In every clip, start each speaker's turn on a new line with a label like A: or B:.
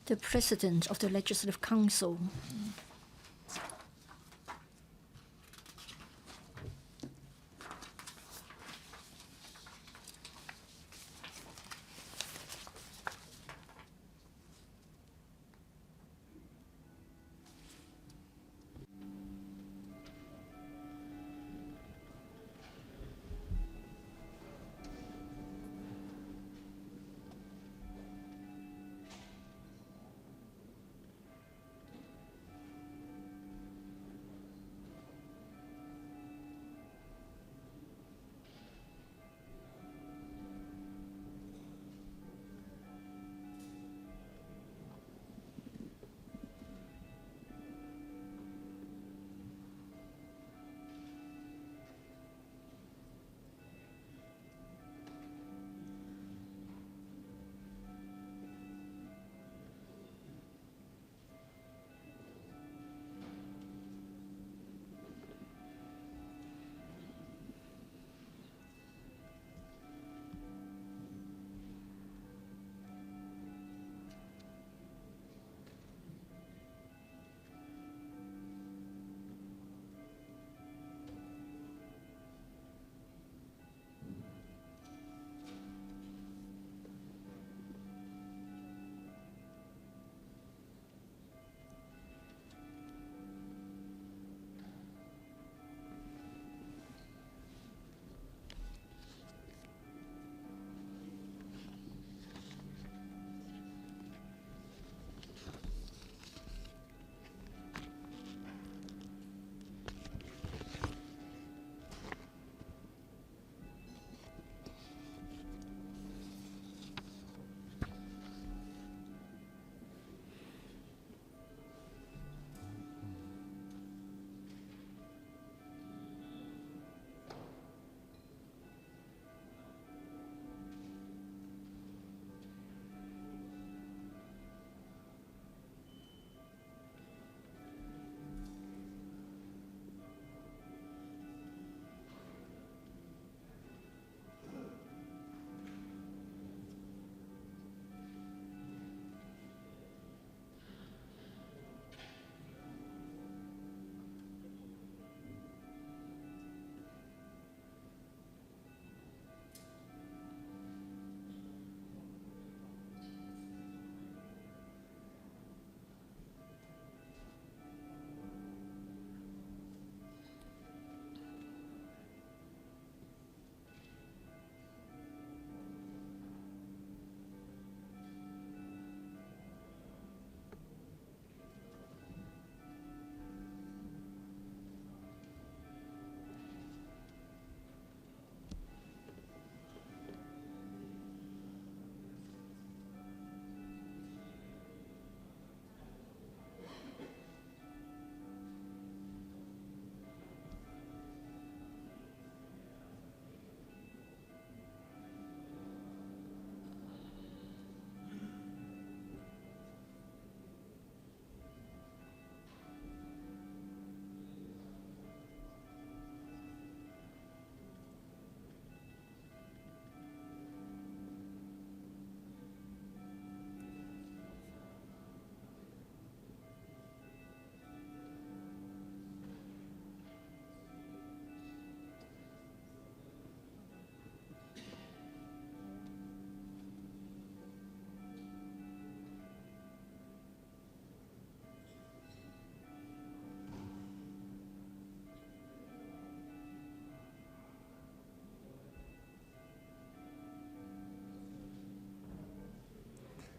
A: The President of the Legislative Council.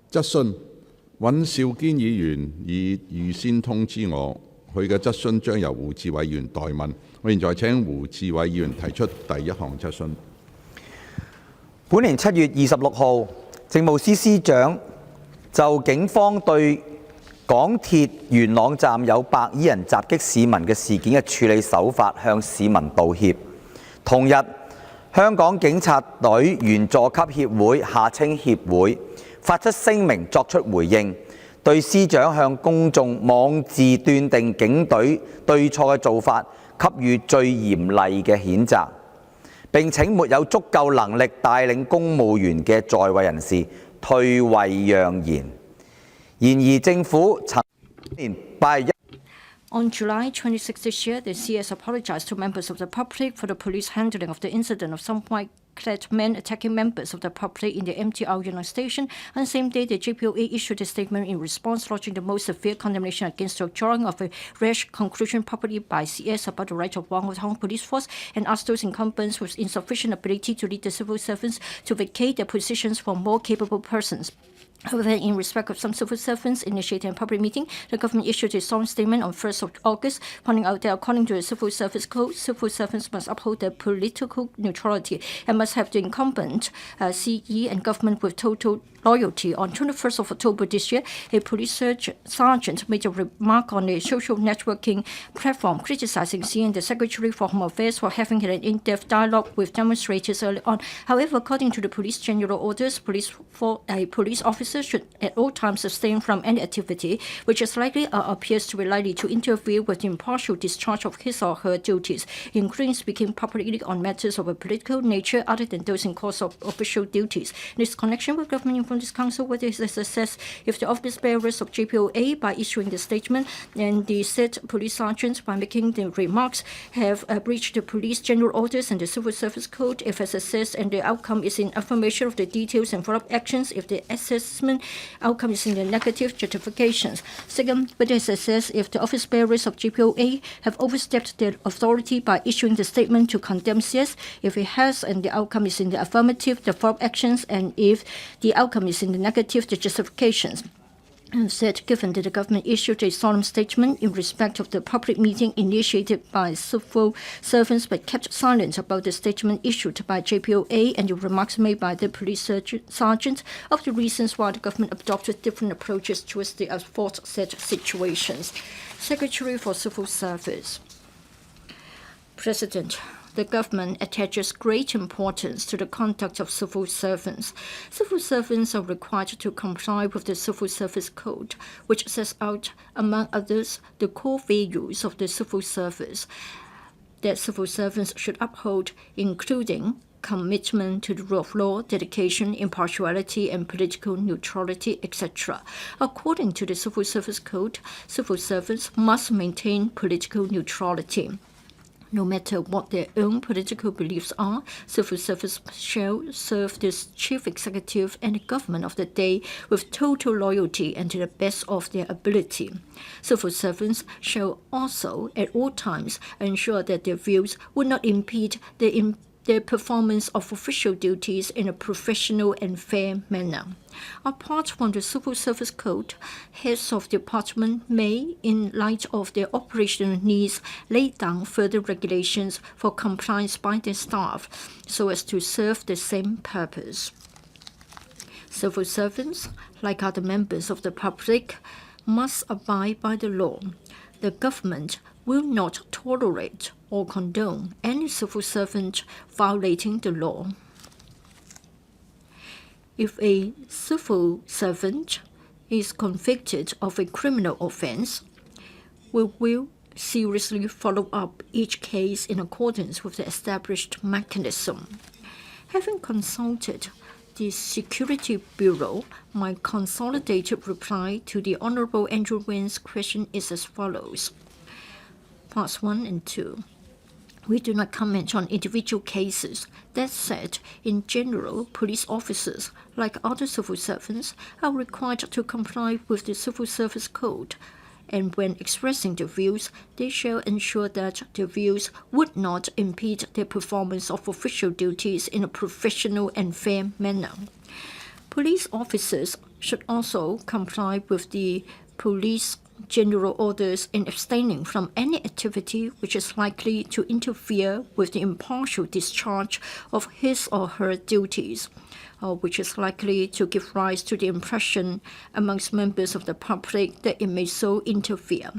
B: 質詢：尹兆堅議員已預先通知我，佢嘅質詢將由胡志偉議員代問。我現在請胡志偉議員提出第一項質詢。
C: 本年7月26號，政務司司長就警方對港鐵元朗站有白衣人襲擊市民嘅事件嘅處理手法向市民道歉。同日，香港警察隊員佐級協會協會發出聲明作出回應，對司長向公眾妄自斷定警隊對錯嘅做法給予最嚴厲嘅譴責，並請沒有足夠能力帶領公務員嘅在位人士退位讓賢。然而政府曾年8月
A: On July 26 this year, the CS apologized to members of the public for the police handling of the incident of some white-clad men attacking members of the public in the MTR Yuen station. On the same day, the JPOA issued a statement in response, lodging the most severe condemnation against the drawing of a rash conclusion properly by CS about the right of Hong Kong police force, and asked those incumbents with insufficient ability to lead the civil servants to vacate their positions for more capable persons. However, in respect of some civil servants initiating a public meeting, the government issued a solemn statement on 1st of August, pointing out that according to the Civil Service Code, civil servants must uphold their political neutrality and must have the incumbent CE and government with total loyalty. On 21st of October this year, a police sergeant made a remark on a social networking platform criticizing CE and the Secretary for Home Affairs for having an in-depth dialogue with demonstrators early on. However, according to the police general orders, police officers should at all times abstain from any activity which is likely or appears to be likely to interfere with the impartial discharge of his or her duties, including speaking publicly on matters of a political nature other than those in course of official duties. In this connection, with government informed this council whether it is assessed if the office bearers of JPOA, by issuing the statement, and the said police sergeants, by making the remarks, have breached the police general orders and the Civil Service Code, if as assessed and the outcome is in affirmation of the details and follow-up actions, if the assessment outcome is in the negative, justifications. Second, whether it is assessed if the office bearers of JPOA have overstepped their authority by issuing the statement to condemn CS, if it has and the outcome is in the affirmative, the follow-up actions, and if the outcome is in the negative, the justifications. And said, given that the government issued a solemn statement in respect of the public meeting initiated by civil servants but kept silent about the statement issued by JPOA and the remarks made by the police sergeant of the reasons why the government adopted different approaches towards the aforesaid situations. Secretary for Civil Service. President, the government attaches great importance to the conduct of civil servants. Civil servants are required to comply with the Civil Service Code, which sets out, among others, the core values of the civil service that civil servants should uphold, including commitment to the rule of law, dedication, impartiality, and political neutrality, etc. According to the Civil Service Code, civil servants must maintain political neutrality. No matter what their own political beliefs are, civil servants shall serve the chief executive and the government of the day with total loyalty and to the best of their ability. Civil servants shall also at all times ensure that their views will not impede their performance of official duties in a professional and fair manner. Apart from the Civil Service Code, heads of department may, in light of their operational needs, lay down further regulations for compliance by their staff so as to serve the same purpose. Civil servants, like other members of the public, must abide by the law. The government will not tolerate or condone any civil servant violating the law. If a civil servant is convicted of a criminal offense, we will seriously follow up each case in accordance with the established mechanism. Having consulted the Security Bureau, my consolidated reply to the Honorable Andrew WAN's question is as follows. Parts 1 and 2. We do not comment on individual cases. That said, in general, police officers, like other civil servants, are required to comply with the Civil Service Code, and when expressing their views, they shall ensure that their views would not impede their performance of official duties in a professional and fair manner. Police officers should also comply with the police general orders in abstaining from any activity which is likely to interfere with the impartial discharge of his or her duties, or which is likely to give rise to the impression amongst members of the public that it may so interfere,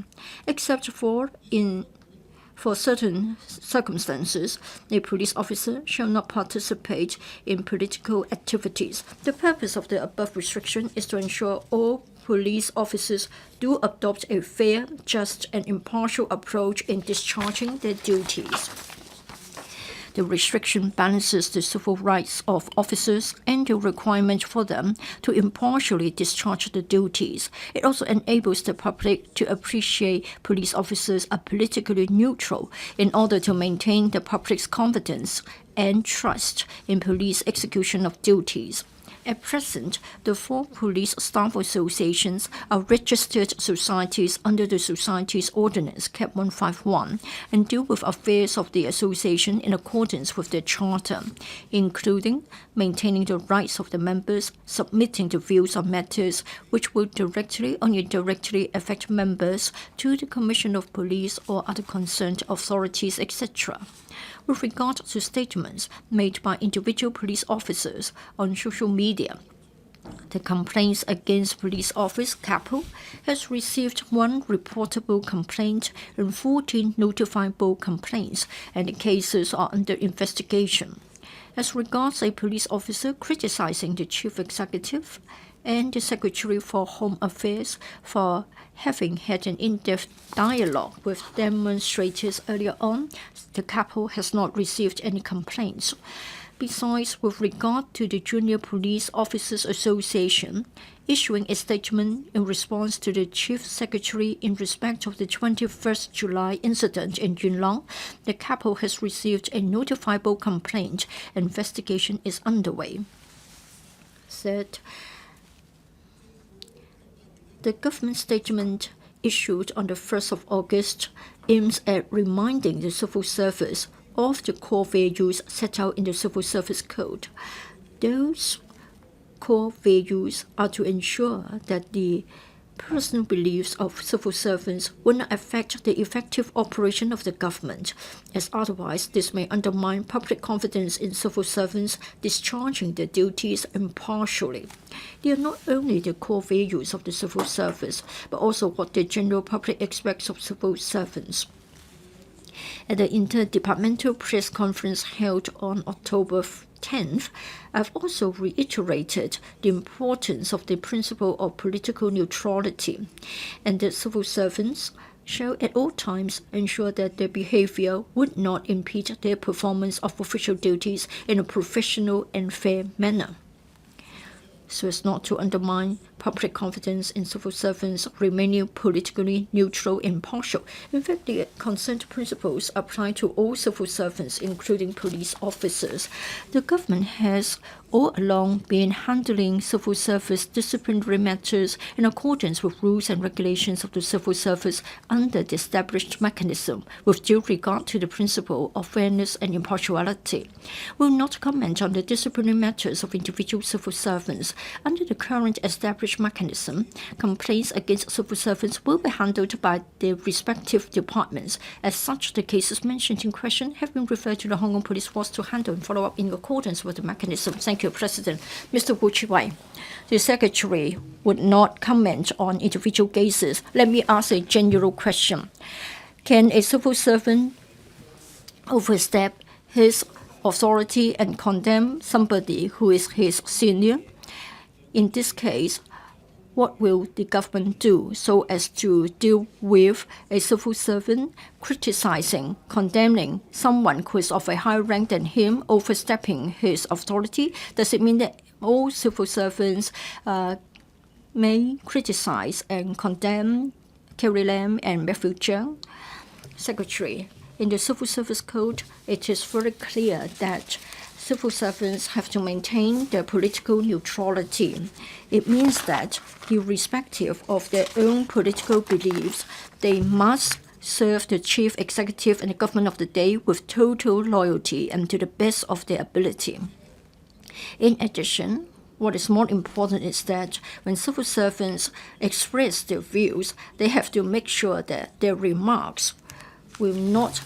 A: except for certain circumstances, a police officer shall not participate in political activities. The purpose of the above restriction is to ensure all police officers do adopt a fair, just, and impartial approach in discharging their duties. The restriction balances the civil rights of officers and the requirement for them to impartially discharge the duties. It also enables the public to appreciate police officers are politically neutral in order to maintain the public's confidence and trust in police execution of duties. At present, the 4 police staff associations are registered societies under the Societies Ordinance Cap 151 and deal with affairs of the association in accordance with their charter, including maintaining the rights of the members, submitting the views on matters which will directly or indirectly affect members to the Commission of Police or other concerned authorities, etc. With regard to statements made by individual police officers on social media, the Complaints Against Police Office (CAPO) has received 1 reportable complaint and 14 notifiable complaints, and the cases are under investigation. As regards a police officer criticizing the Chief Executive and the Secretary for Home Affairs for having had an in-depth dialogue with demonstrators earlier on, the CAPO has not received any complaints. Besides, with regard to the Junior Police Officers Association issuing a statement in response to the Chief Secretary in respect of the 21st July incident in Yuen, the CAPO has received a notifiable complaint. Investigation is underway. Said, the government statement issued on the 1st of August aims at reminding the civil service of the core values set out in the Civil Service Code. Those core values are to ensure that the personal beliefs of civil servants will not affect the effective operation of the government, as otherwise this may undermine public confidence in civil servants discharging their duties impartially. They are not only the core values of the civil service, but also what the general public expects of civil servants. At the interdepartmental press conference held on October 10th, I've also reiterated the importance of the principle of political neutrality, and that civil servants shall at all times ensure that their behavior would not impede their performance of official duties in a professional and fair manner, so as not to undermine public confidence in civil servants remaining politically neutral and impartial. In fact, the concerned principles apply to all civil servants, including police officers. The government has all along been handling civil service disciplinary matters in accordance with rules and regulations of the civil service under the established mechanism, with due regard to the principle of fairness and impartiality. We will not comment on the disciplinary matters of individual civil servants. Under the current established mechanism, complaints against civil servants will be handled by their respective departments. As such, the cases mentioned in question have been referred to the Hong Kong Police Force to handle and follow up in accordance with the mechanism. Thank you, President. Mr. Wu Chi-wai, the Secretary would not comment on individual cases. Let me ask a general question. Can a civil servant overstep his authority and condemn somebody who is his senior? In this case, what will the government do so as to deal with a civil servant criticizing, condemning someone who is of a higher rank than him, overstepping his authority? Does it mean that all civil servants may criticize and condemn Carrie Lam and Matthew Cheung? Secretary, in the Civil Service Code, it is very clear that civil servants have to maintain their political neutrality. It means that, irrespective of their own political beliefs, they must serve the chief executive and the government of the day with total loyalty and to the best of their ability. In addition, what is more important is that when civil servants express their views, they have to make sure that their remarks will not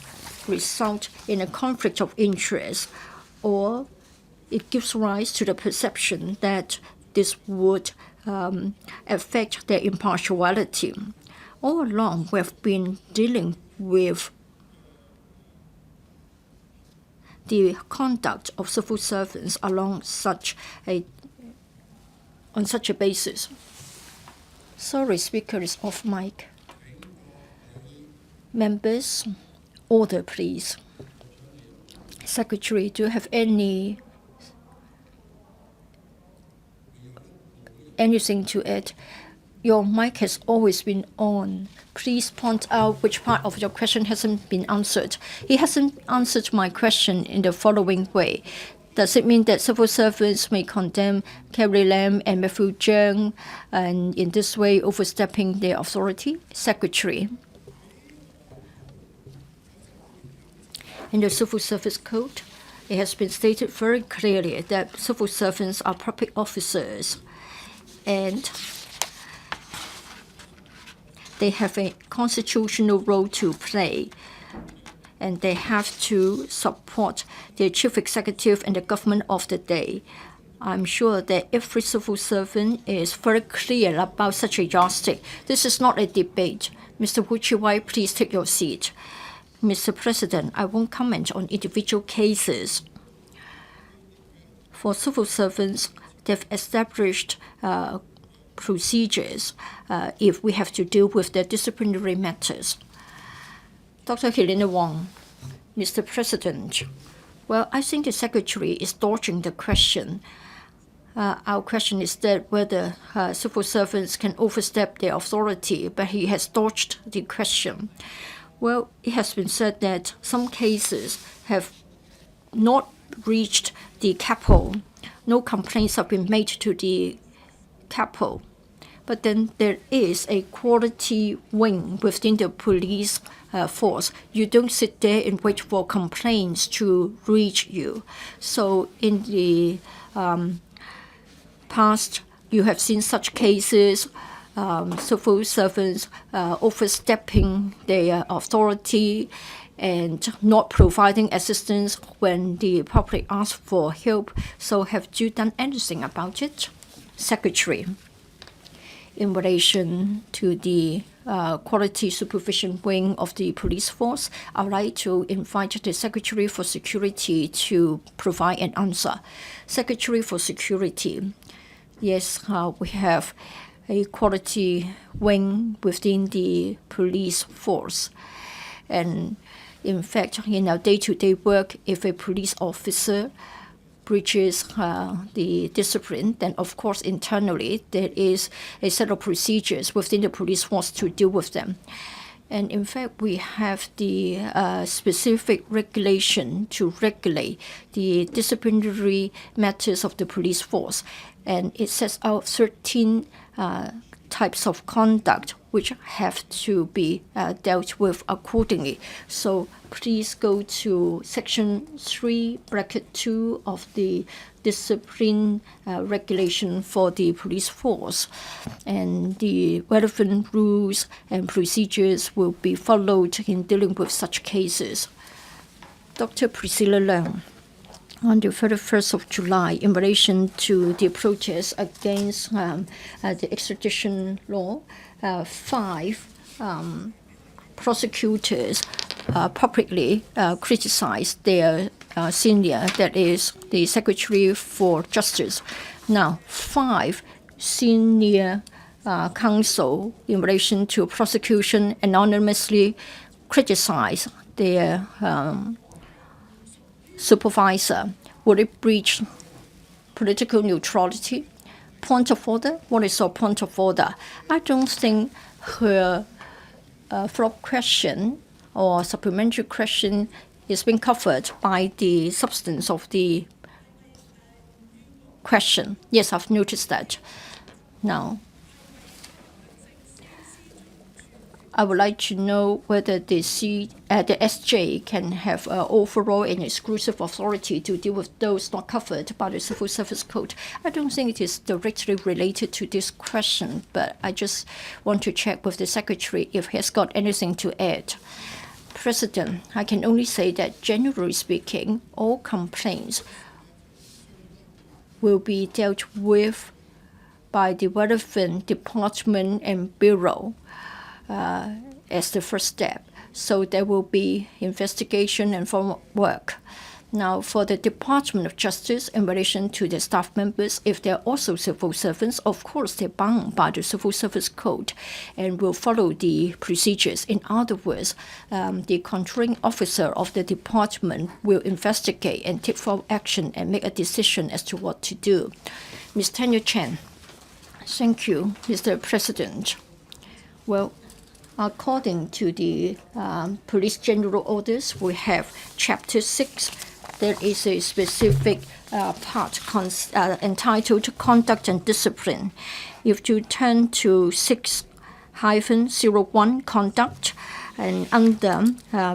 A: result in a conflict of interest, or it gives rise to the perception that this would affect their impartiality. All along, we have been dealing with the conduct of civil servants on such a basis. Sorry, speaker is off mic. Members, order please. Secretary, do you have anything to add? Your mic has always been on. Please point out which part of your question hasn't been answered. He hasn't answered my question in the following way. Does it mean that civil servants may condemn Carrie Lam and Matthew Cheung and in this way overstepping their authority? Secretary. In the Civil Service Code, it has been stated very clearly that civil servants are public officers and they have a constitutional role to play, and they have to support the chief executive and the government of the day. I'm sure that every civil servant is very clear about such a yardstick. This is not a debate. Mr. Wu Chi-wai, please take your seat. Mr. President, I won't comment on individual cases. For civil servants, they've established procedures if we have to deal with their disciplinary matters. Dr. Helena Wong, Mr. President, well, I think the Secretary is dodging the question. Our question is that whether civil servants can overstep their authority, but he has dodged the question. Well, it has been said that some cases have not reached the capital. No complaints have been made to the capital. But then there is a quality wing within the police force. You don't sit there and wait for complaints to reach you. So in the past, you have seen such cases, civil servants overstepping their authority and not providing assistance when the public asks for help. So have you done anything about it? Secretary. In relation to the Quality Supervision Wing of the police force, I would like to invite the Secretary for Security to provide an answer. Secretary for Security, yes, we have a quality wing within the police force. And in fact, in our day-to-day work, if a police officer breaches the discipline, then of course internally there is a set of procedures within the police force to deal with them. And in fact, we have the specific regulation to regulate the disciplinary matters of the police force. And it sets out 13 types of conduct which have to be dealt with accordingly. So please go to section 3(2) of the discipline regulation for the police force. And the relevant rules and procedures will be followed in dealing with such cases. Dr. Priscilla Leung. On the 31st of July, in relation to the protests against the extradition law, 5 prosecutors publicly criticized their senior, that is the Secretary for Justice. Now, 5 senior counsel in relation to prosecution anonymously criticized their supervisor. Would it breach political neutrality? Point of order? What is your point of order? I don't think her follow-up question or supplementary question is being covered by the substance of the question. Yes, I've noticed that. Now, I would like to know whether the SJ can have overall and exclusive authority to deal with those not covered by the Civil Service Code. I don't think it is directly related to this question, but I just want to check with the Secretary if he has got anything to add. President, I can only say that generally speaking, all complaints will be dealt with by the relevant department and bureau as the first step. So there will be investigation and follow-up work. Now, for the Department of Justice in relation to the staff members, if they're also civil servants, of course, they're bound by the Civil Service Code and will follow the procedures. In other words, the controlling officer of the department will investigate and take full action and make a decision as to what to do. Ms. Tanya CHAN. Thank you, Mr. President. Well, according to the Police General Orders, we have Chapter 6. There is a specific part entitled Conduct and Discipline. If you turn to 6-01 Conduct, and under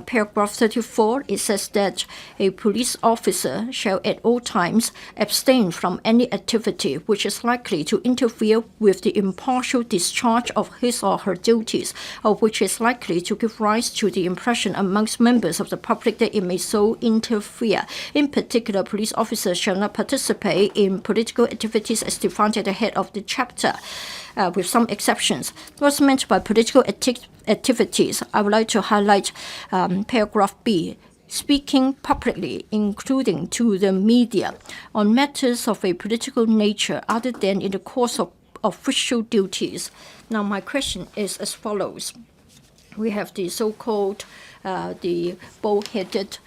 A: paragraph 34, it says that a police officer shall at all times abstain from any activity which is likely to interfere with the impartial discharge of his or her duties, or which is likely to give rise to the impression amongst members of the public that it may so interfere. In particular, police officers shall not participate in political activities as defined at the head of the chapter. With some exceptions. What's meant by political activities? I would like to highlight paragraph B, speaking publicly, including to the media, on matters of a political nature other than in the course of official duties. Now, my question is as follows. We have the so-called the bull-headed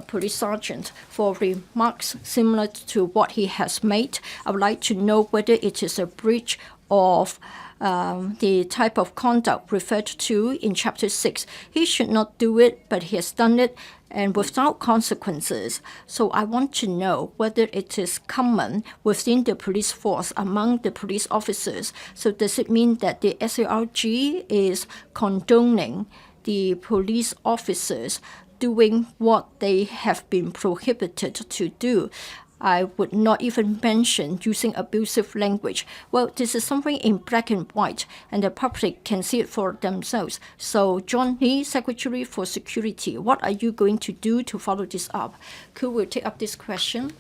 A: police sergeant for remarks similar to what he has made. I would like to know whether it is a breach of the type of conduct referred to in Chapter 6. He should not do it, but he has done it and without consequences. So I want to know whether it is common within the police force among the police officers. So does it mean that the SARG is condoning the police officers doing what they have been prohibited to do? I would not even mention using abusive language. Well, this is something in black and white, and the public can see it for themselves. So, John Lee, Secretary for Security, what are you going to do to follow this up? Could we take up this question?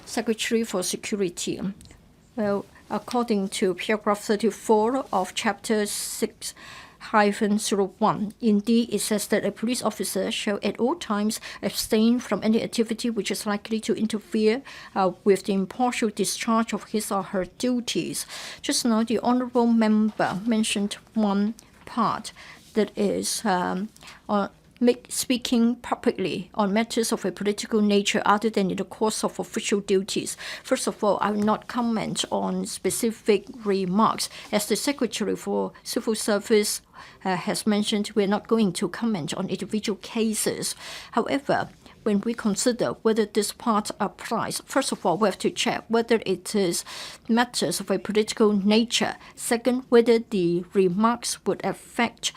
A: Secretary for Security. Well, according to paragraph 34 of Chapter 6-01. Indeed, it says that a police officer shall at all times abstain from any activity which is likely to interfere with the impartial discharge of his or her duties. Just now, the honourable member mentioned one part, that is speaking publicly on matters of a political nature other than in the course of official duties. First of all, I will not comment on specific remarks. As the Secretary for Civil Service has mentioned, we are not going to comment on individual cases. However, when we consider whether this part applies, first of all, we have to check whether it is matters of a political nature. Second, whether the remarks would affect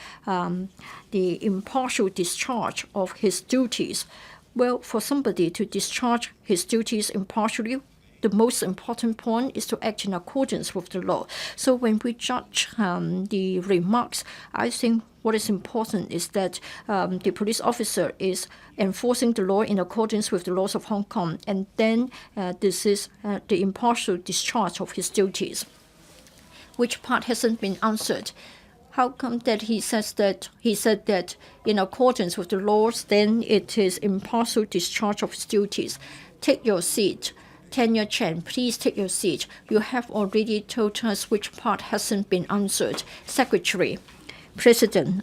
A: the impartial discharge of his duties. Well, for somebody to discharge his duties impartially, the most important point is to act in accordance with the law. So when we judge the remarks, I think what is important is that the police officer is enforcing the law in accordance with the laws of Hong Kong, and then this is the impartial discharge of his duties. Which part hasn't been answered? How come that he said that in accordance with the laws, then it is impartial discharge of his duties? Take your seat. Tanya CHAN, please take your seat. You have already told us which part hasn't been answered. Secretary, President,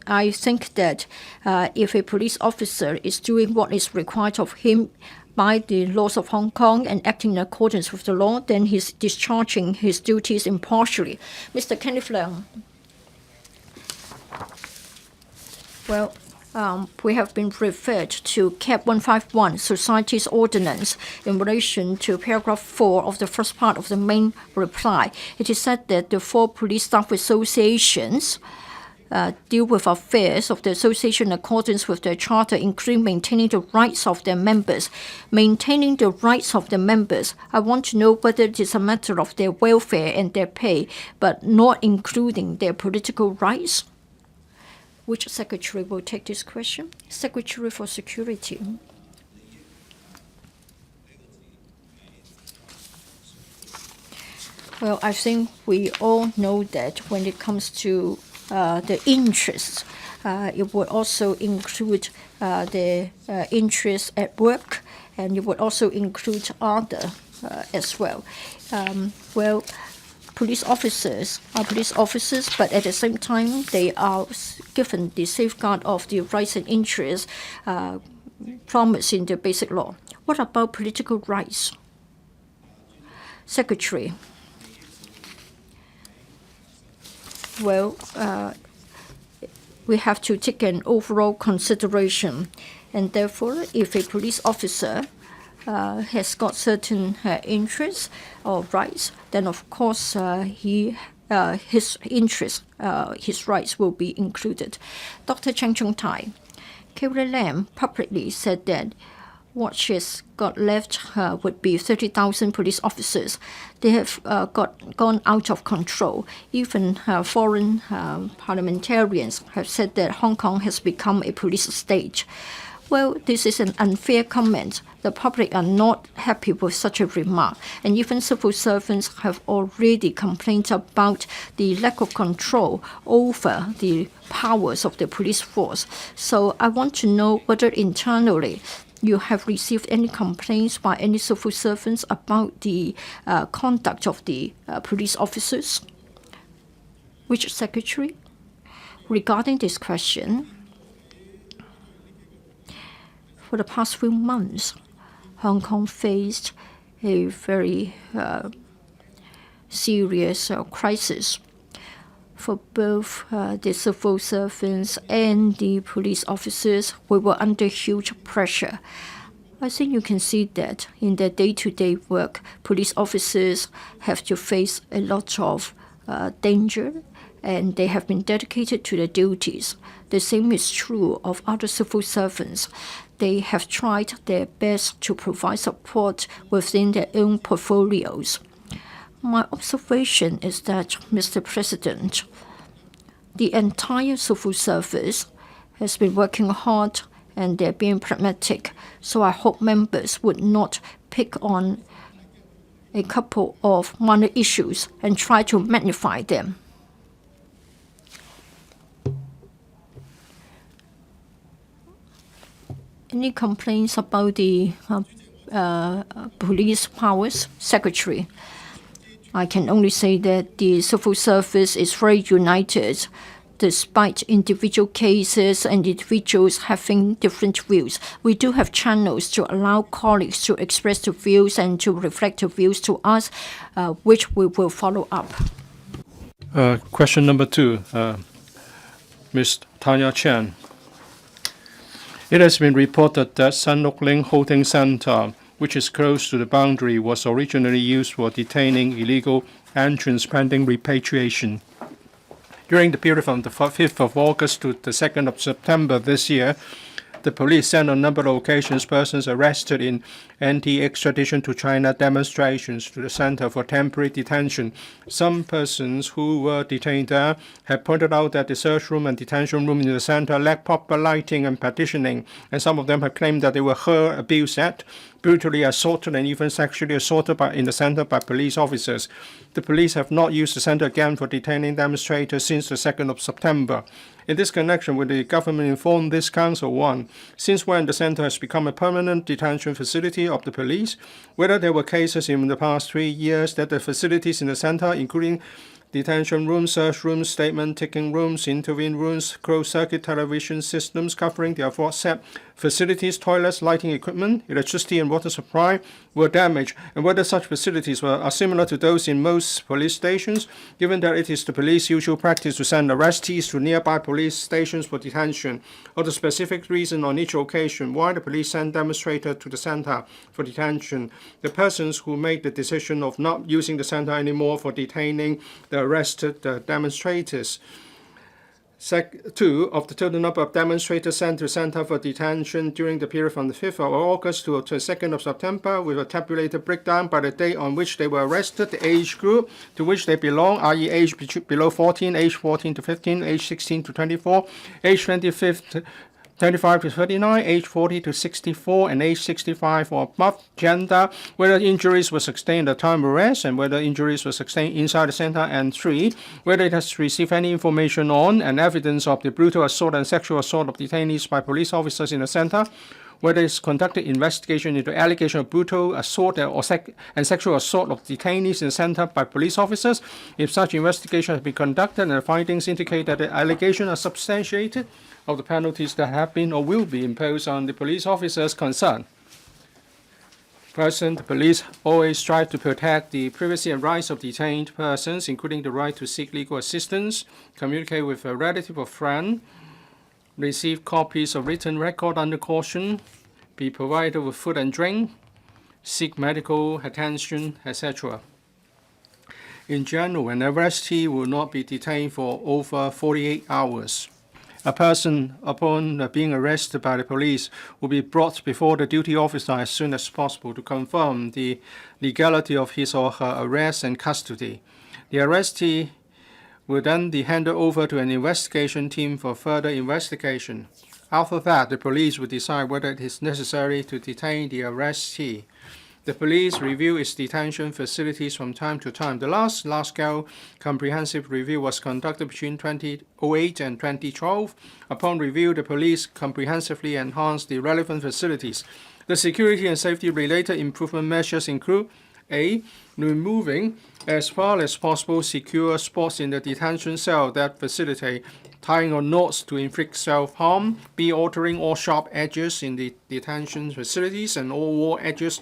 A: I think that if a police officer is doing what is required of him by the laws of Hong Kong and acting in accordance with the law, then he's discharging his duties impartially. Mr. Kenneth Leung. Well, we have been referred to CAP 151, Society's Ordinance, in relation to paragraph 4 of the first part of the main reply. It is said that the 4 police staff associations deal with affairs of the association in accordance with their charter, including maintaining the rights of their members. Maintaining the rights of the members, I want to know whether it is a matter of their welfare and their pay, but not including their political rights. Which secretary will take this question? Secretary for Security. Well, I think we all know that when it comes to the interests, it would also include the interests at work and it would also include other as well. Police officers are police officers, but at the same time, they are given the safeguard of the rights and interests promised in the basic law. What about political rights? Secretary. We have to take an overall consideration, and therefore, if a police officer has got certain interests or rights, then of course his interests, his rights will be included. Dr. Cheng Chung-tai, Carrie Lam publicly said that what she's got left would be 30,000 police officers. They have gone out of control. Even foreign parliamentarians have said that Hong Kong has become a police state. Well, this is an unfair comment. The public are not happy with such a remark, and even civil servants have already complained about the lack of control over the powers of the police force. So I want to know whether internally you have received any complaints by any civil servants about the conduct of the police officers? Which secretary? Regarding this question, for the past few months, Hong Kong faced a very serious crisis. For both the civil servants and the police officers, we were under huge pressure. I think you can see that in their day-to-day work, police officers have to face a lot of danger, and they have been dedicated to their duties. The same is true of other civil servants. They have tried their best to provide support within their own portfolios. My observation is that, Mr. President, the entire civil service has been working hard and they're being pragmatic. So I hope members would not pick on a couple of minor issues and try to magnify them. Any complaints about the police powers? Secretary. I can only say that the civil service is very united, despite individual cases and individuals having different views. We do have channels to allow colleagues to express their views and to reflect their views to us, which we will follow up.
D: Question number 2, Ms. Tanya CHAN. It has been reported that San Lok Ling Holding Center, which is close to the boundary, was originally used for detaining illegal entrants pending repatriation. During the period from the 5th of August to the 2nd of September this year, the police sent on a number of occasions persons arrested in anti-extradition to China demonstrations to the center for temporary detention. Some persons who were detained there have pointed out that the search room and detention room in the center lacked proper lighting and partitioning, and some of them have claimed that they were hurt, abused at, brutally assaulted, and even sexually assaulted in the center by police officers. The police have not used the center again for detaining demonstrators since the 2nd of September. In this connection, will the government inform this council, 1, since when the center has become a permanent detention facility of the police, whether there were cases in the past 3 years that the facilities in the center, including detention rooms, search rooms, statement-taking rooms, interview rooms, closed-circuit television systems covering the aforesaid facilities, toilets, lighting equipment, electricity and water supply were damaged, and whether such facilities are similar to those in most police stations, given that it is the police's usual practice to send arrestees to nearby police stations for detention, or the specific reason on each occasion why the police sent demonstrators to the center for detention, the persons who made the decision of not using the center anymore for detaining the arrested demonstrators. 2, of the total number of demonstrators sent to center for detention during the period from the 5th of August to the 2nd of September, with a tabulated breakdown by the date on which they were arrested, the age group to which they belong, i.e. age below 14, age 14 to 15, age 16 to 24, age 25 to 39, age 40 to 64, and age 65 or above, gender, whether injuries were sustained at the time of arrest, and whether injuries were sustained inside the center, and 3, whether it has received any information on and evidence of the brutal assault and sexual assault of detainees by police officers in the center, whether it's conducted investigation into allegation of brutal assault and sexual assault of detainees in the center by police officers. If such investigation has been conducted and the findings indicate that the allegations are substantiated, of the penalties that have been or will be imposed on the police officers concerned. First, the police always strive to protect the privacy and rights of detained persons, including the right to seek legal assistance, communicate with a relative or friend, receive copies of written record under caution, be provided with food and drink, seek medical attention, etc. In general, an arrestee will not be detained for over 48 hours. A person, upon being arrested by the police, will be brought before the duty officer as soon as possible to confirm the legality of his or her arrest and custody. The arrestee will then be handed over to an investigation team for further investigation. After that, the police will decide whether it is necessary to detain the arrestee. The police review its detention facilities from time to time. The last large-scale comprehensive review was conducted between 2008 and 2012. Upon review, the police comprehensively enhanced the relevant facilities. The security and safety-related improvement measures include A. Removing, as far as possible, secure spots in the detention cell that facilitate tying or knots to inflict self-harm. B. Altering all sharp edges in the detention facilities and all wall edges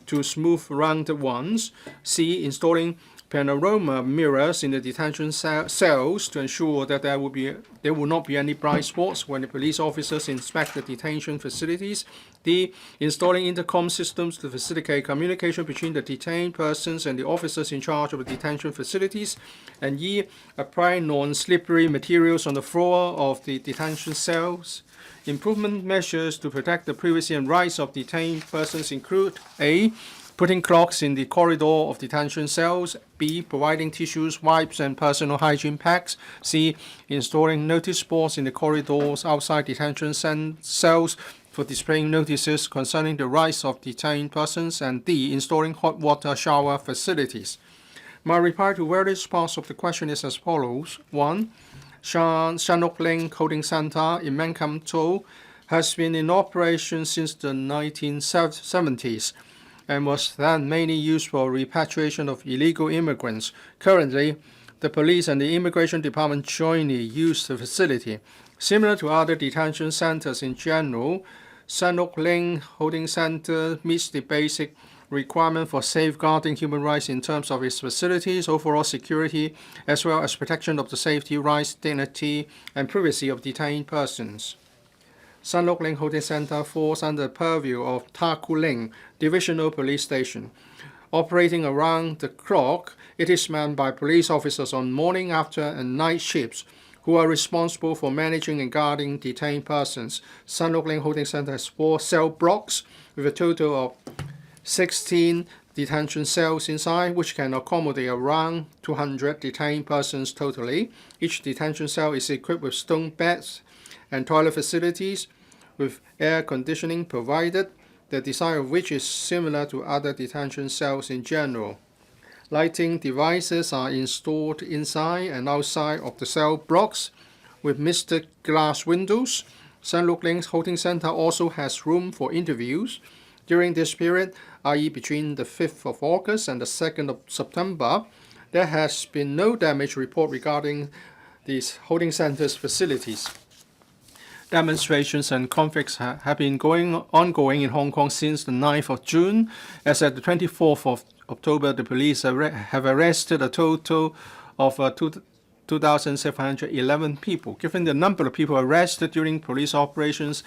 D: to smooth rounded ones. C. Installing panorama mirrors in the detention cells to ensure that there will not be any blind spots when the police officers inspect the detention facilities. D. Installing intercom systems to facilitate communication between the detained persons and the officers in charge of the detention facilities. And E. Applying non-slippery materials on the floor of the detention cells. Improvement measures to protect the privacy and rights of detained persons include A. Putting clocks in the corridor of detention cells. B. Providing tissues, wipes, and personal hygiene packs. C. Installing notice boards in the corridors outside detention cells for displaying notices concerning the rights of detained persons. And D. Installing hot water shower facilities. My reply to various parts of the question is as follows. 1. Shan Nok Ling Holding Center in Man Kam To has been in operation since the 1970s and was then mainly used for repatriation of illegal immigrants. Currently, the police and the immigration department jointly use the facility. Similar to other detention centers in general, San Nok Ling Holding Center meets the basic requirement for safeguarding human rights in terms of its facilities, overall security, as well as protection of the safety, rights, dignity, and privacy of detained persons. San Nok Ling Holding Center falls under the purview of Ta Koo Ling Divisional Police Station. Operating around the clock, it is manned by police officers on morning, after, and night shifts who are responsible for managing and guarding detained persons. San Nok Ling Holding Center has 4 cell blocks with a total of 16 detention cells inside, which can accommodate around 200 detained persons totally. Each detention cell is equipped with stone beds and toilet facilities with air conditioning provided, the design of which is similar to other detention cells in general. Lighting devices are installed inside and outside of the cell blocks with misted glass windows. San Nok Ling Holding Center also has room for interviews. During this period, i.e. between the 5th of August and the 2nd of September, there has been no damage report regarding these holding centers' facilities. Demonstrations and conflicts have been ongoing in Hong Kong since the 9th of June. As at the 24th of October, the police have arrested a total of 2,711 people. Given the number of people arrested during police operations,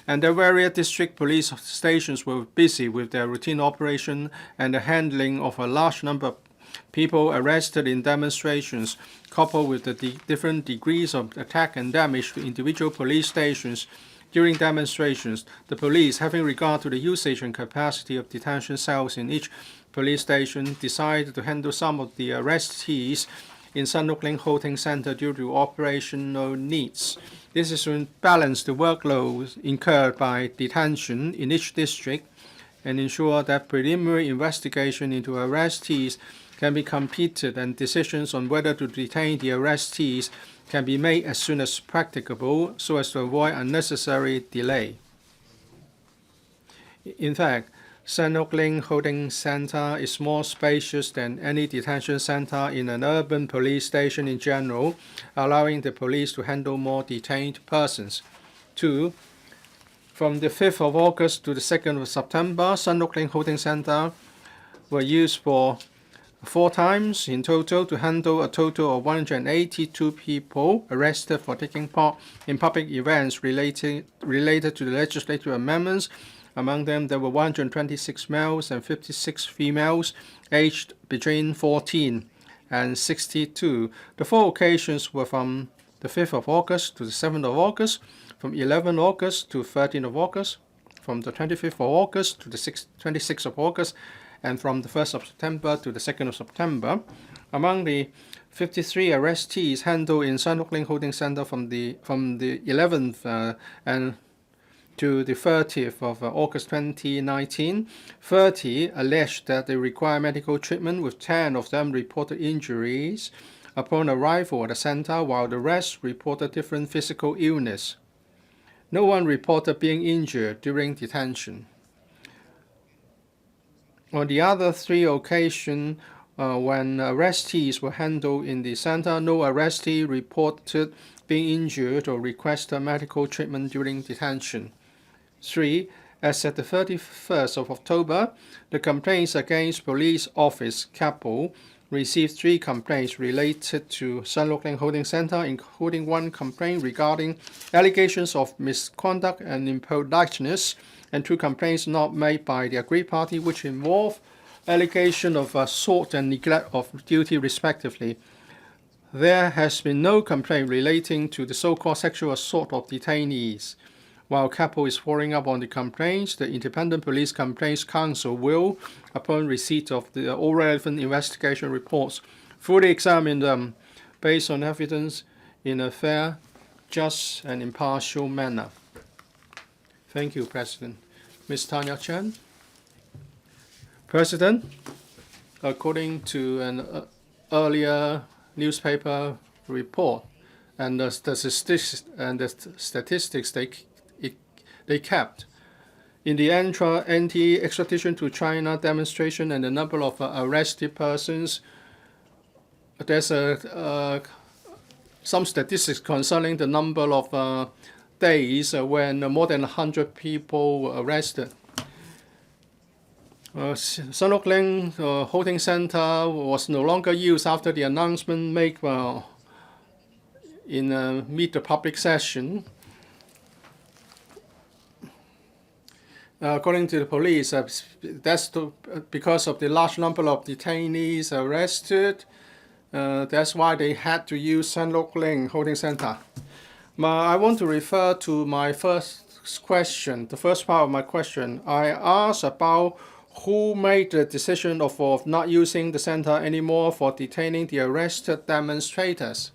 D: and the various district police stations were busy with their routine operation and the handling of a large number of people arrested in demonstrations, coupled with the different degrees of attack and damage to individual police stations during demonstrations, the police, having regard to the usage and capacity of detention cells in each police station, decided to handle some of the arrestees in San Nok Ling Holding Center due to operational needs. This is to balance the workload incurred by detention in each district and ensure that preliminary investigation into arrestees can be completed and decisions on whether to detain the arrestees can be made as soon as practicable so as to avoid unnecessary delay. In fact, San Lok Ling Holding Center is more spacious than any detention center in an urban police station in general, allowing the police to handle more detained persons. 2. From the 5th of August to the 2nd of September, San Lok Ling Holding Center were used for 4 times in total to handle a total of 182 people arrested for taking part in public events related to the legislative amendments. Among them, there were 126 males and 56 females aged between 14 and 62. The 4 occasions were from the 5th of August to the 7th of August, from 11 August to 13 of August, from the 25th of August to the 26th of August, and from the 1st of September to the 2nd of September. Among the 53 arrestees handled in San Lok Ling Holding Center from the 11th and to the 30th of August 2019, 30 alleged that they require medical treatment, with 10 of them reported injuries upon arrival at the center, while the rest reported different physical illness. No one reported being injured during detention. On the other 3 occasions when arrestees were handled in the center, no arrestee reported being injured or requested medical treatment during detention. 3. As at the 31st of October, the complaints against police office CAPO received 3 complaints related to San Lok Ling Holding Center, including 1 complaint regarding allegations of misconduct and impoliteness, and 2 complaints not made by the aggrieved party, which involve allegation of assault and neglect of duty respectively. There has been no complaint relating to the so-called sexual assault of detainees. While CAPO is following up on the complaints, the Independent Police Complaints Council will, upon receipt of the all relevant investigation reports, fully examine them based on evidence in a fair, just, and impartial manner. Thank you, President. Ms. Tanya CHAN. President, according to an earlier newspaper report and the statistics they kept, in the anti-extradition to China demonstration and the number of arrested persons, there's some statistics concerning the number of days when more than 100 people were arrested. San Lok Ling Holding Center was no longer used after the announcement made in Meet the Public session. According to the police, that's because of the large number of detainees arrested. That's why they had to use San Lok Ling Holding Center. I want to refer to my first question, the first part of my question. I asked about who made the decision of not using the center anymore for detaining the arrested demonstrators.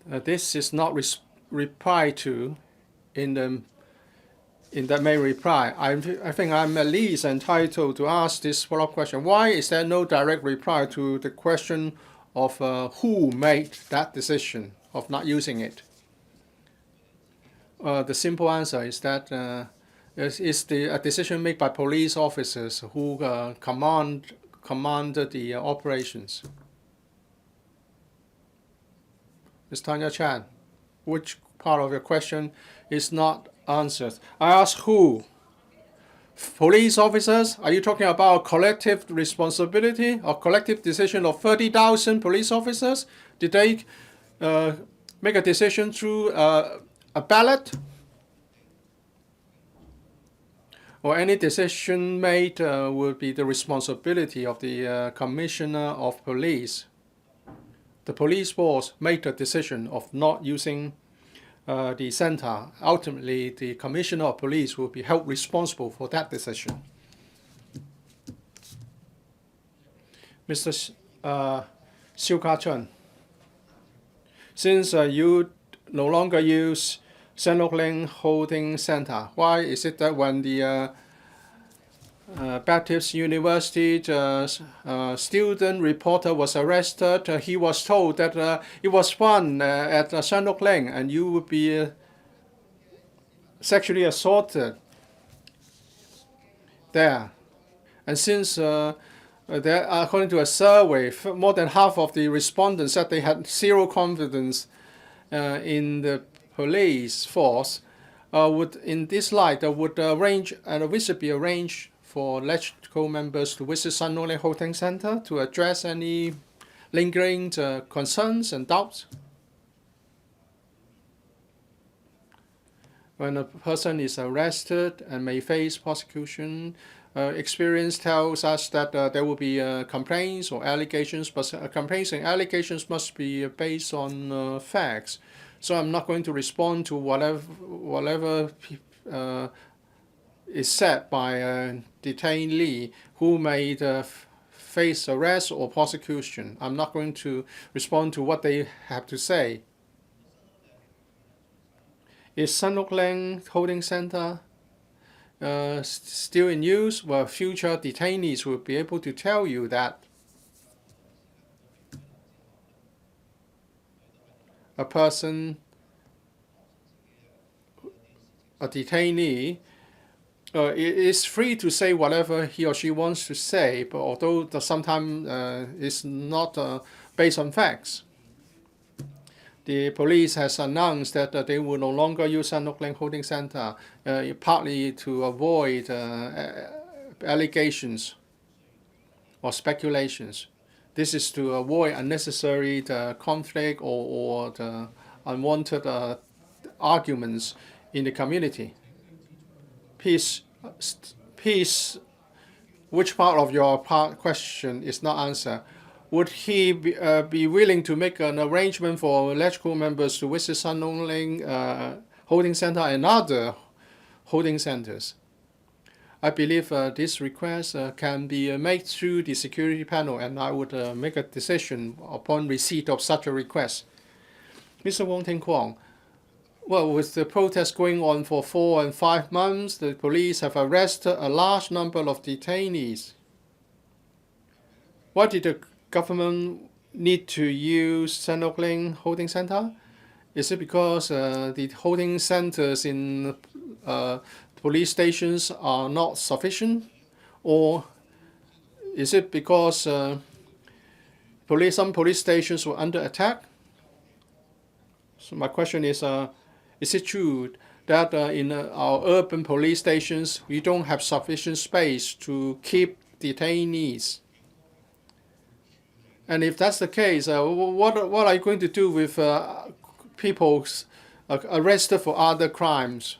D: This is not replied to in that main reply. I think I'm at least entitled to ask this follow-up question. Why is there no direct reply to the question of who made that decision of not using it? The simple answer is that it's a decision made by police officers who commanded the operations. Ms. Tanya CHAN, which part of your question is not answered? I asked who? Police officers? Are you talking about collective responsibility or collective decision of 30,000 police officers? Did they make a decision through a ballot? Or any decision made will be the responsibility of the Commissioner of Police. The police force made the decision of not using the center. Ultimately, the Commissioner of Police will be held responsible for that decision. Mr. Cheung, since you no longer use San Lok Ling Holding Center, why is it that when the Baptist University student reporter was arrested, he was told that it was fun at San Lok Ling and you would be sexually assaulted? there. And since there, according to a survey, more than half of the respondents said they had zero confidence in the police force, would in this light would arrange and a visit be arranged for LegCo members to visit Sun Nok Ling Holding Center to address any lingering concerns and doubts? When a person is arrested and may face prosecution, experience tells us that there will be complaints or allegations, but complaints and allegations must be based on facts. So I'm not going to respond to whatever is said by detainee who may face arrest or prosecution. I'm not going to respond to what they have to say. Is Sun Nok Ling Holding Center still in use? Well, future detainees will be able to tell you that a detainee, is free to say whatever he or she wants to say, but although sometimes it's not based on facts. The police has announced that they will no longer use Sun Nok Ling Holding Center, partly to avoid allegations or speculations. This is to avoid unnecessary conflict or the unwanted arguments in the community. Peace. Which part of your question is not answered? Would he be willing to make an arrangement for LegCo members to visit Sun Nok Ling Holding Center and other holding centers? I believe this request can be made through the security panel, and I would make a decision upon receipt of such a request. Mr. Wong Ting Kwong, well, with the protests going on for 4 and 5 months, the police have arrested a large number of detainees. Why did the government need to use Sun Nok Ling Holding Center? Is it because the holding centers in police stations are not sufficient? Or is it because some police stations were under attack? So my question is it true that in our urban police stations we don't have sufficient space to keep detainees? And if that's the case, what are you going to do with people arrested for other crimes?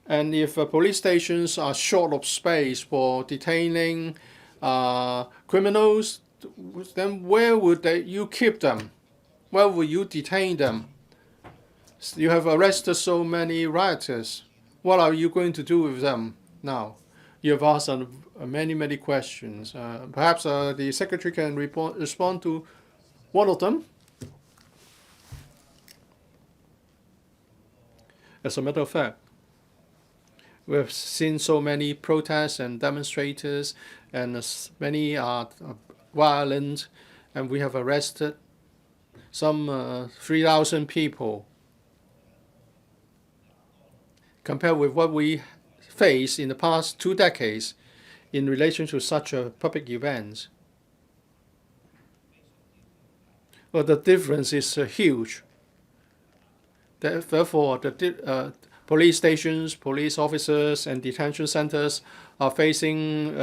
D: And if police stations are short of space for detaining criminals, then where would you keep them? Where will you detain them? You have arrested so many rioters. What are you going to do with them now? You have asked many questions. Perhaps the Secretary can respond to one of them. As a matter of fact, we have seen so many protests and demonstrators, and many are violent, and we have arrested some 3,000 people. Compared with what we faced in the past 2 decades in relation to such public events, well, the difference is huge. Therefore, the police stations, police officers, and detention centers are facing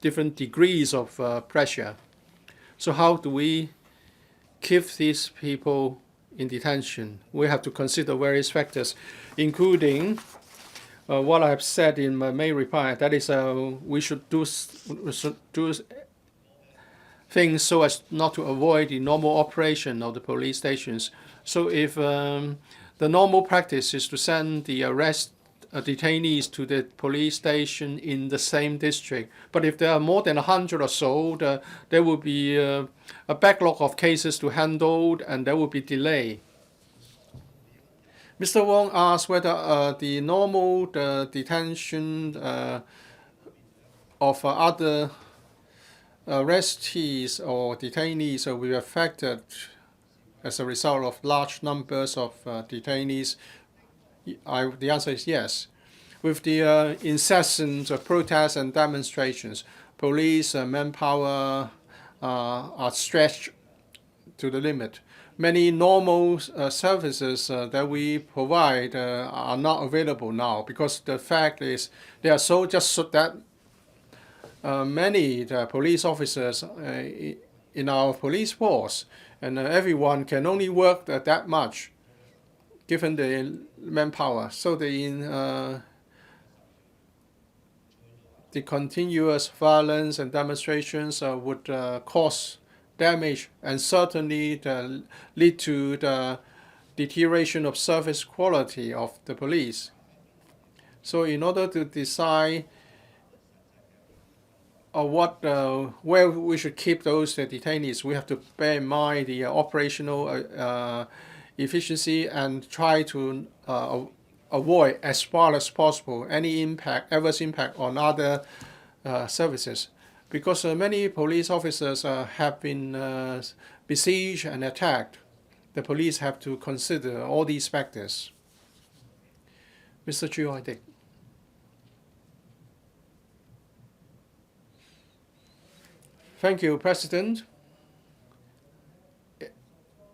D: different degrees of pressure. So how do we keep these people in detention? We have to consider various factors, including what I have said in my main reply. That is, we should do things so as not to avoid the normal operation of the police stations. So if the normal practice is to send the detainees to the police station in the same district, but if there are more than 100 or so, there will be a backlog of cases to handle, and there will be delay. Mr. Wong asked whether the normal detention of other arrestees or detainees will be affected as a result of large numbers of detainees. The answer is yes. with the incessant protests and demonstrations, police manpower are stretched to the limit. Many normal services that we provide are not available now, because the fact is they are just so that many police officers in our police force, and everyone can only work that much given the manpower. So the continuous violence and demonstrations would cause damage and certainly lead to the deterioration of service quality of the police. So in order to decide where we should keep those detainees, we have to bear in mind the operational efficiency and try to avoid as far as possible any adverse impact on other services. Because many police officers have been besieged and attacked, the police have to consider all these factors. Mr. Chu, I think. Thank you, President.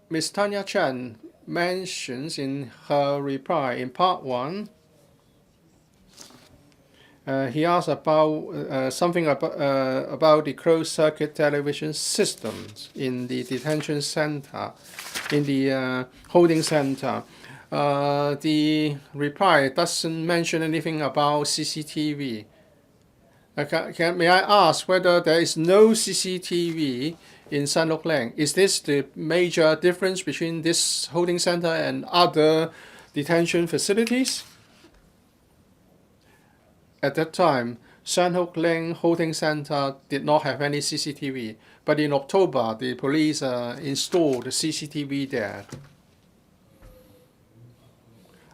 D: Ms. Tanya CHAN mentions in her reply in Part 1, he asked about something about the closed-circuit television systems in the detention center, in the holding center. The reply doesn't mention anything about CCTV. May I ask whether there is no CCTV in San Lok Leng? Is this the major difference between this holding center and other detention facilities? At that time, San Lok Leng Holding Center did not have any CCTV, but in October, the police installed CCTV there.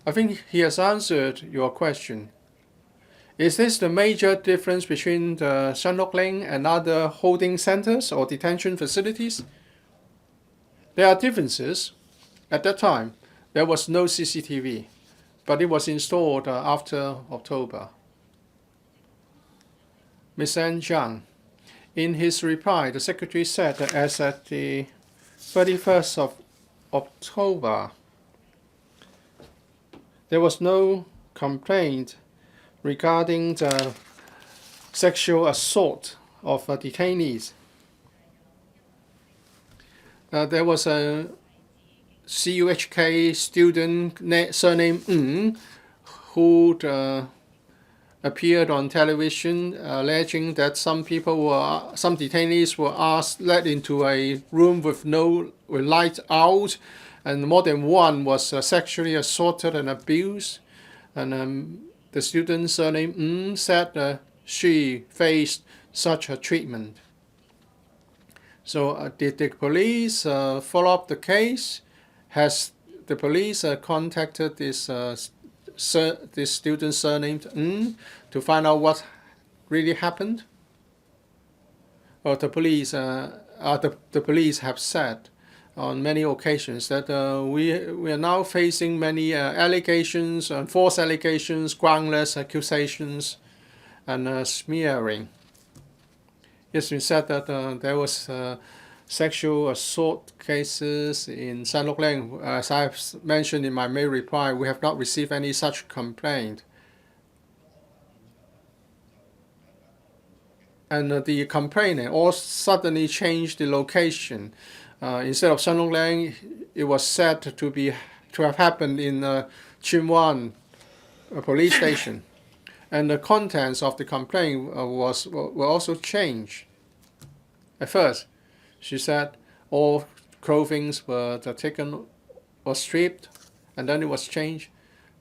D: I think he has answered your question. Is this the major difference between the San Lok Leng and other holding centers or detention facilities? There are differences. At that time, there was no CCTV, but it was installed after October. Ms. Ann Zhang, in his reply, the Secretary said that as at the 31st of October, there was no complaint regarding the sexual assault of detainees. There was a CUHK student surnamed Ng who appeared on television alleging that some detainees were led into a room with light out, and more than one was sexually assaulted and abused. And the student surnamed Ng said she faced such a treatment. So did the police follow up the case? Has the police contacted this student surnamed Ng to find out what really happened? Or the police have said on many occasions that we are now facing many allegations and false allegations, groundless accusations, and smearing. It's been said that there was sexual assault cases in San Lok Leng. As I've mentioned in my mail reply, we have not received any such complaint. And the complainant all suddenly changed the location. Instead of San Lok Leng, it was said to have happened in Chim Wan police station. And the contents of the complaint were also changed. At first, she said all clothing were taken or stripped, and then it was changed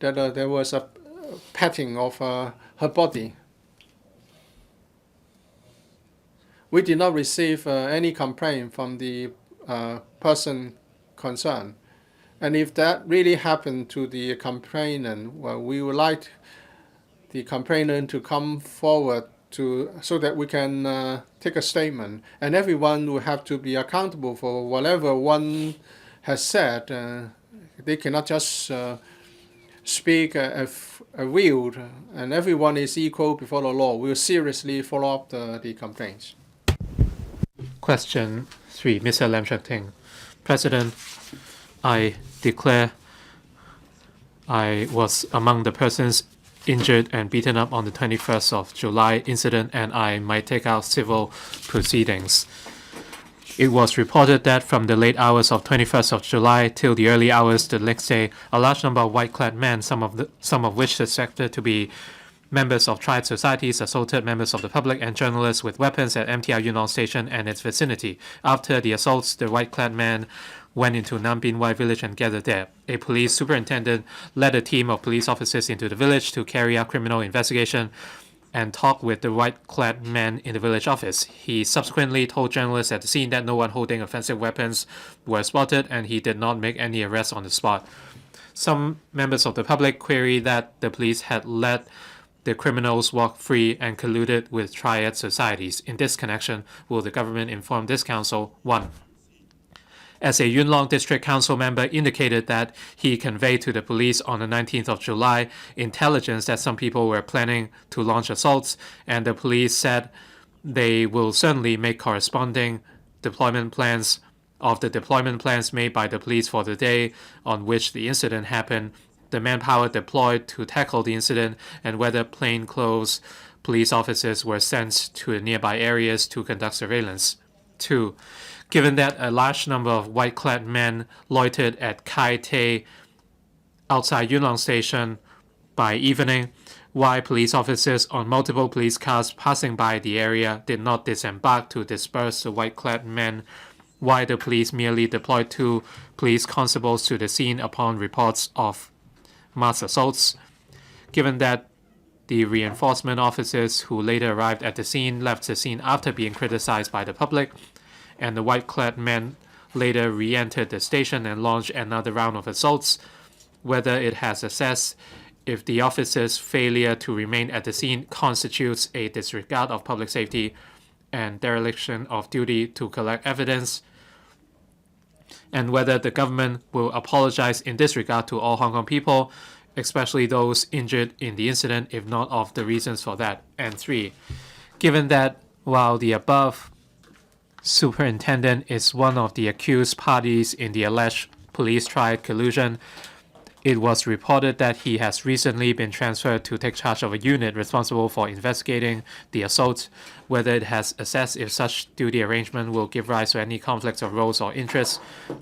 D: that there was a patting of her body. We did not receive any complaint from the person concerned. And if that really happened to the complainant, well, we would like the complainant to come forward so that we can take a statement. And everyone will have to be accountable for whatever one has said. They cannot just speak a view and everyone is equal before the law, will seriously follow up the complaints.
E: Question 3, Mr. Lam Cheuk-ting. President, I declare I was among the persons injured and beaten up on the 21st of July incident, and I might take out civil proceedings. It was reported that from the late hours of 21st of July till the early hours the next day, a large number of white-clad men, some of which suspected to be members of triad societies, assaulted members of the public and journalists with weapons at MTR Yuen Station and its vicinity. After the assaults, the white-clad men went into Nam Bin Wai village and gathered there. A police superintendent led a team of police officers into the village to carry out criminal investigation and talk with the white-clad men in the village office. He subsequently told journalists at the scene that no one holding offensive weapons were spotted, and he did not make any arrests on the spot. Some members of the public queried that the police had let the criminals walk free and colluded with triad societies. In this connection, will the government inform this council? 1. As a Yuen Long District Council member indicated that he conveyed to the police on the 19th of July intelligence that some people were planning to launch assaults, and the police said they will certainly make corresponding deployment plans of the deployment plans made by the police for the day on which the incident happened, the manpower deployed to tackle the incident, and whether plainclothes police officers were sent to nearby areas to conduct surveillance. 2. Given that a large number of white-clad men loitered at Kai Te outside Yuen Long Station by evening, why police officers on multiple police cars passing by the area did not disembark to disperse the white-clad men, why the police merely deployed 2 police constables to the scene upon reports of mass assaults. Given that the reinforcement officers who later arrived at the scene left the scene after being criticized by the public, and the white-clad men later re-entered the station and launched another round of assaults, whether it has assessed if the officers' failure to remain at the scene constitutes a disregard of public safety and dereliction of duty to collect evidence, and whether the government will apologize in this regard to all Hong Kong people, especially those injured in the incident, if not of the reasons for that. And 3, given that while the above superintendent is one of the accused parties in the alleged police triad collusion, it was reported that he has recently been transferred to take charge of a unit responsible for investigating the assault, whether it has assessed if such duty arrangement will give rise to any conflicts of roles or interests,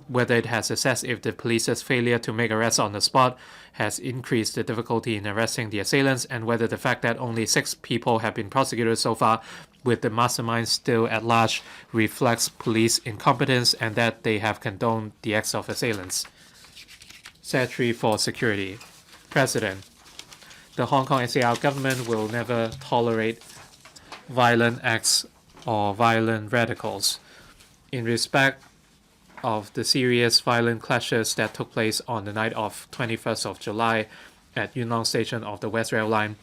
E: whether it has assessed if the police's failure to make arrests on the spot has increased the difficulty in arresting the assailants, and whether the fact that only 6 people have been prosecuted so far, with the mastermind still at large, reflects police incompetence and that they have condoned the acts of assailants. Secretary for Security. President, the Hong Kong SAR government will never tolerate violent acts or violent radicals. In respect of the serious violent clashes that took place on the night of 21st of July at Yuen Long Station of the West Rail Line,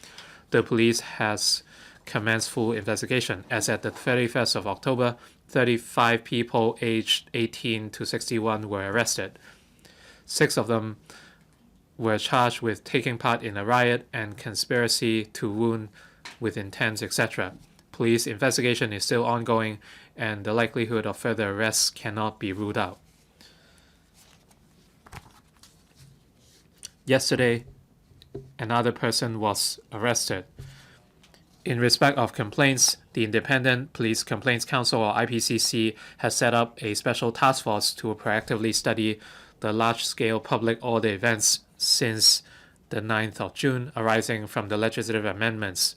E: the police has commenced full investigation. As at the 31st of October, 35 people aged 18 to 61 were arrested. 6 of them were charged with taking part in a riot and conspiracy to wound with intent, etc. Police investigation is still ongoing, and the likelihood of further arrests cannot be ruled out. Yesterday, another person was arrested. In respect of complaints, the Independent Police Complaints Council, or IPCC, has set up a special task force to proactively study the large-scale public order events since the 9th of June arising from the legislative amendments.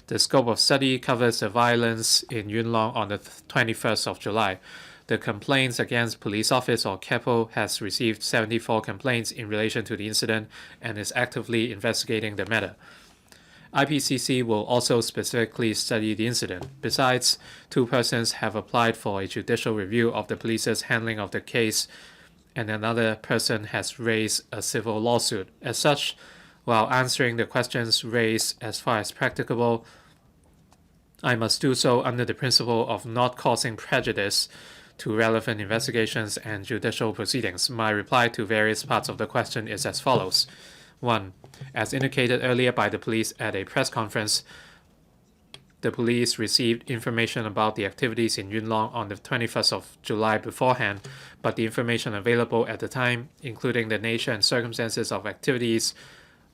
E: The scope of study covers the violence in Yuen Long on the 21st of July. The Complaints Against Police Office, or CAPO, has received 74 complaints in relation to the incident and is actively investigating the matter. IPCC will also specifically study the incident. Besides, 2 persons have applied for a judicial review of the police's handling of the case, and another person has raised a civil lawsuit. As such, while answering the questions raised as far as practicable, I must do so under the principle of not causing prejudice to relevant investigations and judicial proceedings. My reply to various parts of the question is as follows. 1. As indicated earlier by the police at a press conference, the police received information about the activities in Yuen Long on the 21st of July beforehand, but the information available at the time, including the nature and circumstances of activities,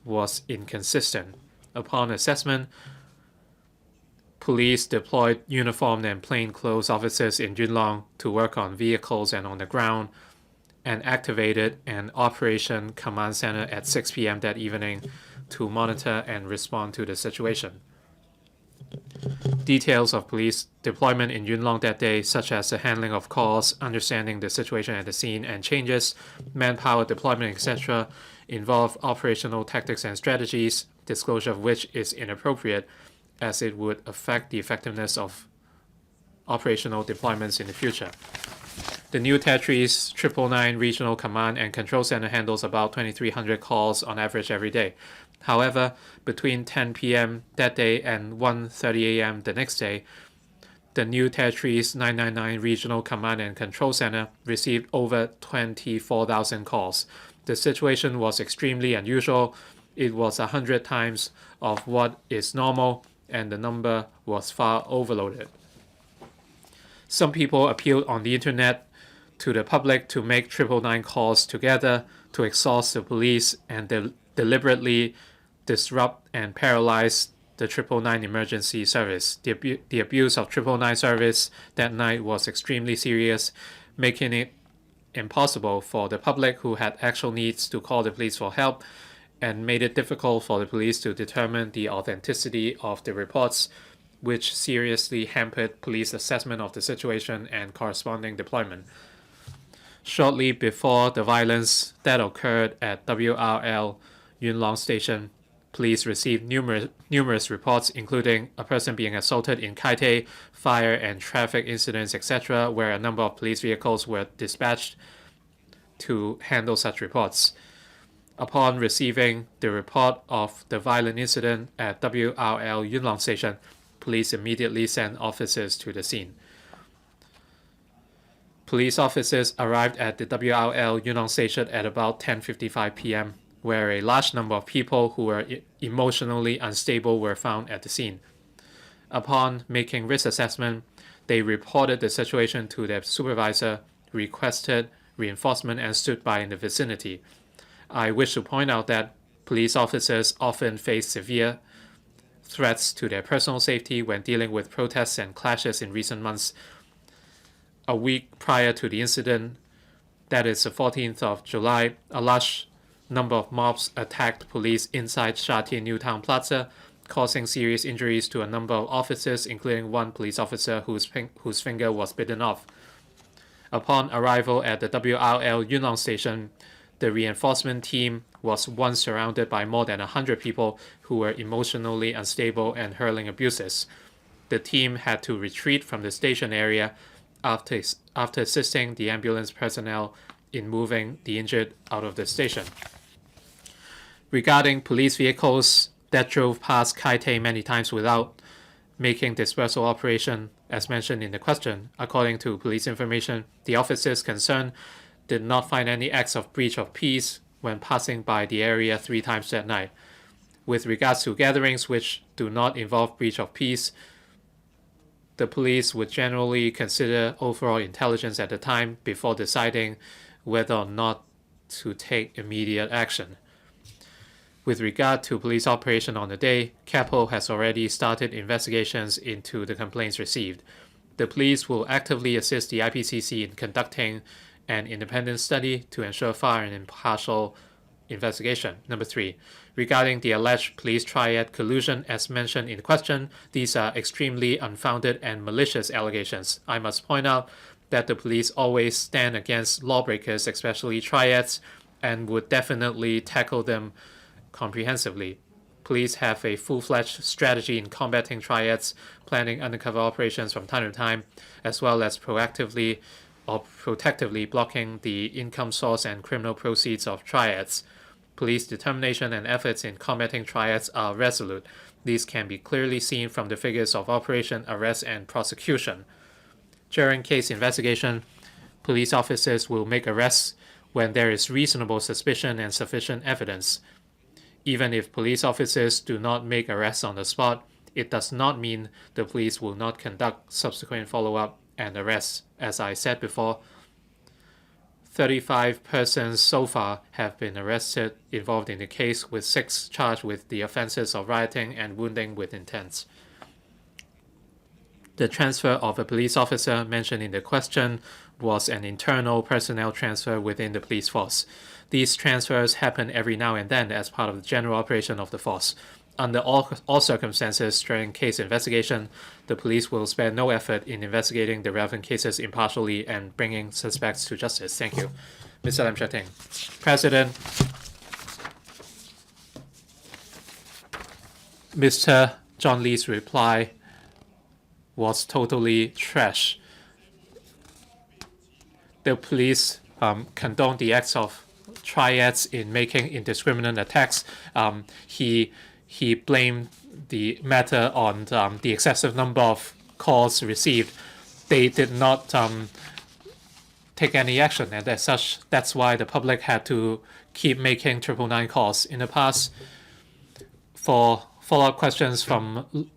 E: was inconsistent. Upon assessment, police deployed uniformed and plainclothes officers in Yuen Long to work on vehicles and on the ground, and activated an operation command center at 6 p.m. that evening to monitor and respond to the situation. Details of police deployment in Yuen Long that day, such as the handling of calls, understanding the situation at the scene and changes, manpower deployment, etc., involve operational tactics and strategies, disclosure of which is inappropriate, as it would affect the effectiveness of operational deployments in the future. The new Territories 999 Regional Command and Control Center handles about 2,300 calls on average every day. However, between 10 p.m. that day and 1:30 a.m. the next day, the new Territories 999 Regional Command and Control Center received over 24,000 calls. The situation was extremely unusual. It was 100 times of what is normal, and the number was far overloaded. Some people appealed on the internet to the public to make 999 calls together to exhaust the police and deliberately disrupt and paralyze the 999 emergency service. The abuse of 999 service that night was extremely serious, making it impossible for the public who had actual needs to call the police for help, and made it difficult for the police to determine the authenticity of the reports, which seriously hampered police assessment of the situation and corresponding deployment. Shortly before the violence that occurred at WRL Yuen Long Station, police received numerous reports, including a person being assaulted in Kai Tai, fire and traffic incidents, etc., where a number of police vehicles were dispatched to handle such reports. Upon receiving the report of the violent incident at WRL Yuen Long Station, police immediately sent officers to the scene. Police officers arrived at the WRL Yuen Long Station at about 10:55 p.m., where a large number of people who were emotionally unstable were found at the scene. Upon making risk assessment, they reported the situation to their supervisor, requested reinforcement, and stood by in the vicinity. I wish to point out that police officers often face severe threats to their personal safety when dealing with protests and clashes in recent months. A week prior to the incident, that is the 14th of July, a large number of mobs attacked police inside Sha Tin New Town Plaza, causing serious injuries to a number of officers, including one police officer whose finger was bitten off. Upon arrival at the WRL Yuen Long Station, the reinforcement team was once surrounded by more than 100 people who were emotionally unstable and hurling abuses. The team had to retreat from the station area after assisting the ambulance personnel in moving the injured out of the station. Regarding police vehicles that drove past Kai Tai many times without making dispersal operation, as mentioned in the question, according to police information, the officers concerned did not find any acts of breach of peace when passing by the area 3 times that night. With regards to gatherings which do not involve breach of peace, the police would generally consider overall intelligence at the time before deciding whether or not to take immediate action. With regard to police operation on the day, CAPO has already started investigations into the complaints received. The police will actively assist the IPCC in conducting an independent study to ensure fair and impartial investigation. Number 3, regarding the alleged police triad collusion as mentioned in the question, these are extremely unfounded and malicious allegations. I must point out that the police always stand against lawbreakers, especially triads, and would definitely tackle them comprehensively. Police have a full-fledged strategy in combating triads, planning undercover operations from time to time, as well as proactively or protectively blocking the income source and criminal proceeds of triads. Police determination and efforts in combating triads are resolute. These can be clearly seen from the figures of operation, arrest, and prosecution. During case investigation, police officers will make arrests when there is reasonable suspicion and sufficient evidence. Even if police officers do not make arrests on the spot, it does not mean the police will not conduct subsequent follow-up and arrests. As I said before, 35 persons so far have been arrested involved in the case, with 6 charged with the offenses of rioting and wounding with intent. The transfer of a police officer mentioned in the question was an internal personnel transfer within the police force. These transfers happen every now and then as part of the general operation of the force. Under all circumstances during case investigation, the police will spare no effort in investigating the relevant cases impartially and bringing suspects to justice. Thank you. Mr. Lam Cheuk-ting. President, Mr. John Lee's reply was totally trash. The police condoned the acts of triads in making indiscriminate attacks. He blamed the matter on the excessive number of calls received. They did not take any action, and as such, that's why the public had to keep making 999 calls. In the past, for follow-up questions from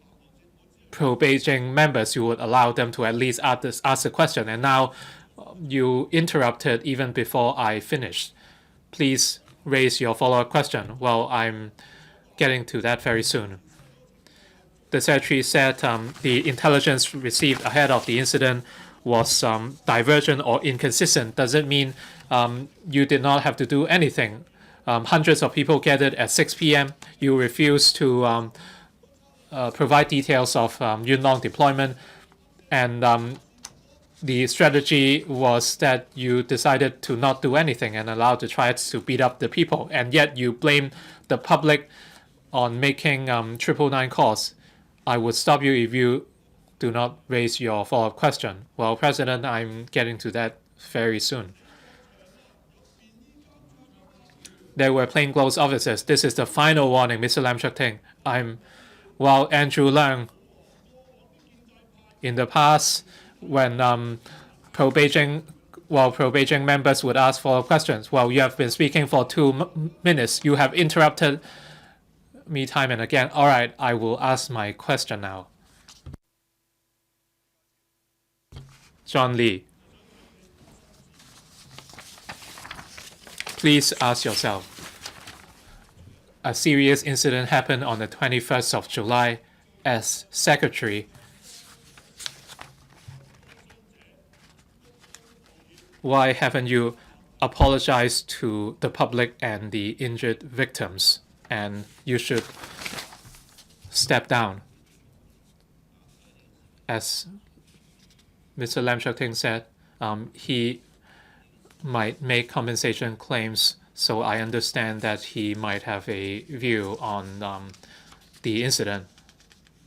E: pro-Beijing members, you would allow them to at least ask a question, and now you interrupted even before I finished. Please raise your follow-up question. Well, I'm getting to that very soon. The Secretary said the intelligence received ahead of the incident was divergent or inconsistent. Does it mean you did not have to do anything? Hundreds of people gathered at 6 p.m. You refused to provide details of Yuen Long deployment, and the strategy was that you decided to not do anything and allow the triads to beat up the people, and yet you blame the public on making 999 calls. I would stop you if you do not raise your follow-up question. Well, President, I'm getting to that very soon. There were plainclothes officers. This is the final warning, Mr. Lam Cheuk-ting. Well, Andrew Leung, in the past, when pro-Beijing members would ask for questions, well, you have been speaking for 2 minutes. You have interrupted me time and again. All right, I will ask my question now. John Lee, please ask yourself. A serious incident happened on the 21st of July. As Secretary, why haven't you apologized to the public and the injured victims? And you should step down. As Mr. Lam Cheuk-ting said, he might make compensation claims, so I understand that he might have a view on the incident.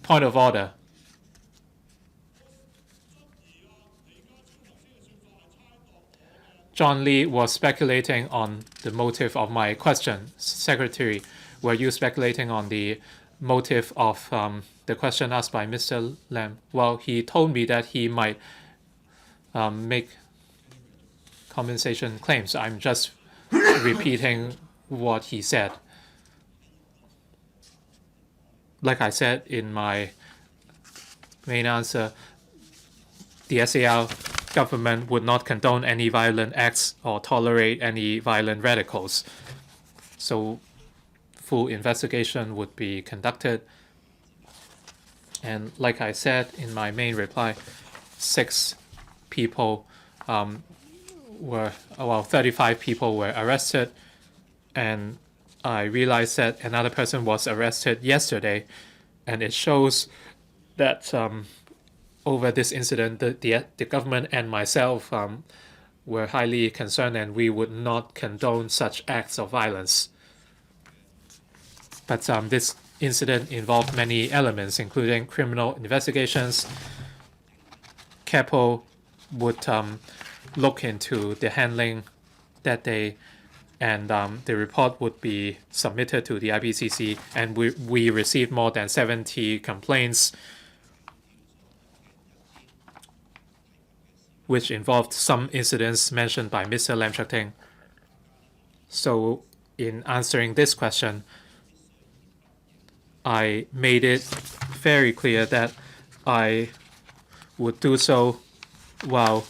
E: Point of order. John Lee was speculating on the motive of my question. Secretary, were you speculating on the motive of the question asked by Mr. Lam? Well, he told me that he might make compensation claims. I'm just repeating what he said. Like I said in my main answer, the SAR government would not condone any violent acts or tolerate any violent radicals. So full investigation would be conducted. And like I said in my main reply, 6 people 35 people were arrested, and I realized that another person was arrested yesterday, and it shows that over this incident, the government and myself were highly concerned, and we would not condone such acts of violence. But this incident involved many elements, including criminal investigations. CAPO would look into the handling that day, and the report would be submitted to the IPCC, and we received more than 70 complaints, which involved some incidents mentioned by Mr. Lam Cheuk-ting. So in answering this question, I made it very clear that I would do so while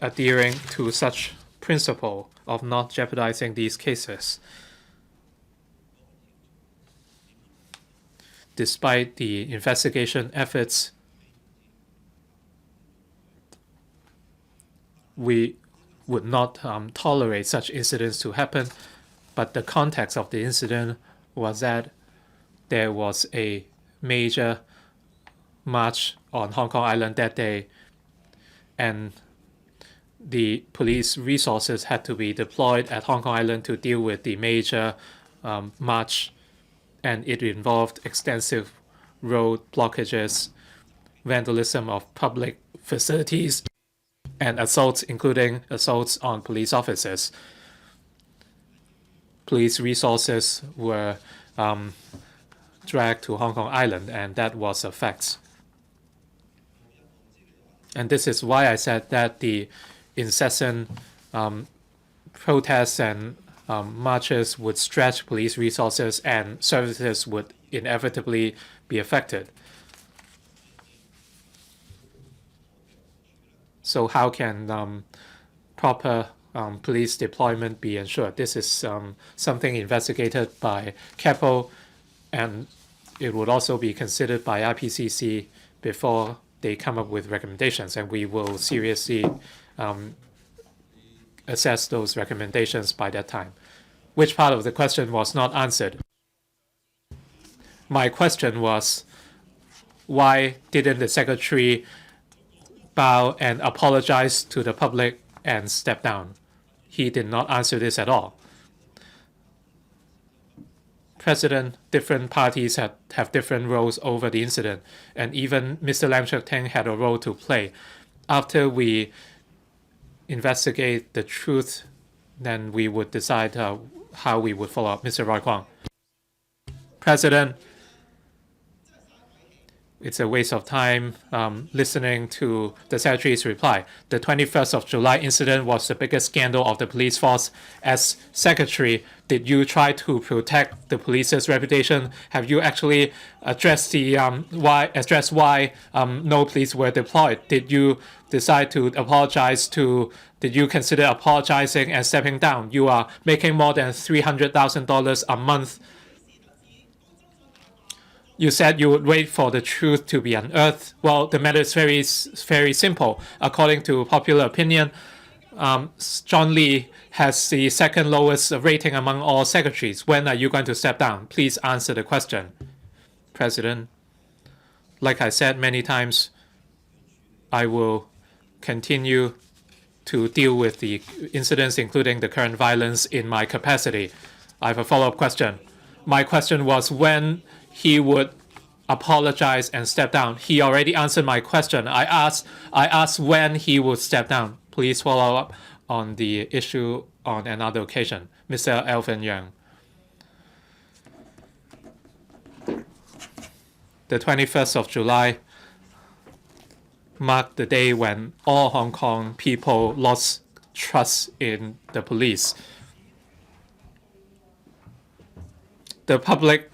E: adhering to such principle of not jeopardizing these cases. Despite the investigation efforts, we would not tolerate such incidents to happen, but the context of the incident was that there was a major march on Hong Kong Island that day, and the police resources had to be deployed at Hong Kong Island to deal with the major march, and it involved extensive road blockages, vandalism of public facilities, and assaults, including assaults on police officers. Police resources were dragged to Hong Kong Island, and that was a fact. And this is why I said that the incessant protests and marches would stretch police resources and services would inevitably be affected. So how can proper police deployment be ensured? This is something investigated by CAPO, and it would also be considered by IPCC before they come up with recommendations, and we will seriously assess those recommendations by that time. Which part of the question was not answered? My question was, why didn't the Secretary bow and apologize to the public and step down? He did not answer this at all. President, different parties have different roles over the incident, and even Mr. Lam Cheuk-ting had a role to play. After we investigate the truth, then we would decide how we would follow up. Mr. Roy Kwong. President, it's a waste of time listening to the Secretary's reply. The 21st of July incident was the biggest scandal of the police force. As Secretary, did you try to protect the police's reputation? Have you actually addressed why no police were deployed? Did you decide to apologize did you consider apologizing and stepping down? You are making more than $300,000 a month. You said you would wait for the truth to be unearthed. Well, the matter is very simple. According to popular opinion, John Lee has the second lowest rating among all secretaries. When are you going to step down? Please answer the question. President, like I said many times, I will continue to deal with the incidents, including the current violence, in my capacity. I have a follow-up question. My question was when he would apologize and step down. He already answered my question. I asked when he would step down. Please follow up on the issue on another occasion. Mr. Alvin Young. The 21st of July marked the day when all Hong Kong people lost trust in the police. The public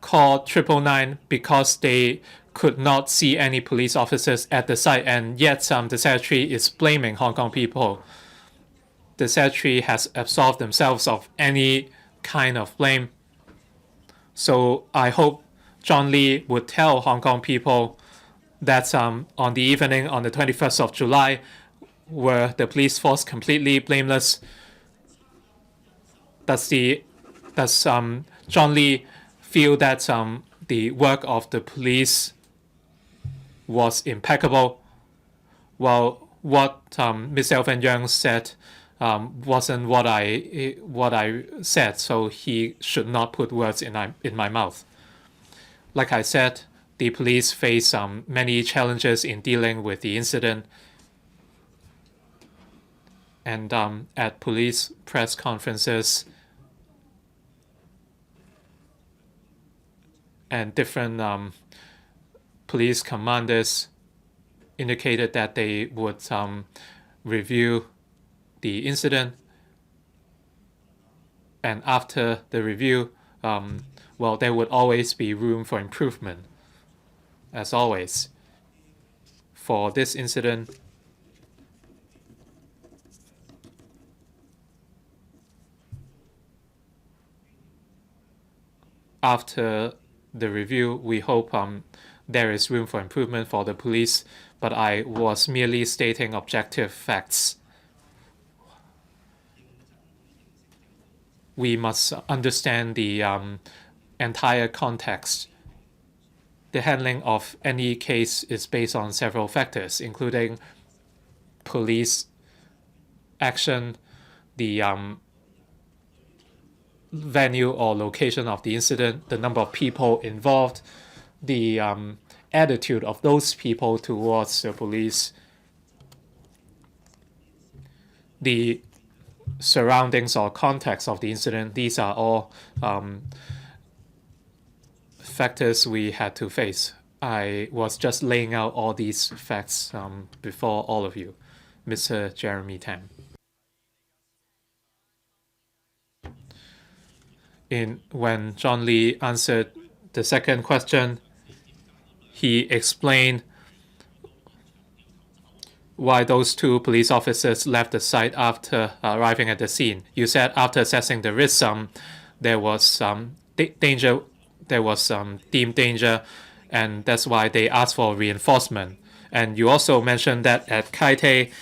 E: called 999 because they could not see any police officers at the site, and yet the Secretary is blaming Hong Kong people. The Secretary has absolved themselves of any kind of blame. So I hope John Lee would tell Hong Kong people that on the evening on the 21st of July, were the police force completely blameless? Does John Lee feel that the work of the police was impeccable? Well, what Ms. Alvin Young said wasn't what I said, so he should not put words in my mouth. Like I said, the police face many challenges in dealing with the incident, and at police press conferences and different police commanders indicated that they would review the incident And after the review, well, there would always be room for improvement, as always. For this incident, after the review, we hope there is room for improvement for the police, but I was merely stating objective facts. We must understand the entire context. The handling of any case is based on several factors, including police action, the venue or location of the incident, the number of people involved, the attitude of those people towards the police, the surroundings or context of the incident. These are all factors we had to face. I was just laying out all these facts before all of you. Mr. Jeremy Tam. When John Lee answered the second question, he explained why those two police officers left the site after arriving at the scene. You said after assessing the risk, there was danger, there was deemed danger, and that's why they asked for reinforcement. And you also mentioned that at Kaite,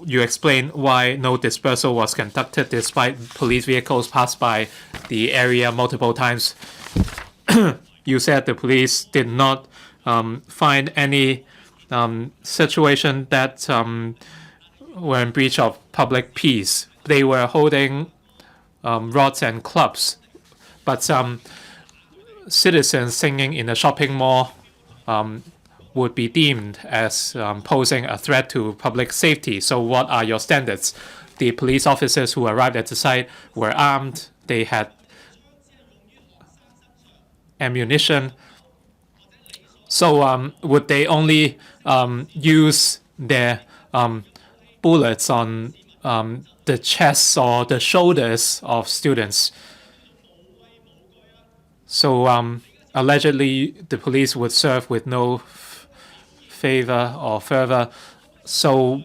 E: you explained why no dispersal was conducted despite police vehicles passed by the area multiple times. You said the police did not find any situation that were in breach of public peace. They were holding rods and clubs, but citizens singing in a shopping mall would be deemed as posing a threat to public safety. So what are your standards? The police officers who arrived at the site were armed. They had ammunition. So would they only use their bullets on the chests or the shoulders of students? So allegedly, the police would serve with no favor or fervor. So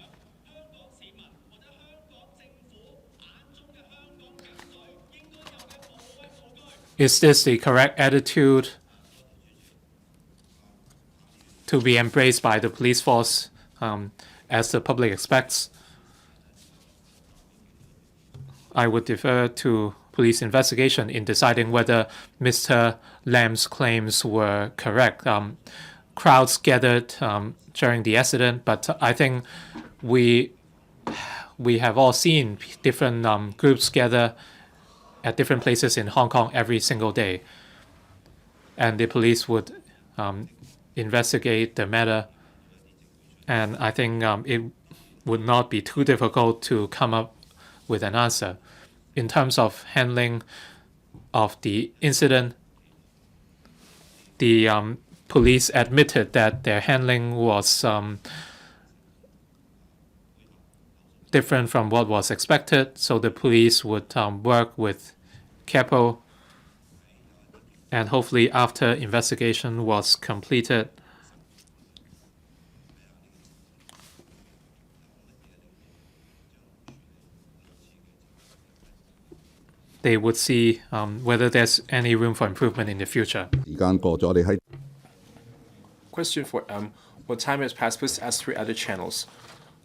E: is this the correct attitude to be embraced by the police force as the public expects? I would defer to police investigation in deciding whether Mr. Lam's claims were correct. Crowds gathered during the accident, but I think we have all seen different groups gather at different places in Hong Kong every single day, and the police would investigate the matter, and I think it would not be too difficult to come up with an answer. In terms of handling of the incident, the police admitted that their handling was different from what was expected, so the police would work with CAPO, and hopefully after investigation was completed, they would see whether there's any room for improvement in the future.
F: Question for What time has passed? Please ask 3 other channels.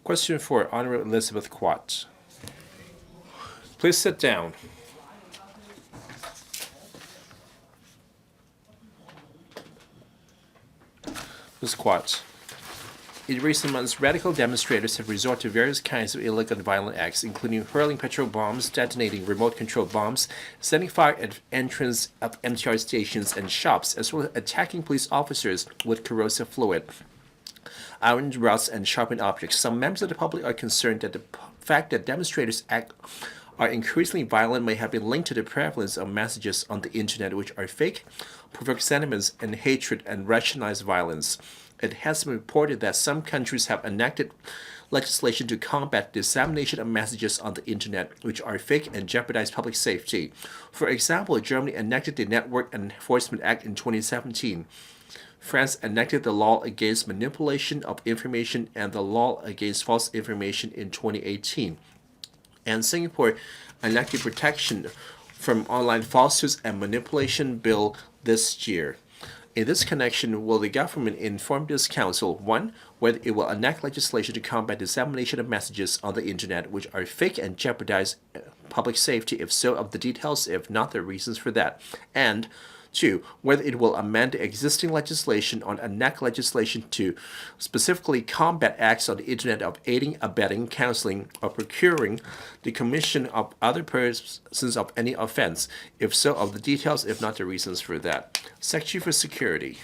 F: Question for Hon Elizabeth QUAT. Please sit down. Ms. QUAT. In recent months, radical demonstrators have resorted to various kinds of illegal and violent acts, including hurling petrol bombs, detonating remote-controlled bombs, setting fire at entrance of MTR stations and shops, as well as attacking police officers with corrosive fluid, iron rods, and sharpened objects. Some members of the public are concerned that the fact that demonstrators are increasingly violent may have been linked to the prevalence of messages on the internet which are fake, provoke sentiments and hatred, and rationalize violence. It has been reported that some countries have enacted legislation to combat dissemination of messages on the Internet which are fake and jeopardize public safety. For example, Germany enacted the Network Enforcement Act in 2017. France enacted the law against manipulation of information and the law against false information in 2018. And Singapore enacted protection from online falsehoods and manipulation bill this year. In this connection, will the government inform this council, 1, whether it will enact legislation to combat dissemination of messages on the Internet which are fake and jeopardize public safety, if so, of the details, if not, the reasons for that, and 2, whether it will amend existing legislation or enact legislation to specifically combat acts on the Internet of aiding, abetting, counseling, or procuring the commission of other persons of any offense, if so, of the details, if not, the reasons for that. Secretary for Security.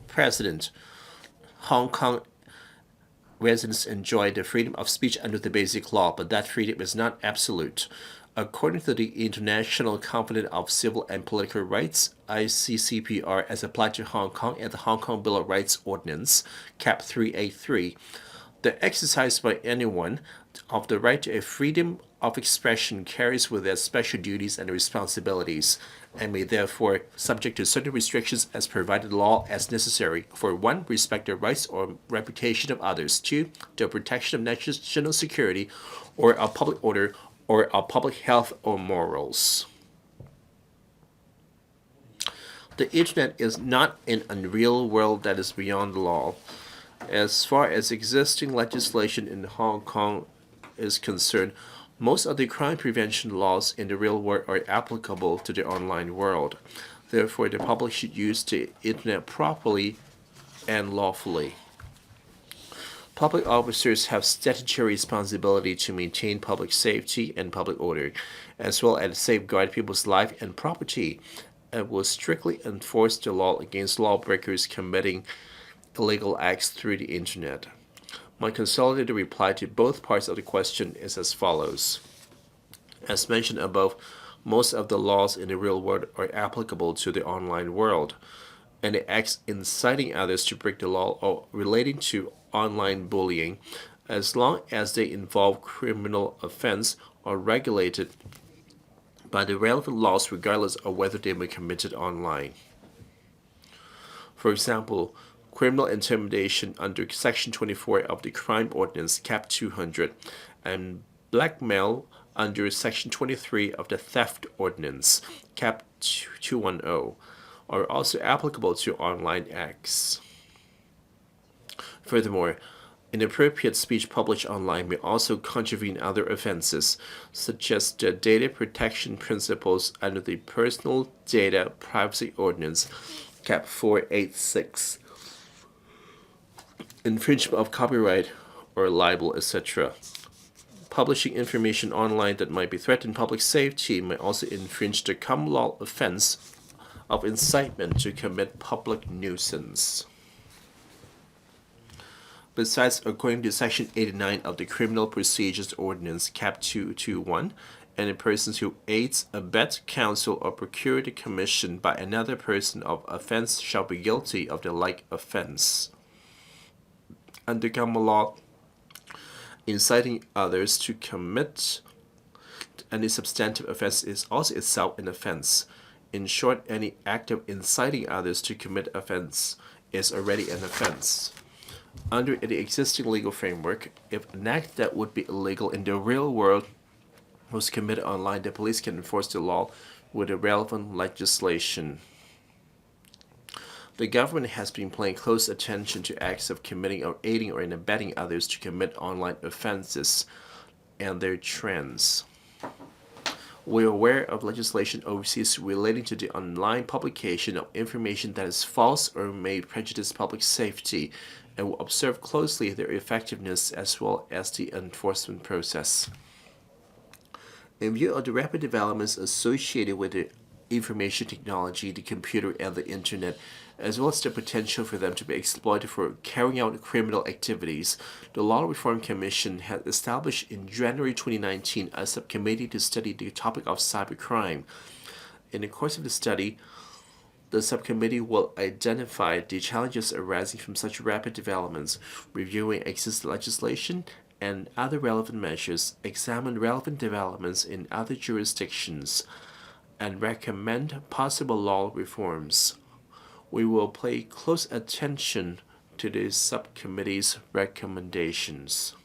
F: President, Hong Kong residents enjoy the freedom of speech under the Basic Law, but that freedom is not absolute. According to the International Covenant of Civil and Political Rights, ICCPR, as applied to Hong Kong and the Hong Kong Bill of Rights Ordinance, Cap 383, the exercise by anyone of the right to a freedom of expression carries with it special duties and responsibilities, and may therefore, subject to certain restrictions as provided law as necessary, for 1, respect the rights or reputation of others, 2, the protection of national security or of public order or of public health or morals. The Internet is not an unreal world that is beyond the law. As far as existing legislation in Hong Kong is concerned, most of the crime prevention laws in the real world are applicable to the online world. Therefore, the public should use the Internet properly and lawfully. Public officers have statutory responsibility to maintain public safety and public order, as well as safeguard people's life and property, and will strictly enforce the law against lawbreakers committing illegal acts through the Internet. My consolidated reply to both parts of the question is as follows. As mentioned above, most of the laws in the real world are applicable to the online world, and the acts inciting others to break the law or relating to online bullying, as long as they involve criminal offense, are regulated by the relevant laws regardless of whether they were committed online. For example, criminal intimidation under Section 24 of the Crime Ordinance, Cap 200, and blackmail under Section 23 of the Theft Ordinance, Cap 210, are also applicable to online acts. Furthermore, inappropriate speech published online may also contravene other offenses, such as the data protection principles under the Personal Data Privacy Ordinance, Cap 486, infringement of copyright or libel, etc. Publishing information online that might be threaten public safety may also infringe the common law offense of incitement to commit public nuisance. Besides, according to Section 89 of the Criminal Procedures Ordinance, Cap 221, any persons who aids, abets, counsel, or procure the commission by another person of offense shall be guilty of the like offense. Under common law, inciting others to commit any substantive offense is also itself an offense. In short, any act of inciting others to commit offense is already an offense. Under the existing legal framework, if an act that would be illegal in the real world was committed online, the police can enforce the law with the relevant legislation. The government has been paying close attention to acts of committing or aiding or abetting others to commit online offenses and their trends. We are aware of legislation overseas relating to the online publication of information that is false or may prejudice public safety, and will observe closely their effectiveness as well as the enforcement process. In view of the rapid developments associated with the information technology, the computer, and the Internet, as well as the potential for them to be exploited for carrying out criminal activities, the Law Reform Commission has established in January 2019 a subcommittee to study the topic of cybercrime. In the course of the study, The subcommittee will identify the challenges arising from such rapid developments, reviewing existing legislation and other relevant measures, examine relevant developments in other jurisdictions, and recommend possible law reforms. We will pay close attention to the subcommittee's recommendations.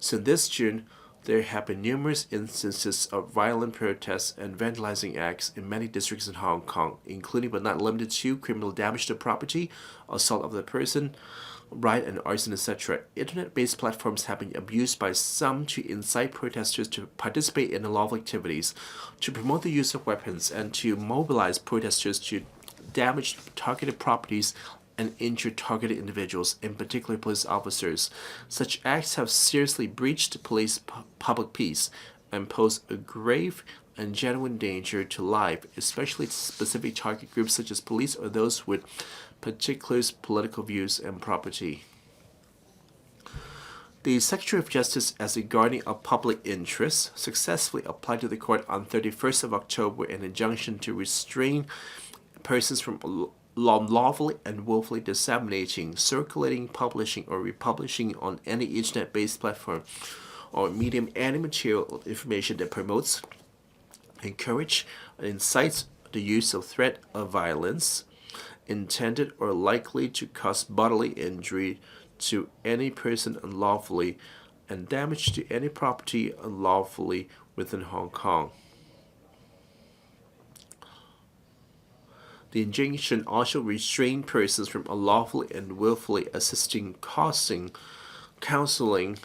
F: Since this June, there have been numerous instances of violent protests and vandalizing acts in many districts in Hong Kong, including but not limited to criminal damage to property, assault of the person, riot and arson, etc. Internet-based platforms have been abused by some to incite protesters to participate in unlawful activities, to promote the use of weapons, and to mobilize protesters to damage targeted properties and injure targeted individuals, in particular police officers. Such acts have seriously breached police public peace and pose a grave and genuine danger to life, especially to specific target groups such as police or those with particular political views and property. The Secretary of Justice, as a guardian of public interest, successfully applied to the court on 31st of October an injunction to restrain persons from unlawfully and willfully disseminating, circulating, publishing, or republishing on any internet-based platform or medium any material or information that promotes, encourages, and incites the use of threat of violence, intended or likely to cause bodily injury to any person unlawfully and damage to any property unlawfully within Hong Kong. The injunction also restrained persons from unlawfully and willfully assisting, causing, counseling,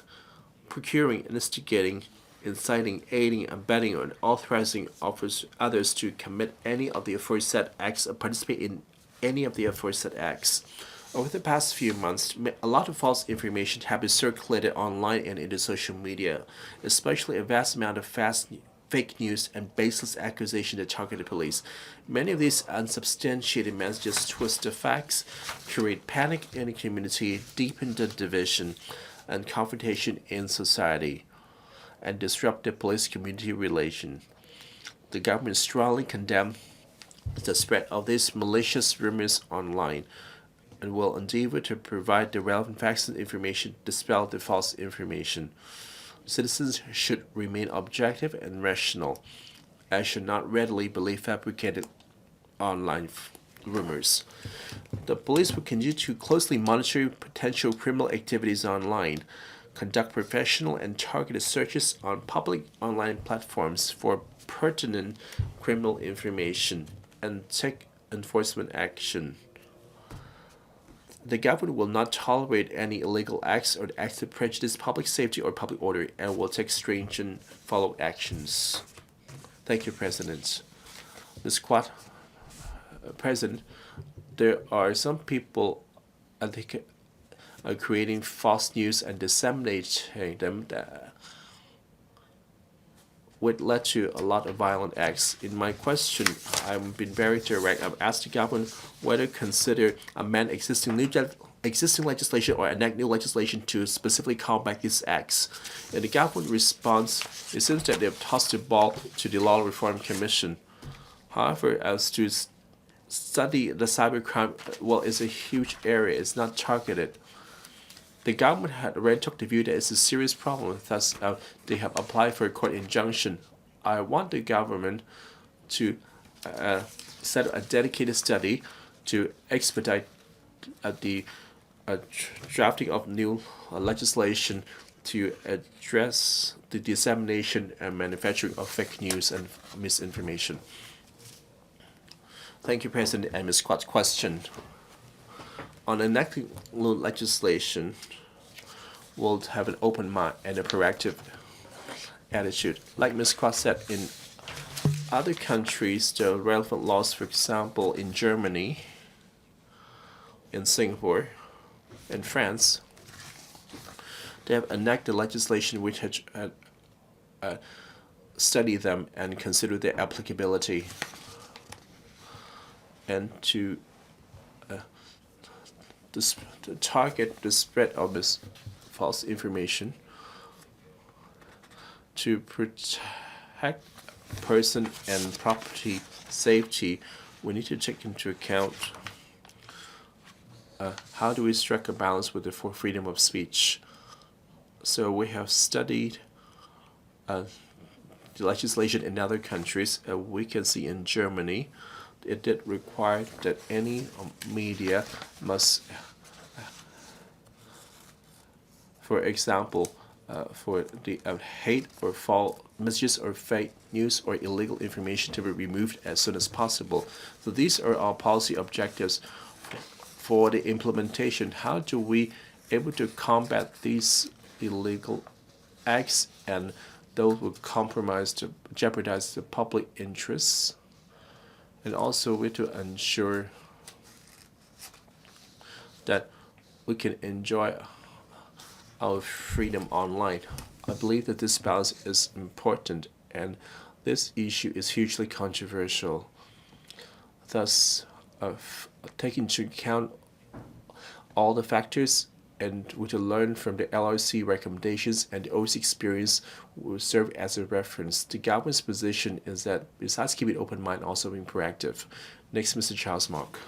F: procuring, instigating, inciting, aiding, abetting, or authorizing others to commit any of the aforesaid acts or participate in any of the aforesaid acts. Over the past few months, a lot of false information has been circulated online and in the social media, especially a vast amount of fake news and baseless accusations that target the police. Many of these unsubstantiated messages twist the facts, create panic in the community, deepen the division and confrontation in society, and disrupt the police-community relation. The government strongly condemns the spread of these malicious rumors online and will endeavor to provide the relevant facts and information to dispel the false information. Citizens should remain objective and rational, and should not readily believe fabricated online rumors. The police will continue to closely monitor potential criminal activities online, conduct professional and targeted searches on public online platforms for pertinent criminal information, and take enforcement action. The government will not tolerate any illegal acts or acts that prejudice public safety or public order, and will take stringent follow actions. Thank you, President. Ms. Kwat, President, there are some people, I think, are creating false news and disseminating them that would lead to a lot of violent acts. In my question, I've been very direct. I've asked the government whether to consider amend existing legislation or enact new legislation to specifically combat these acts. And the government response, it seems that they've tossed the ball to the Law Reform Commission. However, as to study the cybercrime, well, it's a huge area. It's not targeted. The government had already took the view that it's a serious problem, thus they have applied for a court injunction. I want the government to set a dedicated study to expedite the drafting of new legislation to address the dissemination and manufacturing of fake news and misinformation. Thank you, President. And Ms. Kwat's question. On enacting new legislation, we'll have an open mind and a proactive attitude. Like Ms. Kwat said, in other countries, there are relevant laws, for example, in Germany, in Singapore, in France, they have enacted legislation which had studied them and considered their applicability, and to target the spread of this false information, to protect person and property safety we need to take into account how do we strike a balance with the freedom of speech. So we have studied the legislation in other countries. We can see in Germany, it did require that any media must, for example, for the hate or false messages or fake news or illegal information to be removed as soon as possible. So these are our policy objectives for the implementation. How do we able to combat these illegal acts and those would compromise to jeopardize the public interests? And also we to ensure that we can enjoy our freedom online. I believe that this balance is important, and this issue is hugely controversial. Thus, taking into account all the factors and we to learn from the LRC recommendations and the OC experience will serve as a reference. The government's position is that besides keeping an open mind, also being proactive. Next, Mr. Charles Mark.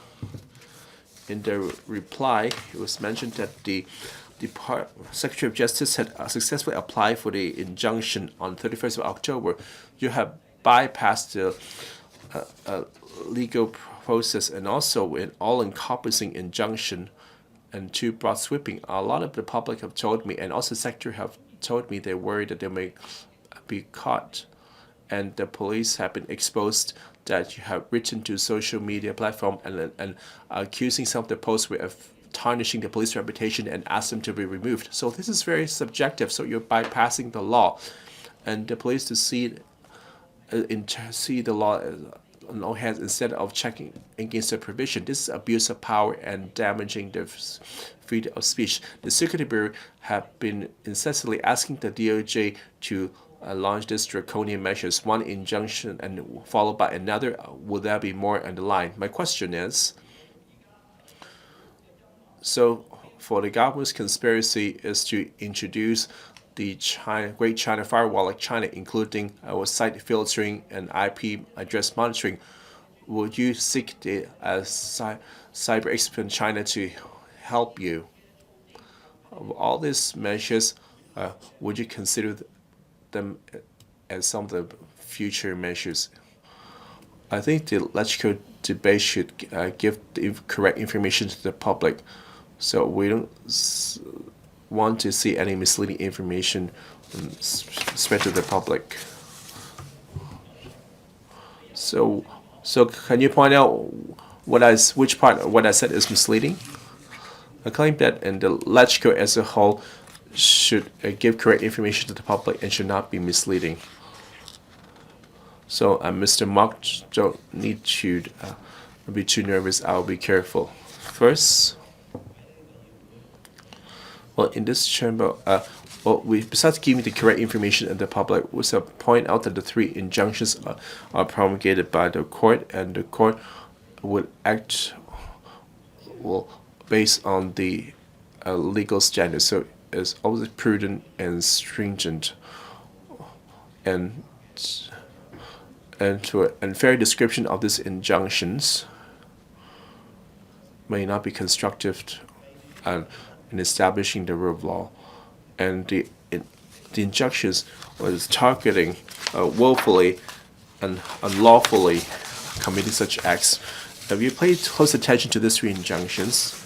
F: In the reply, it was mentioned that the Secretary of Justice had successfully applied for the injunction on 31st of October. You have bypassed the legal process and also an all-encompassing injunction and too broad sweeping. A lot of the public have told me, and also the Secretary have told me they're worried that they may be caught. And the police have been exposed that you have written to social media platform and accusing some of the posts of tarnishing the police reputation and ask them to be removed. So this is very subjective. So you're bypassing the law, and the police to see the law on all hands instead of checking against the provision. This is abuse of power and damaging the freedom of speech. The Security Bureau have been incessantly asking the DOJ to launch these draconian measures, one injunction and followed by another. Will there be more on the line? My question is, so for the government's conspiracy is to introduce the Great China Firewall like China, including site filtering and IP address monitoring. Would you seek the cyber expert in China to help you? Of all these measures, would you consider them as some of the future measures? I think the legislative debate should give the correct information to the public, so we don't want to see any misleading information spread to the public. So can you point out which part of what I said is misleading? I claim that in the legislature as a whole should give correct information to the public and should not be misleading. So Mr. Mark, don't need to be too nervous. I'll be careful. First, well, in this chamber, besides giving the correct information to the public, we shall point out that the three injunctions are promulgated by the court, and the court would act based on the legal standards. So it's always prudent and stringent, and to an unfair description of these injunctions may not be constructive in establishing the rule of law. And the injunctions was targeting willfully and unlawfully committing such acts. If you pay close attention to these three injunctions,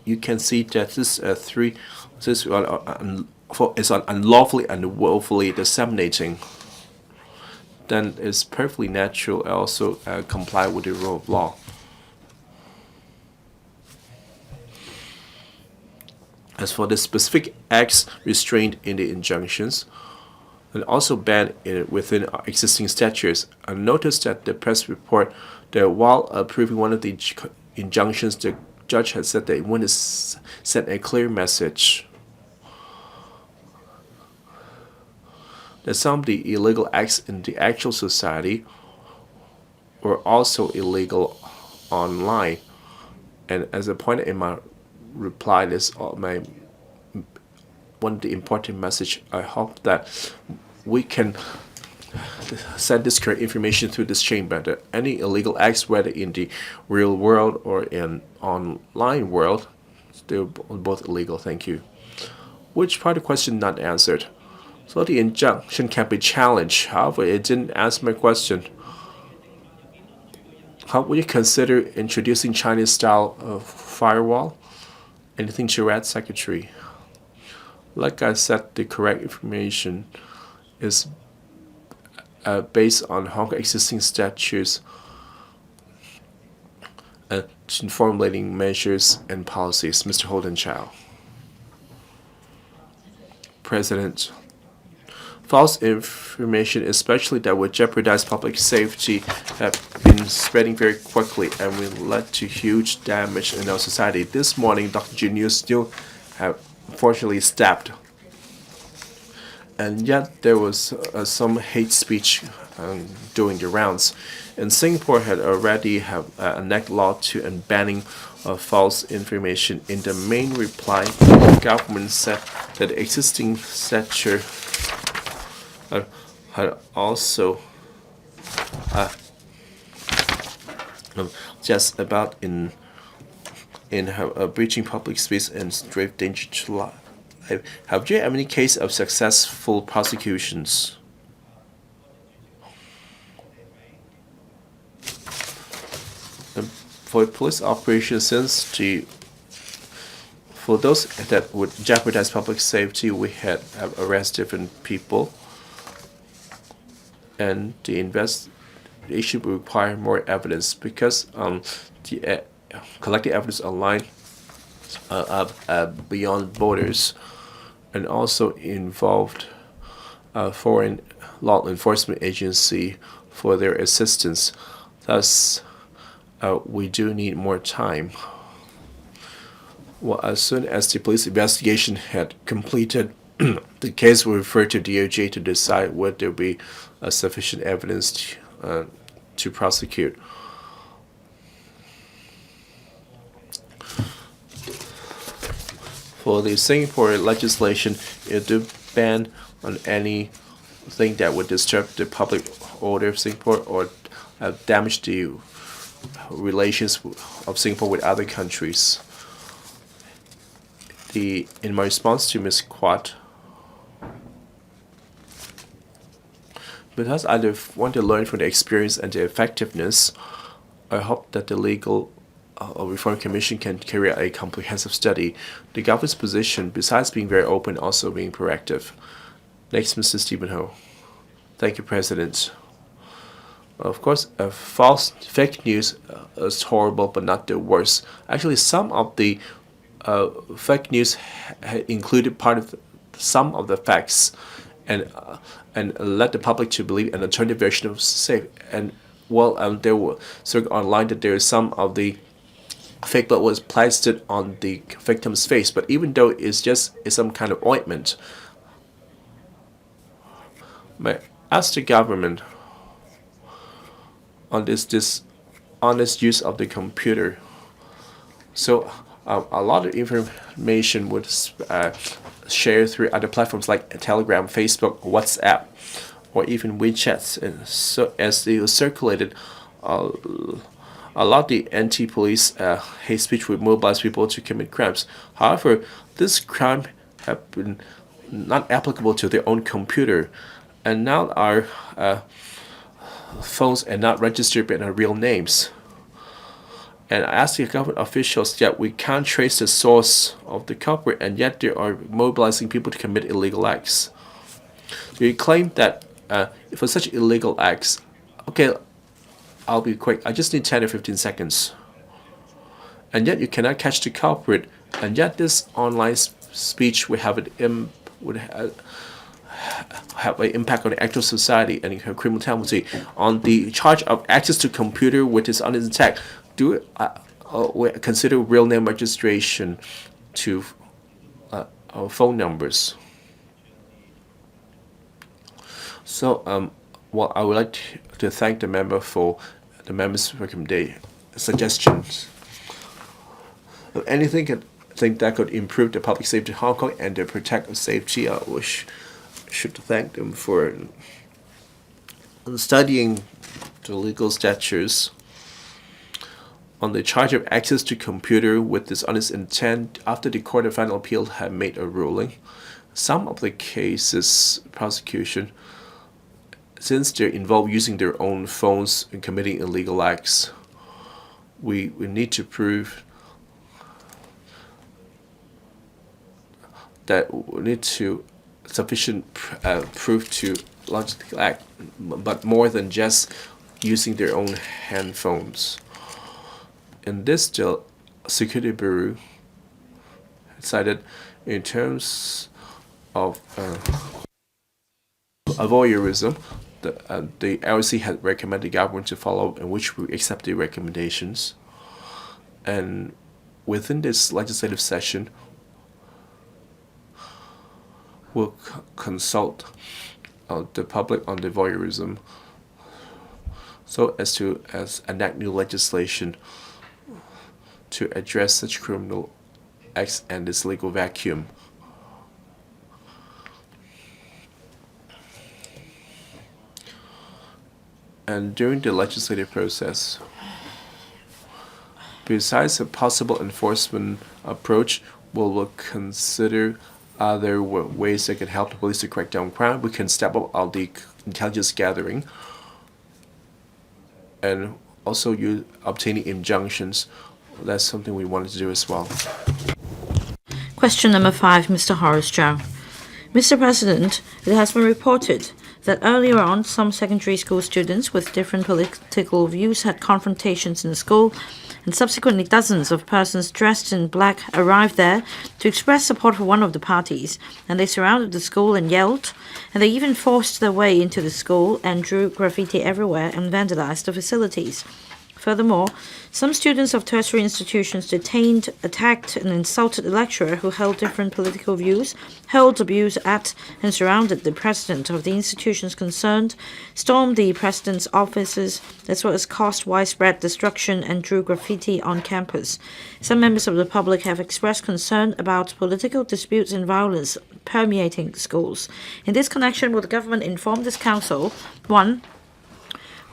F: you can see that this is on unlawfully and willfully disseminating. Then it's perfectly natural also comply with the rule of law. As for the specific acts restrained in the injunctions, and also banned within our existing statutes, I noticed that the press report that while approving one of the injunctions, the judge had said that it wanted to send a clear message that some of the illegal acts in the actual society were also illegal online. And as I pointed in my reply, this one of the important message. I hope that we can send this correct information through this chamber that any illegal acts, whether in the real world or in online world, they're both illegal. Thank you. Which part of the question not answered? So the injunction can be challenged. However, it didn't answer my question. How would you consider introducing Chinese-style firewall? Anything to add, Secretary? Like I said, the correct information is based on Hong Kong existing statutes and formulating measures and policies. Mr. Holden Chow. President, false information, especially that would jeopardize public safety, have been spreading very quickly and will lead to huge damage in our society. This morning, Dr. Jun still have unfortunately stabbed. And yet there was some hate speech doing the rounds. And Singapore had already have enacted law to banning false information. In the main reply, the government said that the existing statute had also just about in breaching public space and grave danger to life. Have you had any case of successful prosecutions? For police operations, for those that would jeopardize public safety, we have arrested different people, and the investigation will require more evidence because the collecting evidence online beyond borders, and also involved foreign law enforcement agency for their assistance. Thus, we do need more time. Well, as soon as the police investigation had completed, the case will refer to DOJ to decide whether there be sufficient evidence to prosecute. For the Singapore legislation, it do ban on anything that would disturb the public order of Singapore or damage the relations of Singapore with other countries. In my response to Ms. QUAT, because I want to learn from the experience and the effectiveness, I hope that the Legal Reform Commission can carry out a comprehensive study. The government's position, besides being very open, also being proactive. Next, Mr. Stephen Ho. Thank you, President. Of course, fake news is horrible, but not the worst. Actually, some of the fake news included some of the facts, and led the public to believe an alternative version of safe. And there were circled online that there is some of the fake blood was plastered on the victim's face, but even though it's some kind of ointment, may I ask the government on this dishonest use of the computer. So a lot of information would share through other platforms like Telegram, Facebook, WhatsApp, or even WeChat. And so as they were circulated, a lot of the anti-police hate speech would mobilize people to commit crimes. However, this crime have been not applicable to their own computer, and now our phones are not registered but are real names. And I asked the government officials, yet we can't trace the source of the culprit, and yet they are mobilizing people to commit illegal acts. So you claim that for such illegal acts, okay, I'll be quick, I just need 10 or 15 seconds. And yet you cannot catch the culprit, and yet this online speech would have an impact on the actual society and criminal penalty. On the charge of access to computer with is unintact, do we consider real name registration to our phone numbers. So, I would like to thank the member for the member's recommendation suggestions. Anything that could improve the public safety in Hong Kong and the protect safety, I should thank them for studying the legal statutes on the charge of access to computer with dishonest intent after the Court of Final Appeal had made a ruling. Some of the cases prosecution, since they involve using their own phones and committing illegal acts, we need to prove that we need to sufficient proof to launch the act, but more than just using their own handphones. In this deal, Security Bureau cited in terms of voyeurism, the LC had recommended the government to follow, and which we accept the recommendations. And within this legislative session, we'll consult the public on the voyeurism, so as to enact new legislation to address such criminal acts and this legal vacuum. And during the legislative process, besides a possible enforcement approach, we will consider other ways that can help the police to crack down crime. We can step up on the intelligence gathering and also obtaining injunctions. That's something we wanted to do as well.
G: Question number 5, Mr. Horace Chow. Mr. President, it has been reported that earlier on, some secondary school students with different political views had confrontations in the school, and subsequently dozens of persons dressed in black arrived there to express support for one of the parties, and they surrounded the school and yelled, and they even forced their way into the school and drew graffiti everywhere and vandalized the facilities. Furthermore, some students of tertiary institutions detained, attacked, and insulted a lecturer who held different political views, hurled abuse at and surrounded the president of the institutions concerned, stormed the president's offices, as well as caused widespread destruction and drew graffiti on campus. Some members of the public have expressed concern about political disputes and violence permeating schools. In this connection, will the government inform this council, 1.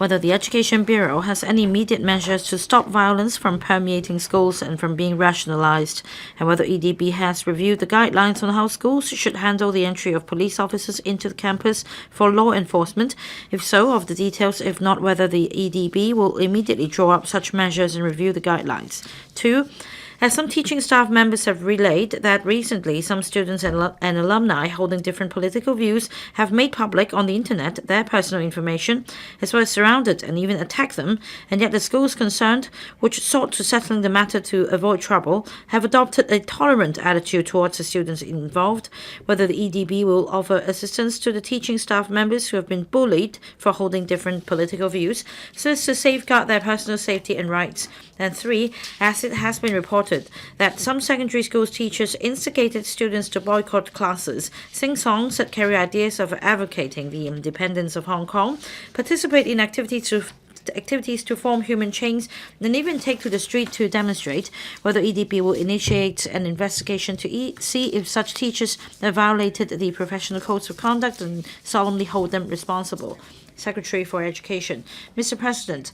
G: whether the Education Bureau has any immediate measures to stop violence from permeating schools and from being rationalized, and whether EDB has reviewed the guidelines on how schools should handle the entry of police officers into the campus for law enforcement. If so, of the details. If not, whether the EDB will immediately draw up such measures and review the guidelines. 2. As some teaching staff members have relayed that recently some students and alumni holding different political views have made public on the internet their personal information, as well as surrounded and even attacked them, and yet the schools concerned, which sought to settling the matter to avoid trouble, have adopted a tolerant attitude towards the students involved, whether the EDB will offer assistance to the teaching staff members who have been bullied for holding different political views, so as to safeguard their personal safety and rights. And 3, as it has been reported that some secondary school teachers instigated students to boycott classes, sing songs that carry ideas of advocating the independence of Hong Kong, participate in activities to form human chains, and even take to the street to demonstrate, whether EDB will initiate an investigation to see if such teachers have violated the professional codes of conduct and solemnly hold them responsible. Secretary for Education. Mr. President,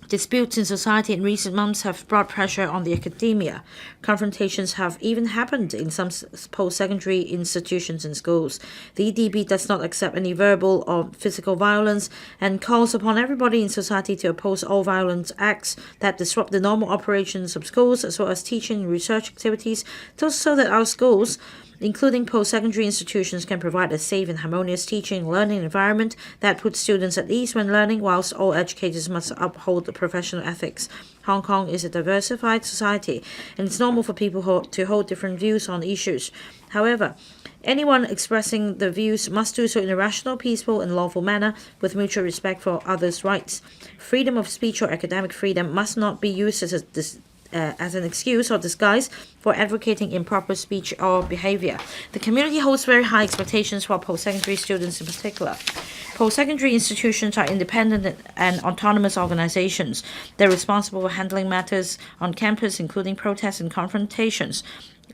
G: disputes in society in recent months have brought pressure on the academia. Confrontations have even happened in some post-secondary institutions and schools. The EDB does not accept any verbal or physical violence and calls upon everybody in society to oppose all violent acts that disrupt the normal operations of schools, as well as teaching and research activities, so that our schools, including post-secondary institutions, can provide a safe and harmonious teaching and learning environment that puts students at ease when learning, whilst all educators must uphold professional ethics. Hong Kong is a diversified society, and it's normal for people to hold different views on issues. However, anyone expressing their views must do so in a rational, peaceful, and lawful manner with mutual respect for others' rights. Freedom of speech or academic freedom must not be used as an excuse or disguise for advocating improper speech or behavior. The community holds very high expectations for post-secondary students in particular. Post-secondary institutions are independent and autonomous organizations. They're responsible for handling matters on campus, including protests and confrontations.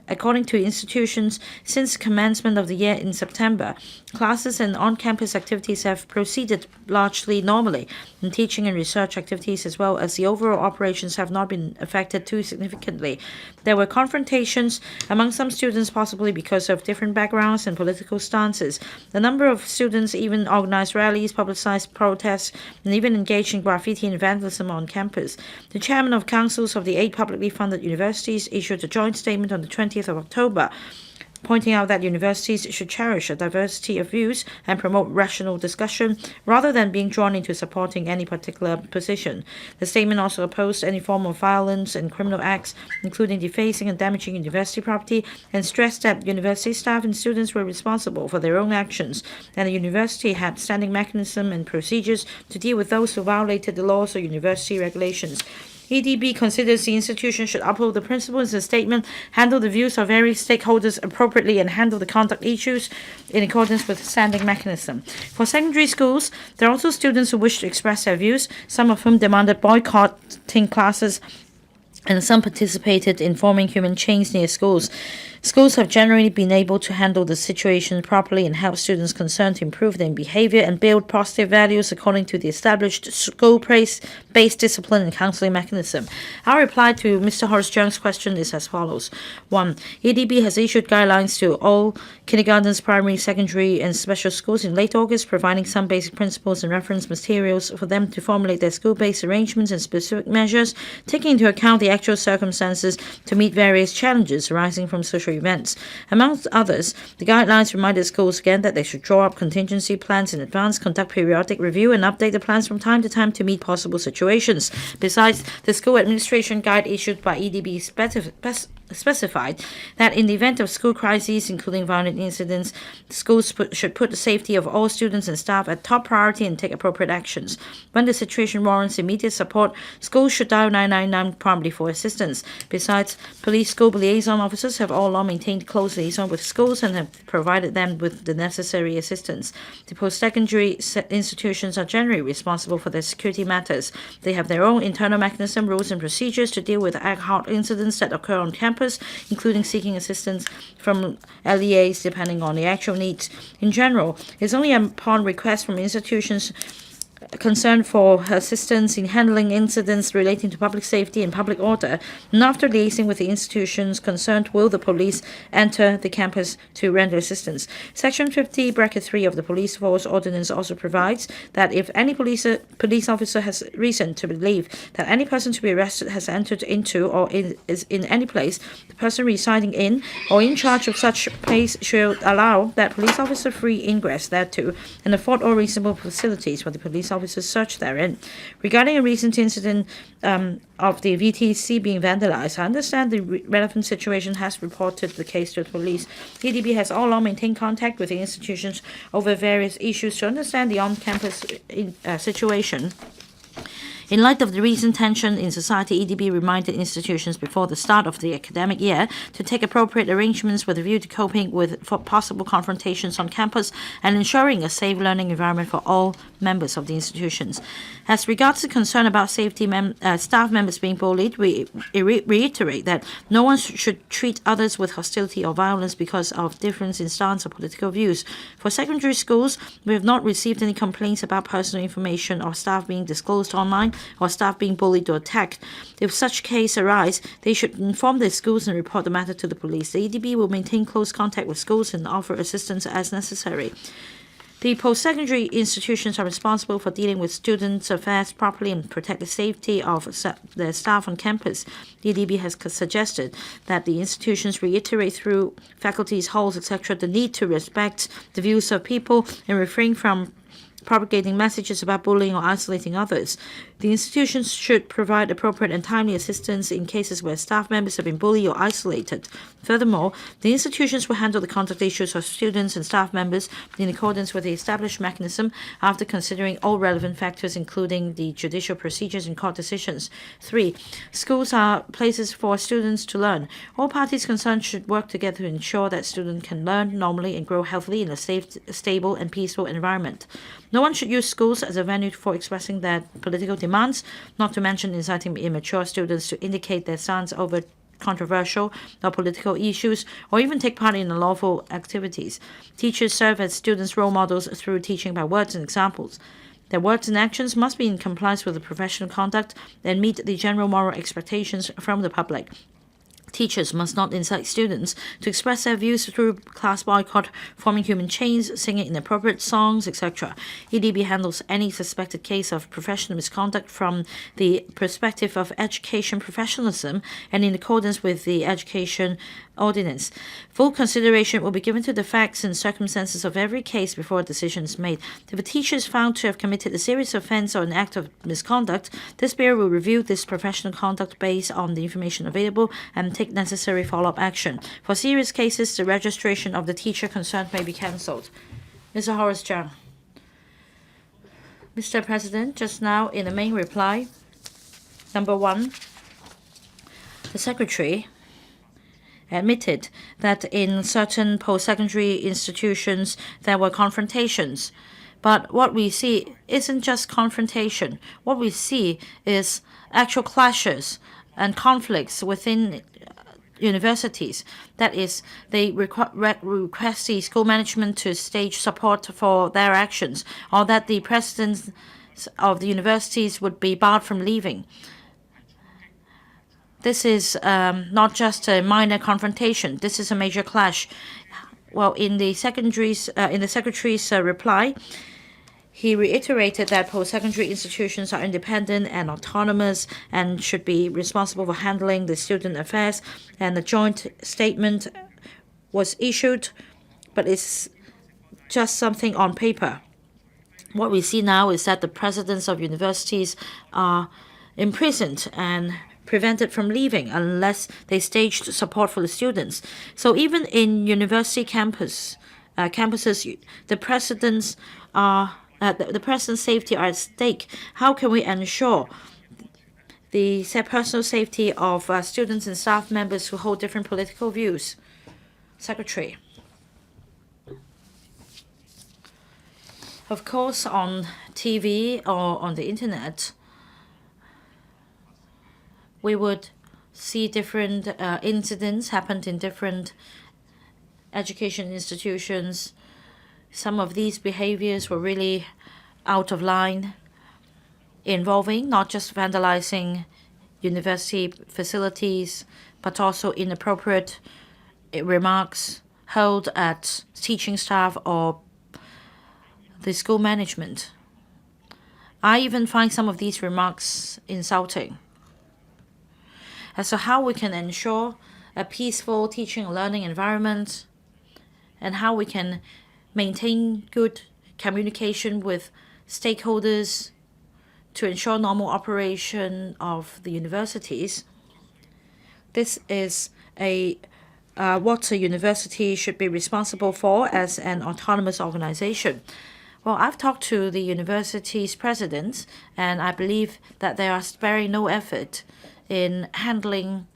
G: According to institutions, since commencement of the year in September, classes and on-campus activities have proceeded largely normally, and teaching and research activities as well as the overall operations have not been affected too significantly. There were confrontations among some students, possibly because of different backgrounds and political stances. A number of students even organized rallies, publicized protests, and even engaged in graffiti and vandalism on campus. The chairman of councils of the 8 publicly funded universities issued a joint statement on the 20th of October, pointing out that universities should cherish a diversity of views and promote rational discussion rather than being drawn into supporting any particular position. The statement also opposed any form of violence and criminal acts, including defacing and damaging university property, and stressed that university staff and students were responsible for their own actions, and the university had standing mechanisms and procedures to deal with those who violated the laws or university regulations. EDB considers the institution should uphold the principles in the statement, handle the views of various stakeholders appropriately, and handle the conduct issues in accordance with the standing mechanism. For secondary schools, there are also students who wish to express their views, some of whom demanded boycotting classes, and some participated in forming human chains near schools. Schools have generally been able to handle the situation properly and help students concerned to improve their behavior and build positive values according to the established school-based discipline and counseling mechanism. Our reply to Mr. Horace Cheung's question is as follows. 1. EDB has issued guidelines to all kindergartens, primary, secondary, and special schools in late August, providing some basic principles and reference materials for them to formulate their school-based arrangements and specific measures, taking into account the actual circumstances to meet various challenges arising from social events. Among others, the guidelines reminded schools again that they should draw up contingency plans in advance, conduct periodic review, and update the plans from time to time to meet possible situations. Besides, the school administration guide issued by EDB specified that in the event of school crises, including violent incidents, schools should put the safety of all students and staff at top priority and take appropriate actions. When the situation warrants immediate support, schools should dial 999 promptly for assistance. Besides, police school liaison officers have all along maintained close liaison with schools and have provided them with the necessary assistance. The post-secondary institutions are generally responsible for their security matters. They have their own internal mechanism, rules, and procedures to deal with ad hoc incidents that occur on campus, including seeking assistance from LEAs depending on the actual needs. In general, it's only upon request from institutions concerned for assistance in handling incidents relating to public safety and public order, and after liaising with the institutions concerned will the police enter the campus to render assistance. Section 50(3) of the Police Force Ordinance also provides that if any police officer has reason to believe that any person to be arrested has entered into or is in any place, the person residing in or in charge of such place should allow that police officer free ingress thereto and afford all reasonable facilities for the police officers search therein. Regarding a recent incident of the VTC being vandalized, I understand the relevant situation has reported the case to the police. EDB has all along maintained contact with the institutions over various issues to understand the on-campus situation. In light of the recent tension in society, EDB reminded institutions before the start of the academic year to take appropriate arrangements with a view to coping with possible confrontations on campus and ensuring a safe learning environment for all members of the institutions. As regards the concern about safety staff members being bullied, we reiterate that no one should treat others with hostility or violence because of difference in stance or political views. For secondary schools, we have not received any complaints about personal information or staff being disclosed online or staff being bullied or attacked. If such case arise, they should inform their schools and report the matter to the police. The EDB will maintain close contact with schools and offer assistance as necessary. The post-secondary institutions are responsible for dealing with students' affairs properly and protect the safety of their staff on campus. The EDB has suggested that the institutions reiterate through faculties, halls, etc., the need to respect the views of people and refrain from propagating messages about bullying or isolating others. The institutions should provide appropriate and timely assistance in cases where staff members have been bullied or isolated. Furthermore, the institutions will handle the conduct issues of students and staff members in accordance with the established mechanism after considering all relevant factors, including the judicial procedures and court decisions. 3. Schools are places for students to learn. All parties concerned should work together to ensure that students can learn normally and grow healthily in a safe, stable, and peaceful environment. No one should use schools as a venue for expressing their political demands, not to mention inciting immature students to indicate their stance over controversial or political issues, or even take part in unlawful activities. Teachers serve as students' role models through teaching by words and examples. Their words and actions must be in compliance with the professional conduct and meet the general moral expectations from the public. Teachers must not incite students to express their views through class boycott, forming human chains, singing inappropriate songs, etc. EDB handles any suspected case of professional misconduct from the perspective of education professionalism and in accordance with the Education Ordinance. Full consideration will be given to the facts and circumstances of every case before a decision is made. If a teacher is found to have committed a serious offense or an act of misconduct, this Bureau will review this professional conduct based on the information available and take necessary follow-up action. For serious cases, the registration of the teacher concerned may be cancelled. Mr. Horace Cheung. Mr. President, just now in the main reply, number 1, the Secretary admitted that in certain post-secondary institutions there were confrontations. But what we see isn't just confrontation. What we see is actual clashes and conflicts within universities. That is, they request the school management to stage support for their actions, or that the presidents of the universities would be barred from leaving. This is not just a minor confrontation. This is a major clash. Well, in the Secretary's reply, he reiterated that post-secondary institutions are independent and autonomous and should be responsible for handling the student affairs. And the joint statement was issued, but it's just something on paper. What we see now is that the presidents of universities are imprisoned and prevented from leaving unless they staged support for the students. So even in university campuses, the president's safety are at stake. How can we ensure the personal safety of students and staff members who hold different political views? Secretary. Of course, on TV or on the internet, we would see different incidents happened in different education institutions. Some of these behaviors were really out of line, involving not just vandalizing university facilities, but also inappropriate remarks hurled at teaching staff or the school management. I even find some of these remarks insulting. As to how we can ensure a peaceful teaching and learning environment, and how we can maintain good communication with stakeholders to ensure normal operation of the universities. This is what a university should be responsible for as an autonomous organization. Well, I've talked to the university's presidents, and I believe that they are sparing no effort in handling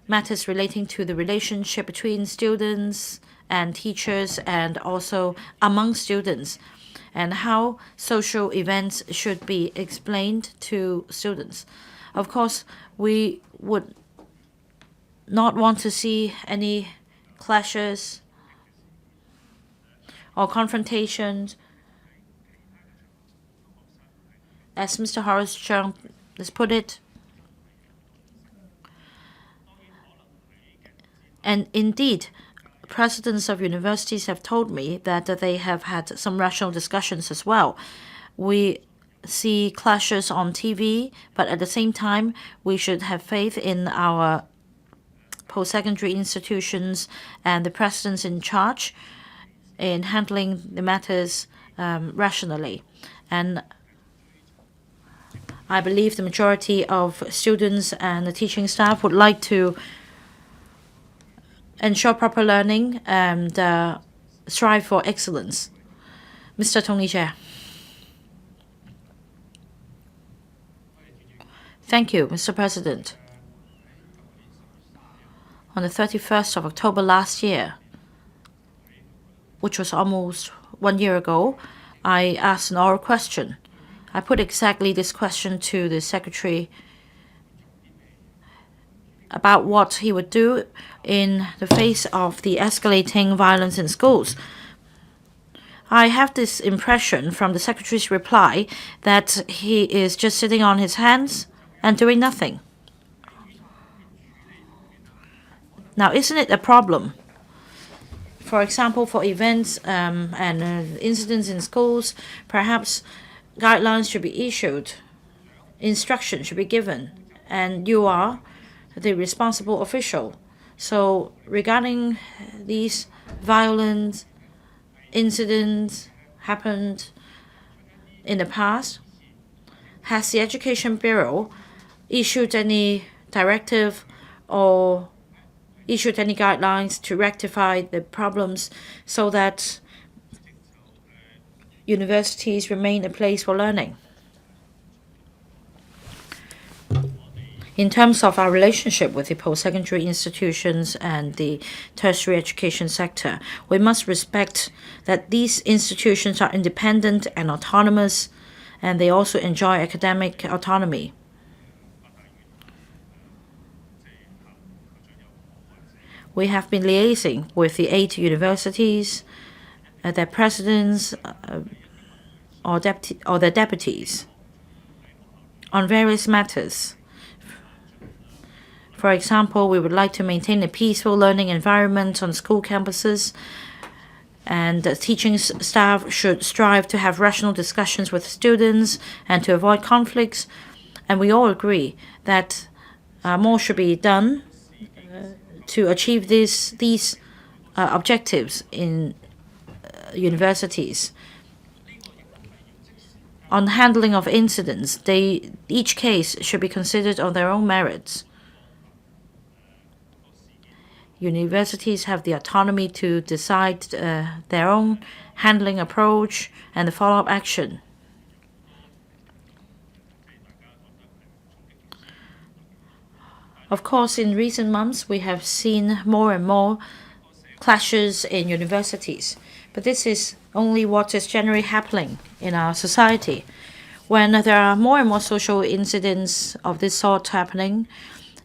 G: matters relating to the relationship between students and teachers and also among students, and how social events should be explained to students. Of course, we would not want to see any clashes or confrontations. As Mr. Horace Cheung has put it, and indeed, presidents of universities have told me that they have had some rational discussions as well. We see clashes on TV, but at the same time, we should have faith in our post-secondary institutions and the presidents in charge in handling the matters rationally. And I believe the majority of students and the teaching staff would like to ensure proper learning and strive for excellence. Mr. Tony Chair. Thank you, Mr. President. On the 31st of October last year, which was almost 1 year ago, I asked an oral question. I put exactly this question to the Secretary about what he would do in the face of the escalating violence in schools. I have this impression from the Secretary's reply that he is just sitting on his hands and doing nothing. Now, isn't it a problem? For example, for events and incidents in schools, perhaps guidelines should be issued, instruction should be given, and you are the responsible official. So regarding these violent incidents happened in the past, has the Education Bureau issued any directive or issued any guidelines to rectify the problems so that universities remain a place for learning? In terms of our relationship with the post-secondary institutions and the tertiary education sector, we must respect that these institutions are independent and autonomous, and they also enjoy academic autonomy. We have been liaising with the 8 universities, their presidents or their deputies on various matters. For example, we would like to maintain a peaceful learning environment on school campuses, and the teaching staff should strive to have rational discussions with students and to avoid conflicts. And we all agree that more should be done to achieve these objectives in universities. On handling of incidents, each case should be considered on their own merits. Universities have the autonomy to decide their own handling approach and the follow-up action. Of course, in recent months, we have seen more and more clashes in universities, but this is only what is generally happening in our society. When there are more and more social incidents of this sort happening,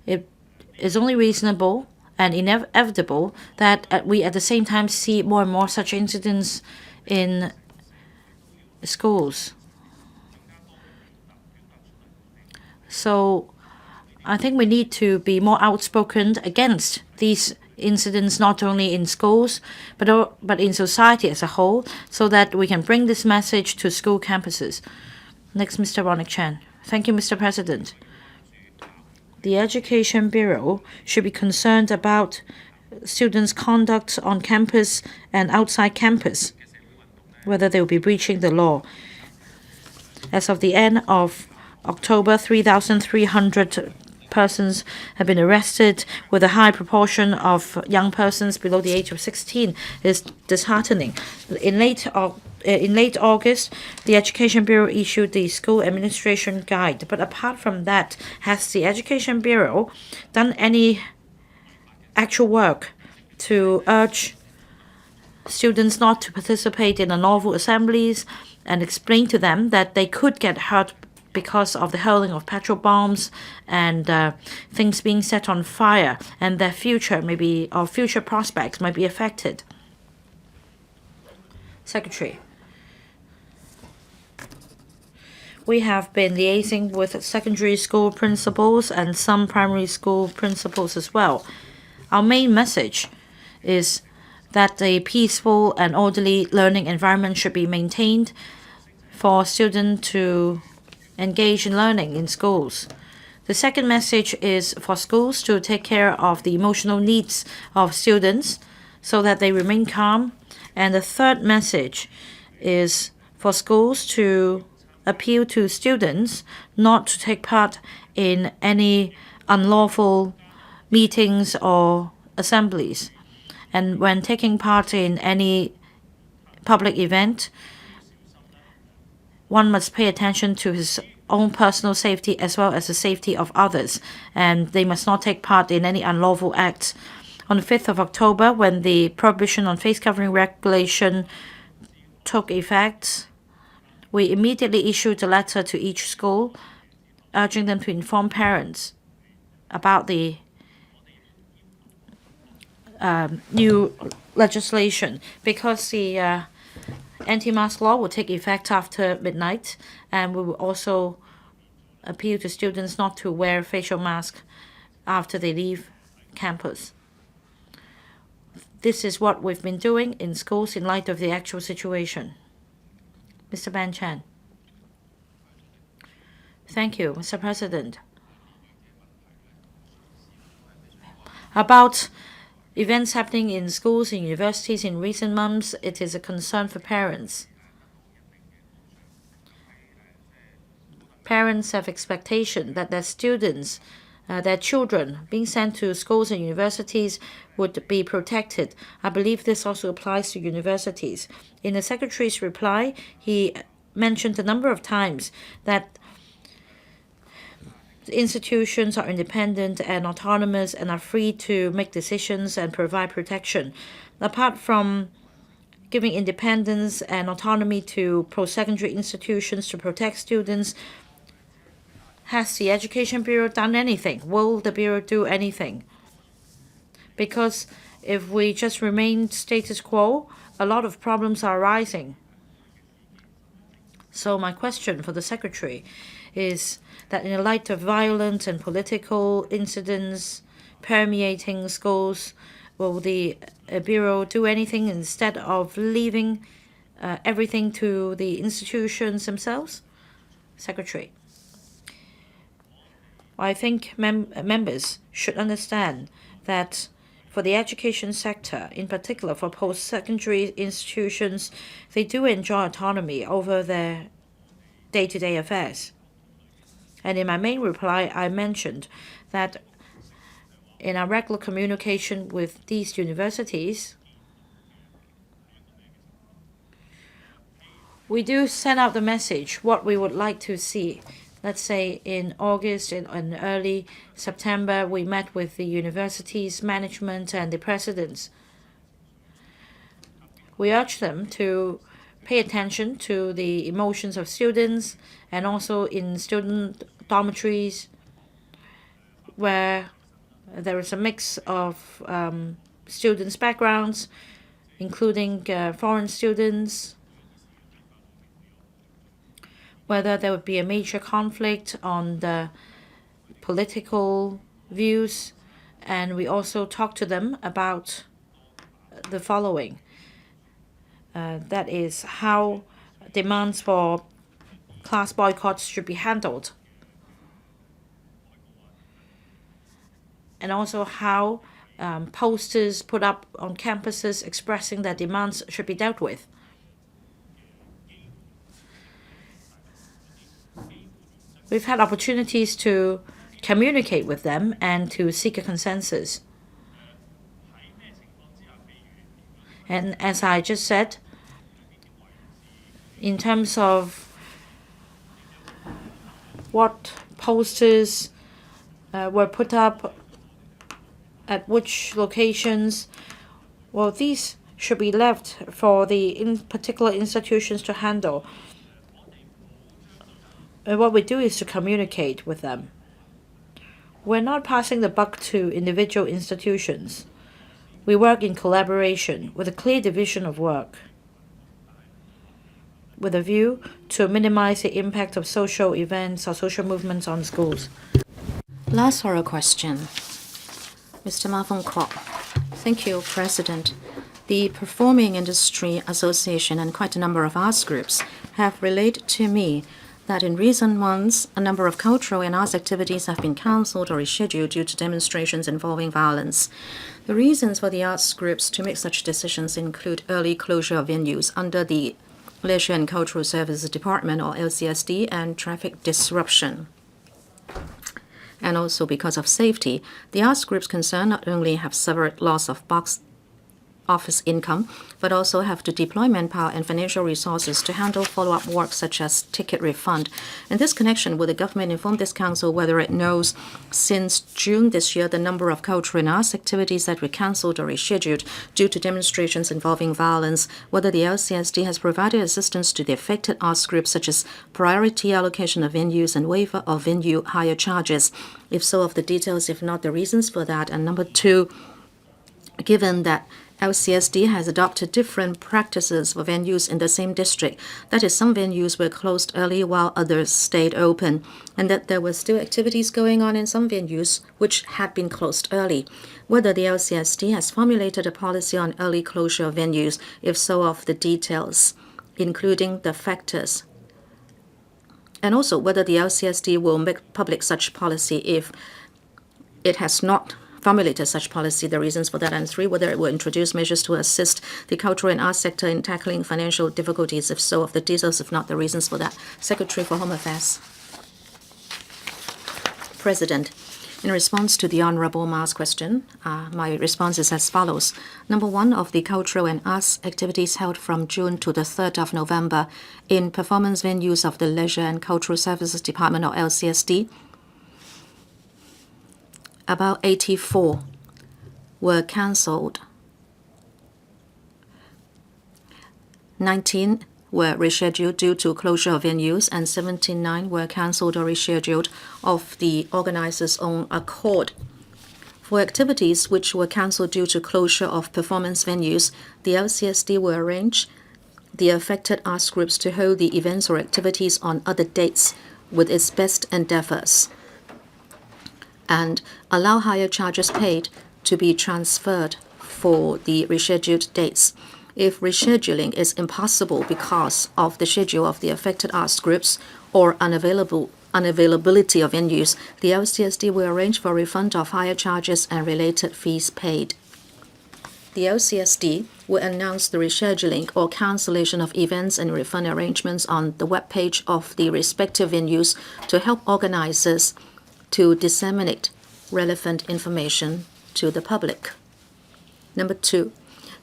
G: it is only reasonable and inevitable that we at the same time see more and more such incidents in schools. So I think we need to be more outspoken against these incidents, not only in schools, but in society as a whole, so that we can bring this message to school campuses. Next, Mr. Ronald Chan. Thank you, Mr. President. The Education Bureau should be concerned about students' conduct on campus and outside campus, whether they will be breaching the law. As of the end of October, 3,300 persons have been arrested, with a high proportion of young persons below the age of 16. Is disheartening. In late August, the Education Bureau issued the School Administration Guide. But apart from that, has the Education Bureau done any actual work to urge students not to participate in unlawful assemblies and explain to them that they could get hurt because of the hurling of petrol bombs and things being set on fire, and their future future prospects might be affected? Secretary. We have been liaising with secondary school principals and some primary school principals as well. Our main message is that a peaceful and orderly learning environment should be maintained for students to engage in learning in schools. The second message is for schools to take care of the emotional needs of students so that they remain calm. And the third message is for schools to appeal to students not to take part in any unlawful meetings or assemblies. And when taking part in any public event, one must pay attention to his own personal safety as well as the safety of others, and they must not take part in any unlawful acts. On the 5th of October, when the prohibition on face covering regulation took effect, we immediately issued a letter to each school urging them to inform parents about the new legislation because the anti-mask law will take effect after midnight, and we will also appeal to students not to wear facial masks after they leave campus. This is what we've been doing in schools in light of the actual situation. Mr. Ban Chan. Thank you, Mr. President. About events happening in schools and universities in recent months, it is a concern for parents. Parents have expectation that their students, their children being sent to schools and universities would be protected. I believe this also applies to universities. In the Secretary's reply, he mentioned a number of times that institutions are independent and autonomous and are free to make decisions and provide protection. Apart from giving independence and autonomy to post-secondary institutions to protect students, has the Education Bureau done anything? Will the Bureau do anything? Because if we just remain status quo, a lot of problems are arising. So my question for the Secretary is that in the light of violent and political incidents permeating schools, will the Bureau do anything instead of leaving everything to the institutions themselves? Secretary. I think members should understand that for the education sector, in particular for post-secondary institutions, they do enjoy autonomy over their day-to-day affairs. And in my main reply, I mentioned that in our regular communication with these universities, we do send out the message what we would like to see. Let's say in August and early September, we met with the university's management and the presidents. We urge them to pay attention to the emotions of students and also in student dormitories where there is a mix of students' backgrounds, including foreign students, whether there would be a major conflict on the political views, and we also talk to them about the following. That is how demands for class boycotts should be handled, and also how posters put up on campuses expressing their demands should be dealt with. We've had opportunities to communicate with them and to seek a consensus. And as I just said, in terms of what posters were put up at which locations, well, these should be left for the particular institutions to handle. And what we do is to communicate with them. We're not passing the buck to individual institutions. We work in collaboration with a clear division of work, with a view to minimize the impact of social events or social movements on schools.
H: Last oral question. Mr. Ma Fung-kwok. Thank you, President. The Performing Industry Association and quite a number of arts groups have relayed to me that in recent months, a number of cultural and arts activities have been cancelled or rescheduled due to demonstrations involving violence. The reasons for the arts groups to make such decisions include early closure of venues under the Leisure and Cultural Services Department, or LCSD, and traffic disruption. And also because of safety, the arts groups concerned not only have suffered loss of box office income, but also have to deploy manpower and financial resources to handle follow-up work such as ticket refund. In this connection, will the government inform this council whether it knows since June this year the number of cultural and arts activities that were cancelled or rescheduled due to demonstrations involving violence, whether the LCSD has provided assistance to the affected arts groups such as priority allocation of venues and waiver of venue hire charges? If so, of the details, if not, the reasons for that. And number two, given that LCSD has adopted different practices for venues in the same district. That is, some venues were closed early while others stayed open, and that there were still activities going on in some venues which had been closed early. Whether the LCSD has formulated a policy on early closure of venues, if so, of the details, including the factors, and also whether the LCSD will make public such policy if it has not formulated such policy, the reasons for that, and 3, whether it will introduce measures to assist the cultural and arts sector in tackling financial difficulties, if so, of the details, if not, the reasons for that. Secretary for Home Affairs. President, in response to the Honourable Ma's question, my response is as follows. Number 1, of the cultural and arts activities held from June to the 3rd of November in performance venues of the Leisure and Cultural Services Department, or LCSD, about 84 were cancelled. 19 were rescheduled due to closure of venues, and 79 were cancelled or rescheduled of the organizers' own accord. For activities which were cancelled due to closure of performance venues, the LCSD will arrange the affected arts groups to hold the events or activities on other dates with its best endeavors, and allow higher charges paid to be transferred for the rescheduled dates. If rescheduling is impossible because of the schedule of the affected arts groups or unavailability of venues, the LCSD will arrange for refund of higher charges and related fees paid. The LCSD will announce the rescheduling or cancellation of events and refund arrangements on the webpage of the respective venues to help organizers to disseminate relevant information to the public. Number 2,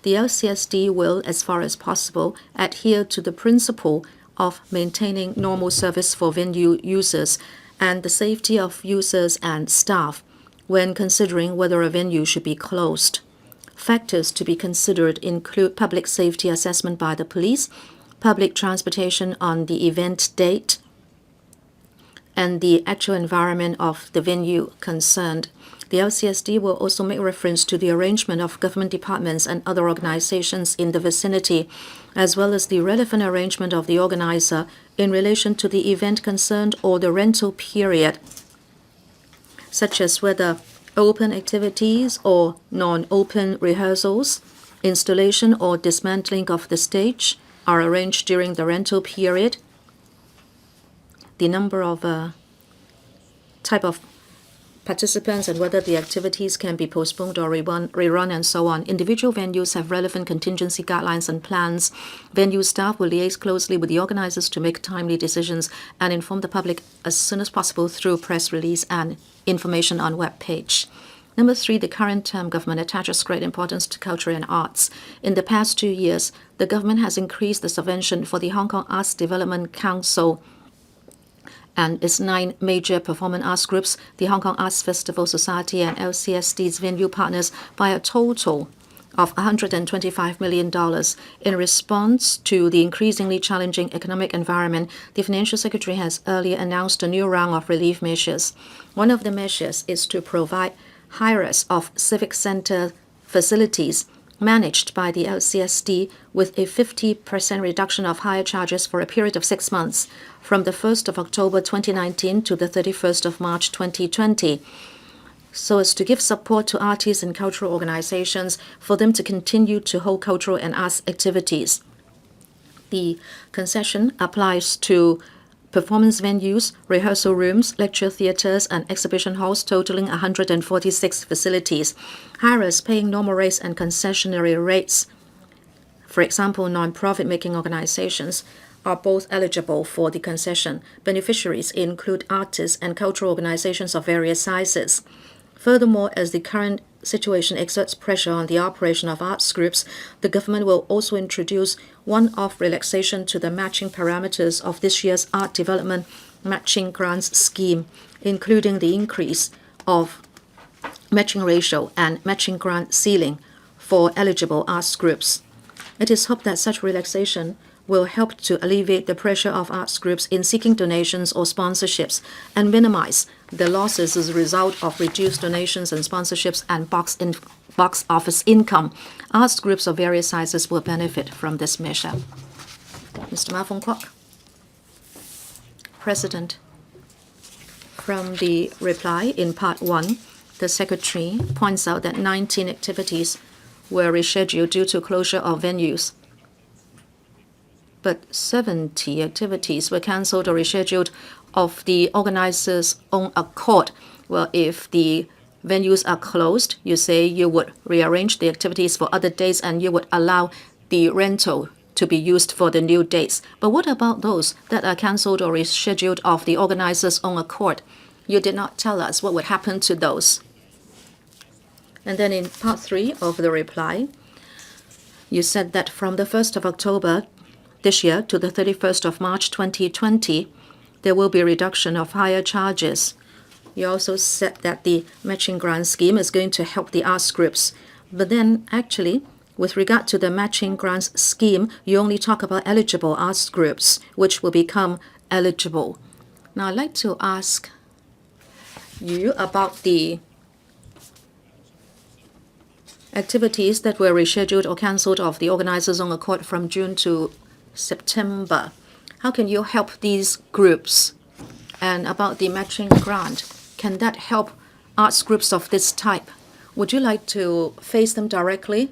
H: the LCSD will, as far as possible, adhere to the principle of maintaining normal service for venue users and the safety of users and staff when considering whether a venue should be closed. Factors to be considered include public safety assessment by the police, public transportation on the event date, and the actual environment of the venue concerned. The LCSD will also make reference to the arrangement of government departments and other organizations in the vicinity, as well as the relevant arrangement of the organizer in relation to the event concerned or the rental period, such as whether open activities or non-open rehearsals, installation or dismantling of the stage are arranged during the rental period, the number of type of participants and whether the activities can be postponed or rerun and so on. Individual venues have relevant contingency guidelines and plans. Venue staff will liaise closely with the organizers to make timely decisions and inform the public as soon as possible through press release and information on web page. Number 3, the current term government attaches great importance to culture and arts. In the past 2 years, the government has increased the subvention for the Hong Kong Arts Development Council and its 9 major performing arts groups, the Hong Kong Arts Festival Society and LCSD's venue partners by a total of $125 million. In response to the increasingly challenging economic environment, the Financial Secretary has earlier announced a new round of relief measures. One of the measures is to provide hires of civic center facilities managed by the LCSD with a 50% reduction of hire charges for a period of 6 months, from the 1st of October 2019 to the 31st of March 2020, so as to give support to artists and cultural organizations for them to continue to hold cultural and arts activities. The concession applies to performance venues, rehearsal rooms, lecture theaters, and exhibition halls totaling 146 facilities. Hirers paying normal rates and concessionary rates, for example, non-profit making organizations, are both eligible for the concession. Beneficiaries include artists and cultural organizations of various sizes. Furthermore, as the current situation exerts pressure on the operation of arts groups, the government will also introduce one-off relaxation to the matching parameters of this year's Art Development Matching Grants Scheme, including the increase of matching ratio and matching grant ceiling for eligible arts groups. It is hoped that such relaxation will help to alleviate the pressure of arts groups in seeking donations or sponsorships and minimize the losses as a result of reduced donations and sponsorships and box office income. Arts groups of various sizes will benefit from this measure. Mr. Ma Fung-kwok. President, from the reply in Part 1, the Secretary points out that 19 activities were rescheduled due to closure of venues. But 70 activities were cancelled or rescheduled of the organizers' own accord. Well, if the venues are closed, you say you would rearrange the activities for other dates and you would allow the rental to be used for the new dates. But what about those that are cancelled or rescheduled of the organizers' own accord? You did not tell us what would happen to those. And then in Part 3 of the reply, you said that from the 1st of October this year to the 31st of March 2020, there will be a reduction of higher charges. You also said that the matching grant scheme is going to help the arts groups. But then, actually, with regard to the matching grants scheme, you only talk about eligible arts groups, which will become eligible. Now, I'd like to ask you about the activities that were rescheduled or cancelled of the organizers' own accord from June to September. How can you help these groups? And about the matching grant, can that help arts groups of this type? Would you like to face them directly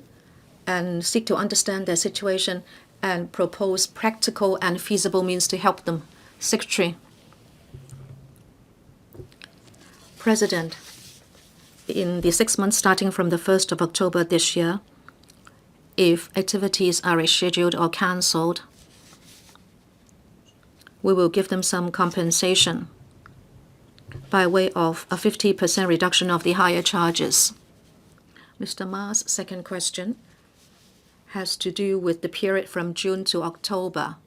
H: and seek to understand their situation and propose practical and feasible means to help them? Secretary. President, in the 6 months starting from the 1st of October this year, if activities are rescheduled or cancelled, we will give them some compensation by way of a 50% reduction of the higher charges. Mr. Ma's second question has to do with the period from June to October.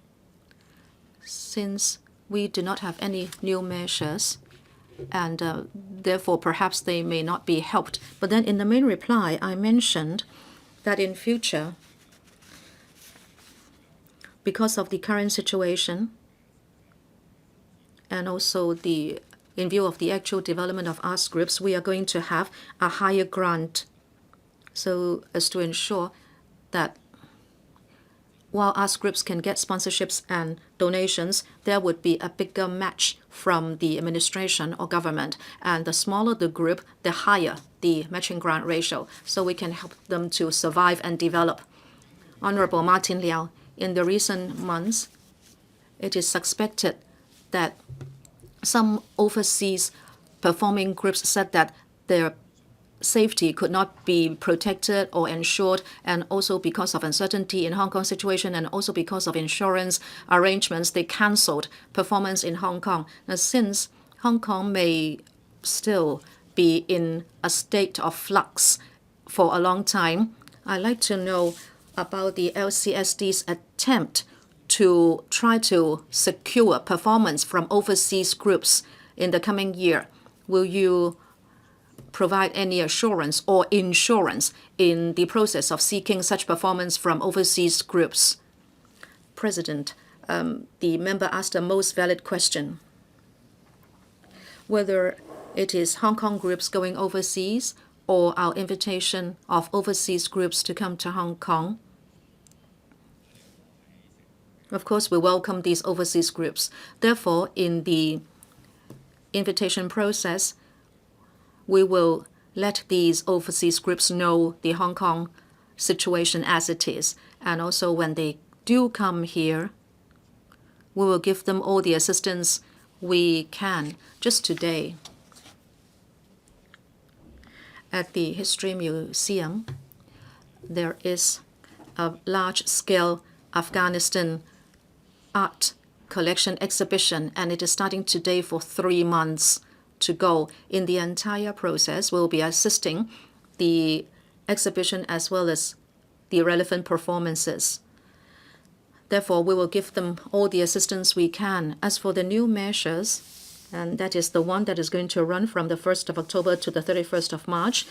H: Since we do not have any new measures, and therefore perhaps they may not be helped. But then in the main reply, I mentioned that in future, because of the current situation, and also in view of the actual development of arts groups, we are going to have a higher grant, so as to ensure that while arts groups can get sponsorships and donations, there would be a bigger match from the administration or government. And the smaller the group, the higher the matching grant ratio, so we can help them to survive and develop. Honorable Martin Liao, in the recent months, it is suspected that some overseas performing groups said that their safety could not be protected or ensured, and also because of uncertainty in Hong Kong situation and also because of insurance arrangements, they cancelled performance in Hong Kong. Now, since Hong Kong may still be in a state of flux for a long time, I'd like to know about the LCSD's attempt to try to secure performance from overseas groups in the coming year. Will you provide any assurance or insurance in the process of seeking such performance from overseas groups? President, the member asked a most valid question. Whether it is Hong Kong groups going overseas or our invitation of overseas groups to come to Hong Kong, of course, we welcome these overseas groups. Therefore, in the invitation process, we will let these overseas groups know the Hong Kong situation as it is. And also when they do come here, we will give them all the assistance we can. Just today, at the History Museum, there is a large-scale Afghanistan art collection exhibition, and it is starting today for 3 months to go. In the entire process, we'll be assisting the exhibition as well as the relevant performances. Therefore, we will give them all the assistance we can. As for the new measures, and that is the one that is going to run from the 1st of October to the 31st of March.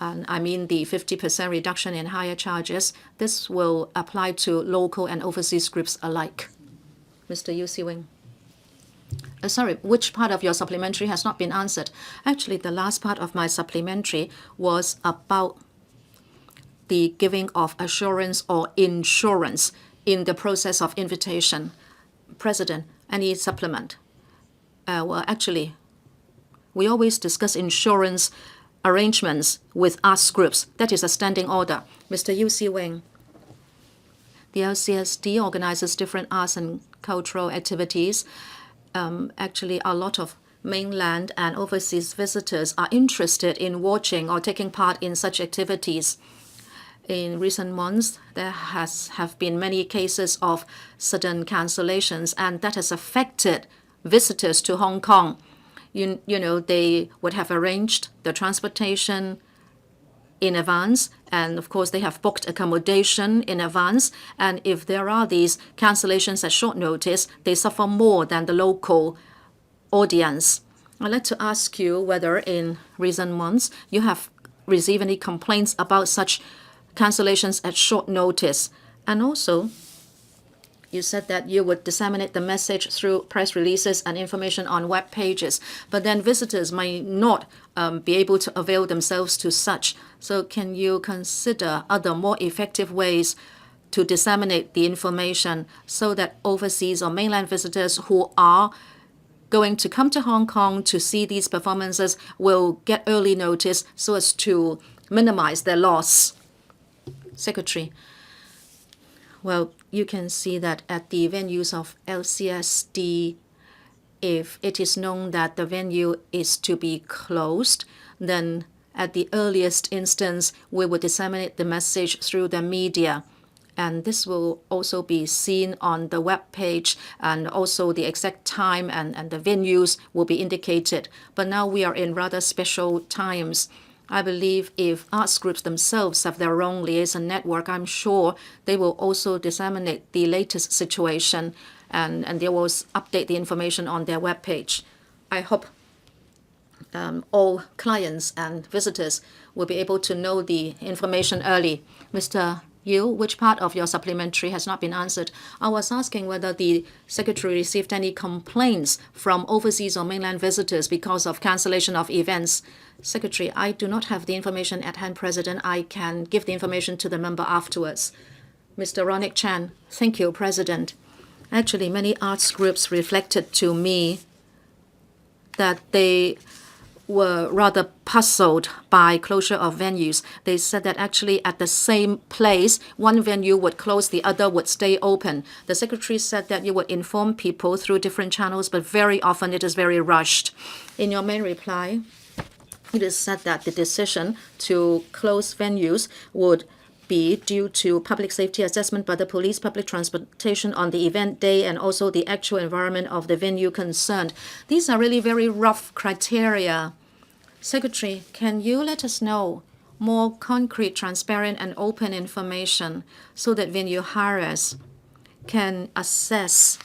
H: And I mean the 50% reduction in hire charges. This will apply to local and overseas groups alike. Mr. Yu Si-wing. Sorry, which part of your supplementary has not been answered? Actually, the last part of my supplementary was about the giving of assurance or insurance in the process of invitation. President, any supplement? Well, actually, we always discuss insurance arrangements with arts groups. That is a standing order. Mr. Yu Si-wing, the LCSD organizes different arts and cultural activities. Actually, a lot of mainland and overseas visitors are interested in watching or taking part in such activities. In recent months, there have been many cases of sudden cancellations, and that has affected visitors to Hong Kong. You know, they would have arranged the transportation in advance, and of course they have booked accommodation in advance, and if there are these cancellations at short notice, they suffer more than the local audience. I'd like to ask you whether in recent months you have received any complaints about such cancellations at short notice. And also, you said that you would disseminate the message through press releases and information on web pages, but then visitors might not be able to avail themselves to such. So can you consider other more effective ways to disseminate the information so that overseas or mainland visitors who are going to come to Hong Kong to see these performances will get early notice so as to minimize their loss? Secretary. Well, you can see that at the venues of LCSD, if it is known that the venue is to be closed, then at the earliest instance, we will disseminate the message through the media. And this will also be seen on the web page, and also the exact time and the venues will be indicated. But now we are in rather special times. I believe if arts groups themselves have their own liaison network, I'm sure they will also disseminate the latest situation, and they will update the information on their webpage. I hope all clients and visitors will be able to know the information early. Mr. Yu, which part of your supplementary has not been answered? I was asking whether the Secretary received any complaints from overseas or mainland visitors because of cancellation of events. Secretary, I do not have the information at hand, President. I can give the information to the member afterwards. Mr. Ronick Chan. Thank you, President. Actually, many arts groups reflected to me that they were rather puzzled by closure of venues. They said that actually at the same place, one venue would close, the other would stay open. The Secretary said that you would inform people through different channels, but very often it is very rushed. In your main reply, it is said that the decision to close venues would be due to public safety assessment by the police, public transportation on the event day, and also the actual environment of the venue concerned. These are really very rough criteria. Secretary, can you let us know more concrete, transparent, and open information so that venue hirers can assess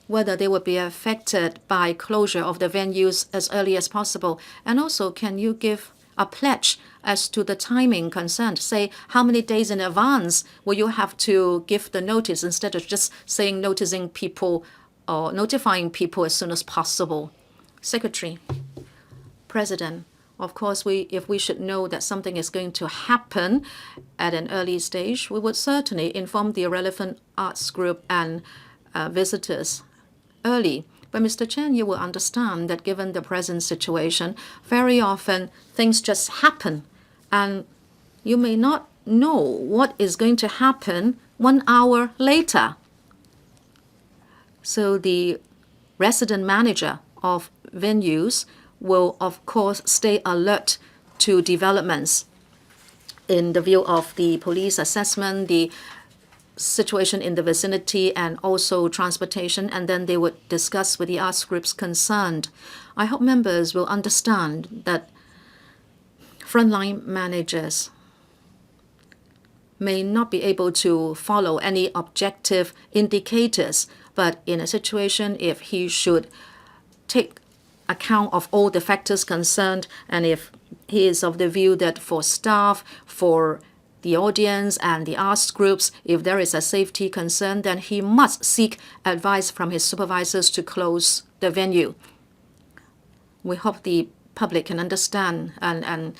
H: whether they would be affected by closure of the venues as early as possible? And also, can you give a pledge as to the timing concerned? Say, how many days in advance will you have to give the notice instead of just saying notifying people as soon as possible? Secretary. President, of course, if we should know that something is going to happen at an early stage, we would certainly inform the relevant arts group and visitors early. But Mr. Chan, you will understand that given the present situation, very often things just happen, and you may not know what is going to happen 1 hour later. So the resident manager of venues will, of course, stay alert to developments in the view of the police assessment, the situation in the vicinity, and also transportation, and then they would discuss with the arts groups concerned. I hope members will understand that frontline managers may not be able to follow any objective indicators, but in a situation if he should take account of all the factors concerned, and if he is of the view that for staff, for the audience and the arts groups, if there is a safety concern, then he must seek advice from his supervisors to close the venue. We hope the public can understand, and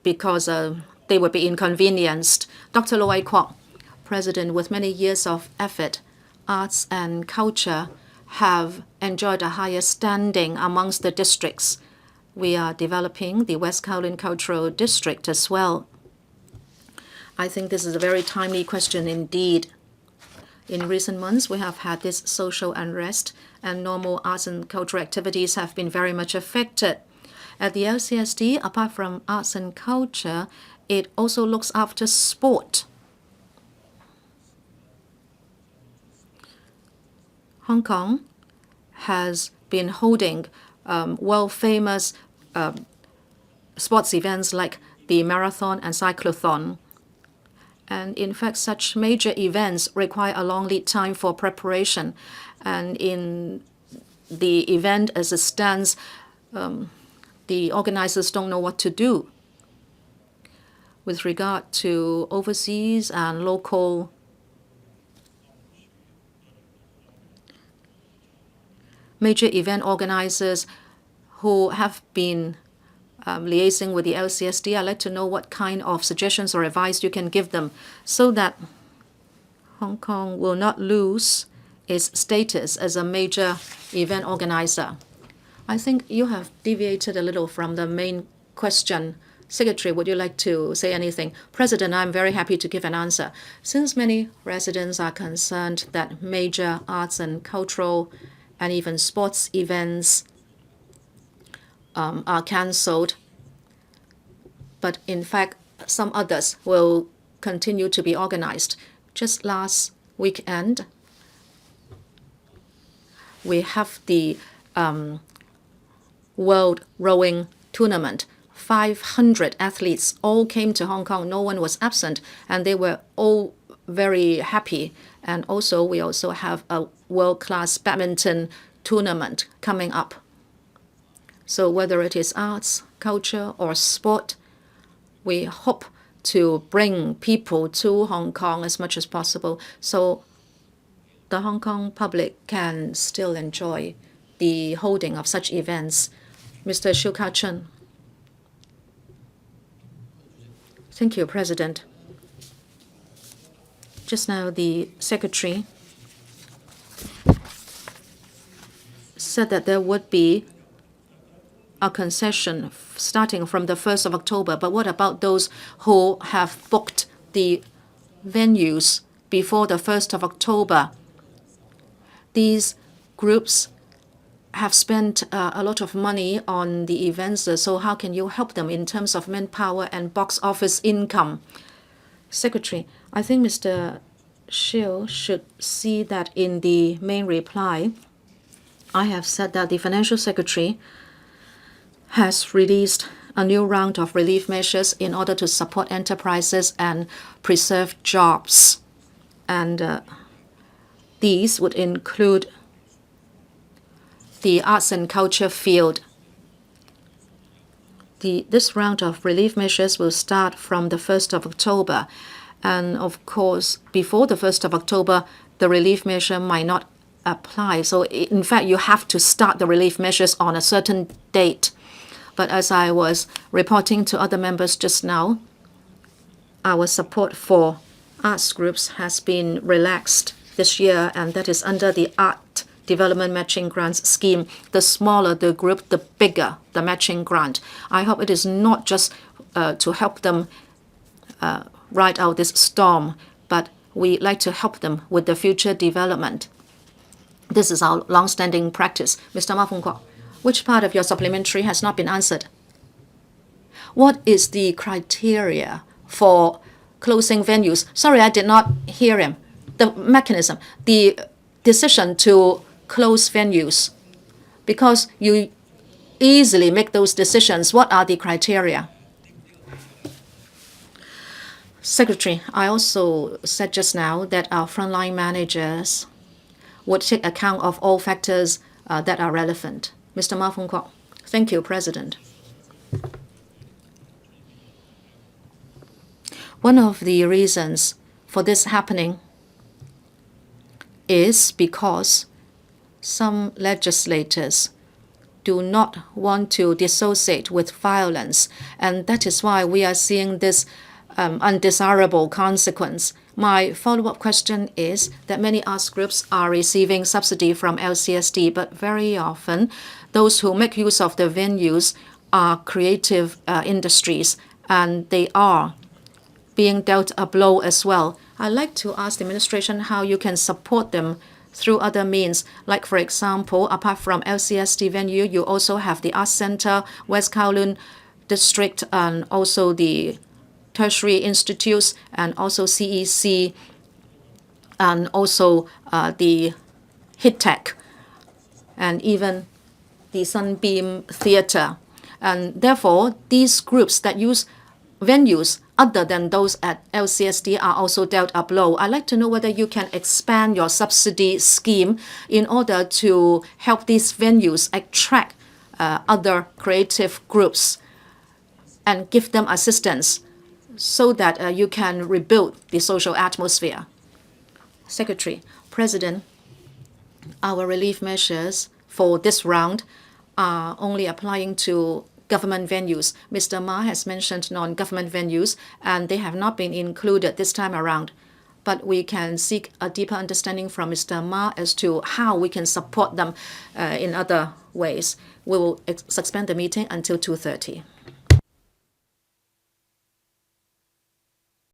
H: because they will be inconvenienced. Dr. Loy Kwok, President, with many years of effort, arts and culture have enjoyed a higher standing amongst the districts. We are developing the West Kowloon Cultural District as well. I think this is a very timely question indeed. In recent months, we have had this social unrest, and normal arts and cultural activities have been very much affected. At the LCSD, apart from arts and culture, it also looks after sport. Hong Kong has been holding world-famous sports events like the marathon and cyclothon. And in fact, such major events require a long lead time for preparation. And in the event as it stands, the organizers don't know what to do. With regard to overseas and local major event organizers who have been liaising with the LCSD, I'd like to know what kind of suggestions or advice you can give them so that Hong Kong will not lose its status as a major event organizer. I think you have deviated a little from the main question. Secretary, would you like to say anything? President, I'm very happy to give an answer. Since many residents are concerned that major arts and cultural and even sports events are cancelled, but in fact, some others will continue to be organized. Just last weekend, we have the World Rowing Tournament. 500 athletes all came to Hong Kong. No one was absent, and they were all very happy. And also, we also have a world-class badminton tournament coming up. So whether it is arts, culture, or sport, we hope to bring people to Hong Kong as much as possible so the Hong Kong public can still enjoy the holding of such events. Mr. Shiu Ka-chun. Thank you, President. Just now, the Secretary said that there would be a concession starting from the 1st of October. But what about those who have booked the venues before the 1st of October? These groups have spent a lot of money on the events, so how can you help them in terms of manpower and box office income? Secretary, I think Mr. Shiu should see that in the main reply, I have said that the Financial Secretary has released a new round of relief measures in order to support enterprises and preserve jobs. And these would include the arts and culture field. This round of relief measures will start from the 1st of October. And of course, before the 1st of October, the relief measure might not apply. So in fact, you have to start the relief measures on a certain date. But as I was reporting to other members just now, our support for arts groups has been relaxed this year, and that is under the Art Development Matching Grants Scheme. The smaller the group, the bigger the matching grant. I hope it is not just to help them ride out this storm, but we like to help them with the future development. This is our long-standing practice. Mr. Ma Fung-kwok, which part of your supplementary has not been answered? What is the criteria for closing venues? Sorry, I did not hear him. The mechanism, the decision to close venues, because you easily make those decisions. What are the criteria? Secretary, I also said just now that our frontline managers would take account of all factors that are relevant. Mr. Ma Fung-kwok. Thank you, President. One of the reasons for this happening is because some legislators do not want to dissociate with violence, and that is why we are seeing this undesirable consequence. My follow-up question is that many arts groups are receiving subsidy from LCSD, but very often those who make use of the venues are creative industries, and they are being dealt a blow as well. I'd like to ask the administration how you can support them through other means. Like, for example, apart from LCSD venue, you also have the Arts Center, West Kowloon District, and also the tertiary institutes, and also CEC, and also the HITTECH, and even the Sunbeam Theatre. And therefore, these groups that use venues other than those at LCSD are also dealt a blow. I'd like to know whether you can expand your subsidy scheme in order to help these venues attract other creative groups and give them assistance so that you can rebuild the social atmosphere. Secretary, President, our relief measures for this round are only applying to government venues. Mr. Ma has mentioned non-government venues, and they have not been included this time around. But we can seek a deeper understanding from Mr. Ma as to how we can support them in other ways. We will suspend the meeting until 2:30.